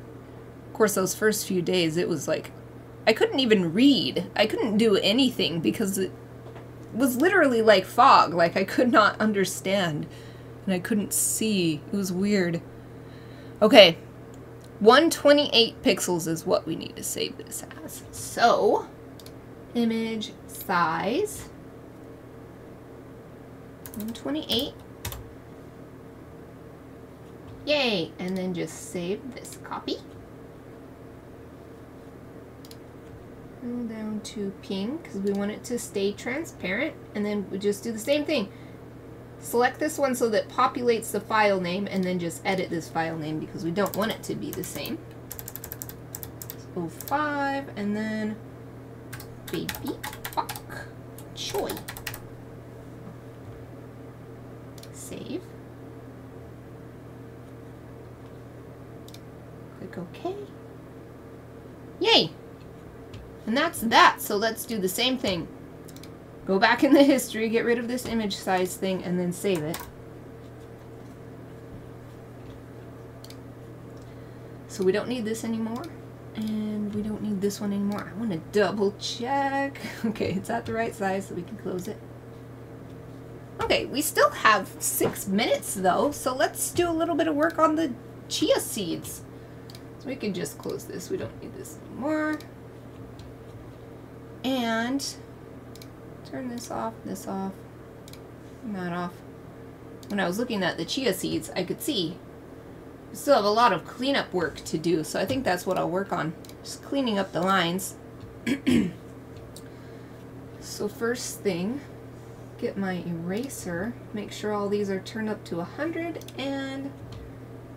Of course, those first few days, it was like I couldn't even read. I couldn't do anything because it was literally like fog. Like I could not understand and I couldn't see. It was weird. Okay, 128 pixels is what we need to save this as. So, image size 128. Yay! And then just save this copy. Go down to pink because we want it to stay transparent, and then we just do the same thing. Select this one so that populates the file name, and then just edit this file name because we don't want it to be the same. So 05, and then baby fuck choy. Save. Click OK. Yay! And that's that. So let's do the same thing. Go back in the history, get rid of this image size thing, and then save it. So we don't need this anymore. And we don't need this one anymore. I want to double check. Okay, it's at the right size so we can close it. Okay, we still have 6 minutes though, so let's do a little bit of work on the chia seeds. So we can just close this. We don't need this anymore. And turn this off, and that off. When I was looking at the chia seeds, I could see we still have a lot of cleanup work to do, so I think that's what I'll work on. Just cleaning up the lines. So first thing, get my eraser, make sure all these are turned up to 100, and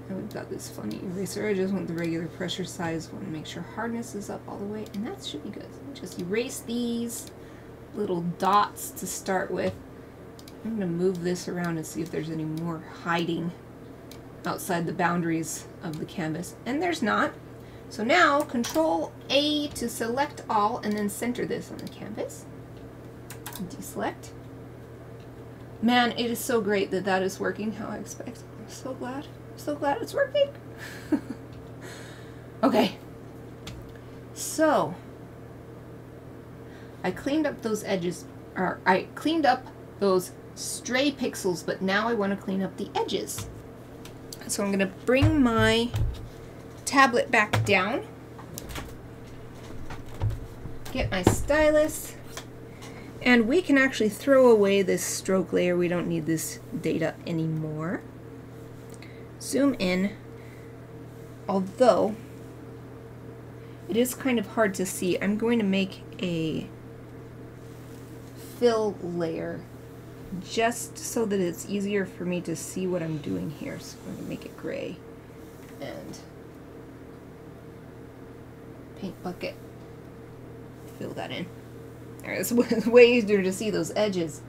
we've got this funny eraser. I just want the regular pressure size one. Make sure hardness is up all the way, and that should be good. Just erase these little dots to start with. I'm going to move this around and see if there's any more hiding outside the boundaries of the canvas. And there's not. So now Control A to select all and then center this on the canvas. Deselect. Man, it is so great that that is working how I expect. I'm so glad. I'm so glad it's working. Okay. So I cleaned up those edges, or I cleaned up those stray pixels, but now I want to clean up the edges. So I'm going to bring my tablet back down, get my stylus, and we can actually throw away this stroke layer. We don't need this data anymore. Zoom in, although it is kind of hard to see. I'm going to make a fill layer just so that it's easier for me to see what I'm doing here. So I'm going to make it gray and paint bucket, fill that in. Alright, it's way easier to see those edges.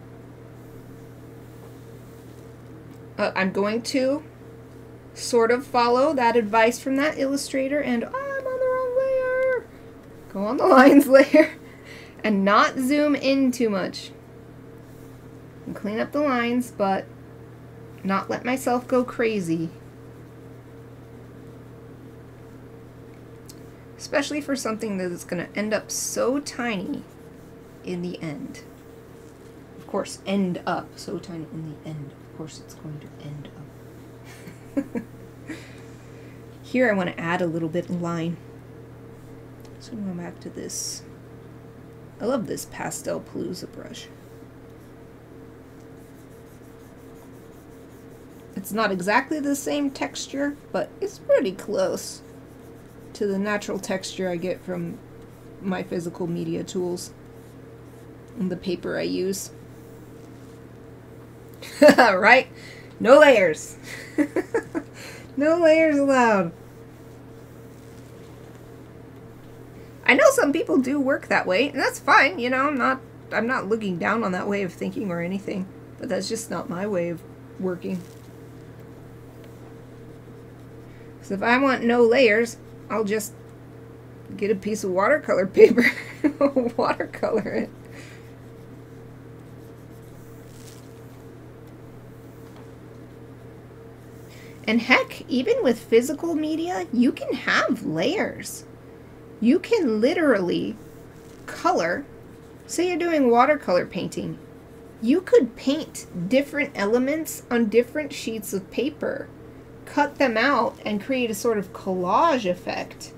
I'm going to sort of follow that advice from that illustrator, and I'm on the wrong layer. Go on the lines layer and not zoom in too much. And clean up the lines, but not let myself go crazy. Especially for something that is going to end up so tiny in the end. Of course, end up so tiny in the end. Of course, it's going to end up. Here I want to add a little bit of line. So I'm going back to this. I love this Pastel Palooza brush. It's not exactly the same texture, but it's pretty close to the natural texture I get from my physical media tools and the paper I use. Right? No layers. No layers allowed. I know some people do work that way, and that's fine, you know, I'm not looking down on that way of thinking or anything, but that's just not my way of working. So if I want no layers, I'll just get a piece of watercolor paper, watercolor it. And heck, even with physical media, you can have layers. You can literally color. Say you're doing watercolor painting. You could paint different elements on different sheets of paper, cut them out, and create a sort of collage effect.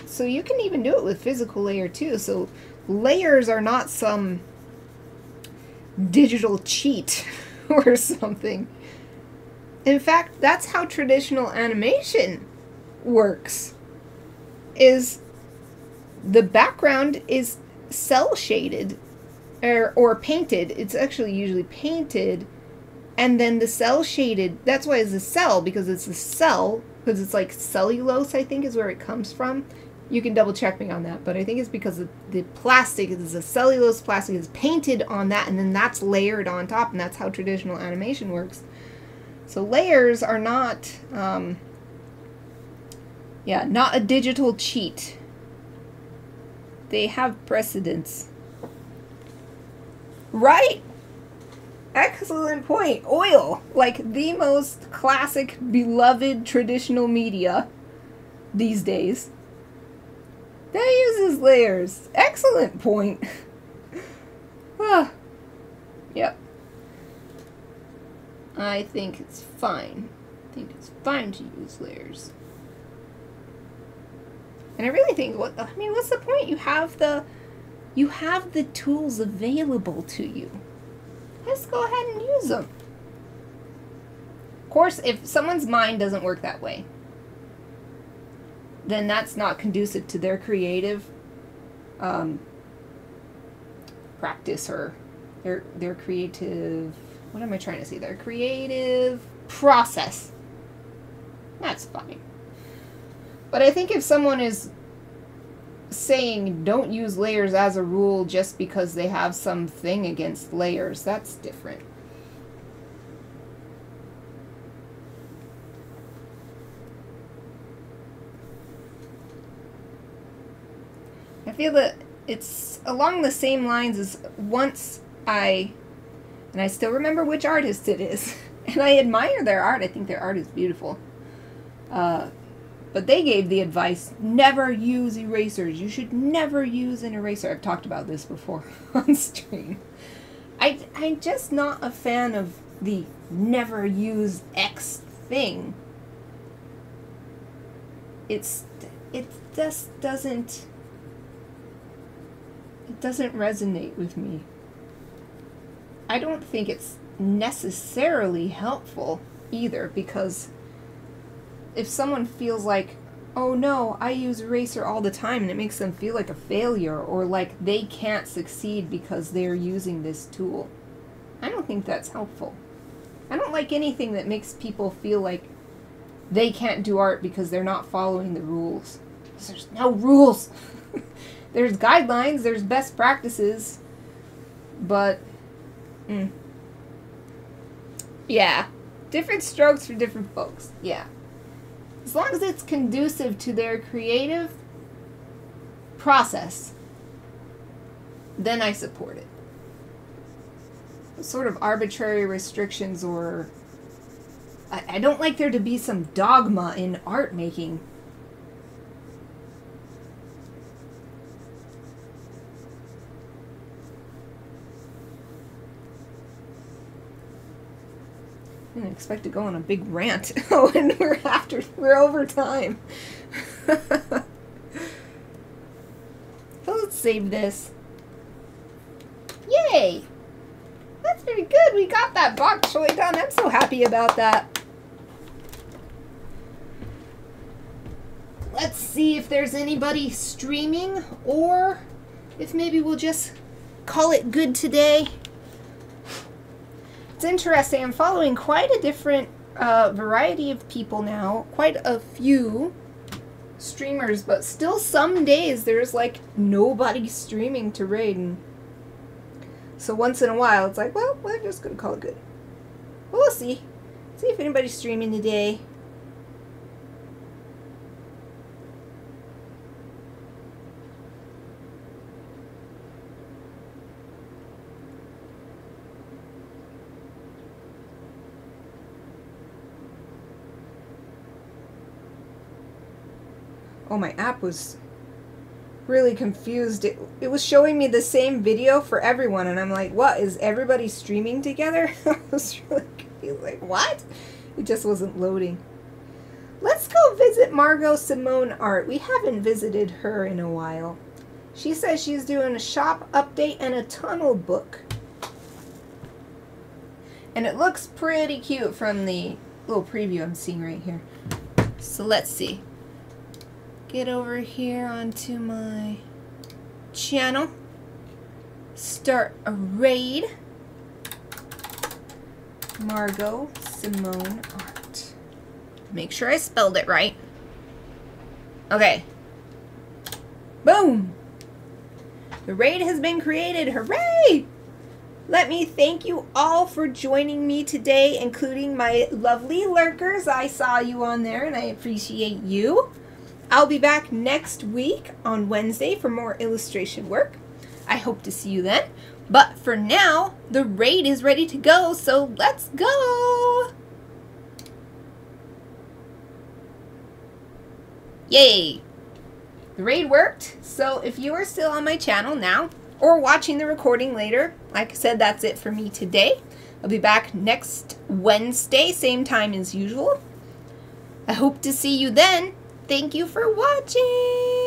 So you can even do it with physical layer too. So layers are not some digital cheat or something. In fact, that's how traditional animation works. Is the background is cell shaded or painted. It's actually usually painted, and then the cell shaded, that's why it's a cell, because it's a cell, because it's like cellulose, I think is where it comes from. You can double check me on that, but I think it's because the plastic is a cellulose plastic is painted on that, and then that's layered on top, and that's how traditional animation works. So layers are not, not a digital cheat. They have precedence. Right? Excellent point. Oil, like the most classic, beloved traditional media these days, that uses layers. Excellent point. Ah, yep. I think it's fine. I think it's fine to use layers. And I really think, what's the point? You have the tools available to you. Just go ahead and use them. Of course, if someone's mind doesn't work that way, then that's not conducive to their creative practice or their creative, what am I trying to say? Their creative process. That's fine. But I think if someone is saying don't use layers as a rule just because they have something against layers, that's different. I feel that it's along the same lines as once and I still remember which artist it is, and I admire their art. I think their art is beautiful. But they gave the advice, never use erasers. You should never use an eraser. I've talked about this before on stream. I'm just not a fan of the never use X thing. It just doesn't resonate with me. I don't think it's necessarily helpful either, because if someone feels like, oh no, I use eraser all the time, and it makes them feel like a failure or like they can't succeed because they're using this tool, I don't think that's helpful. I don't like anything that makes people feel like they can't do art because they're not following the rules. There's no rules. There's guidelines, there's best practices, but yeah, different strokes for different folks. Yeah. As long as it's conducive to their creative process, then I support it. Sort of arbitrary restrictions, or I don't like there to be some dogma in art making. I didn't expect to go on a big rant when we're over time. So let's save this. Yay! That's very good. We got that bok choy done. I'm so happy about that. Let's see if there's anybody streaming, or if maybe we'll just call it good today. It's interesting. I'm following quite a different variety of people now. Quite a few streamers, but still some days there's like nobody streaming to raid. And so once in a while it's like, well, we're just gonna call it good. But we'll see. See if anybody's streaming today. Oh, my app was really confused. It was showing me the same video for everyone, and I'm like, what, is everybody streaming together? I was really confused, like, what? It just wasn't loading. Let's go visit Margot Simone Art. We haven't visited her in a while. She says she's doing a shop update and a tunnel book. And it looks pretty cute from the little preview I'm seeing right here. So let's see. Get over here onto my channel. Start a raid. Margot Simone Art. Make sure I spelled it right. Okay. Boom! The raid has been created. Hooray! Let me thank you all for joining me today, including my lovely lurkers. I saw you on there and I appreciate you. I'll be back next week on Wednesday for more illustration work. I hope to see you then. But for now, the raid is ready to go, so let's go! Yay! The raid worked, so if you are still on my channel now, or watching the recording later, like I said, that's it for me today. I'll be back next Wednesday, same time as usual. I hope to see you then. Thank you for watching!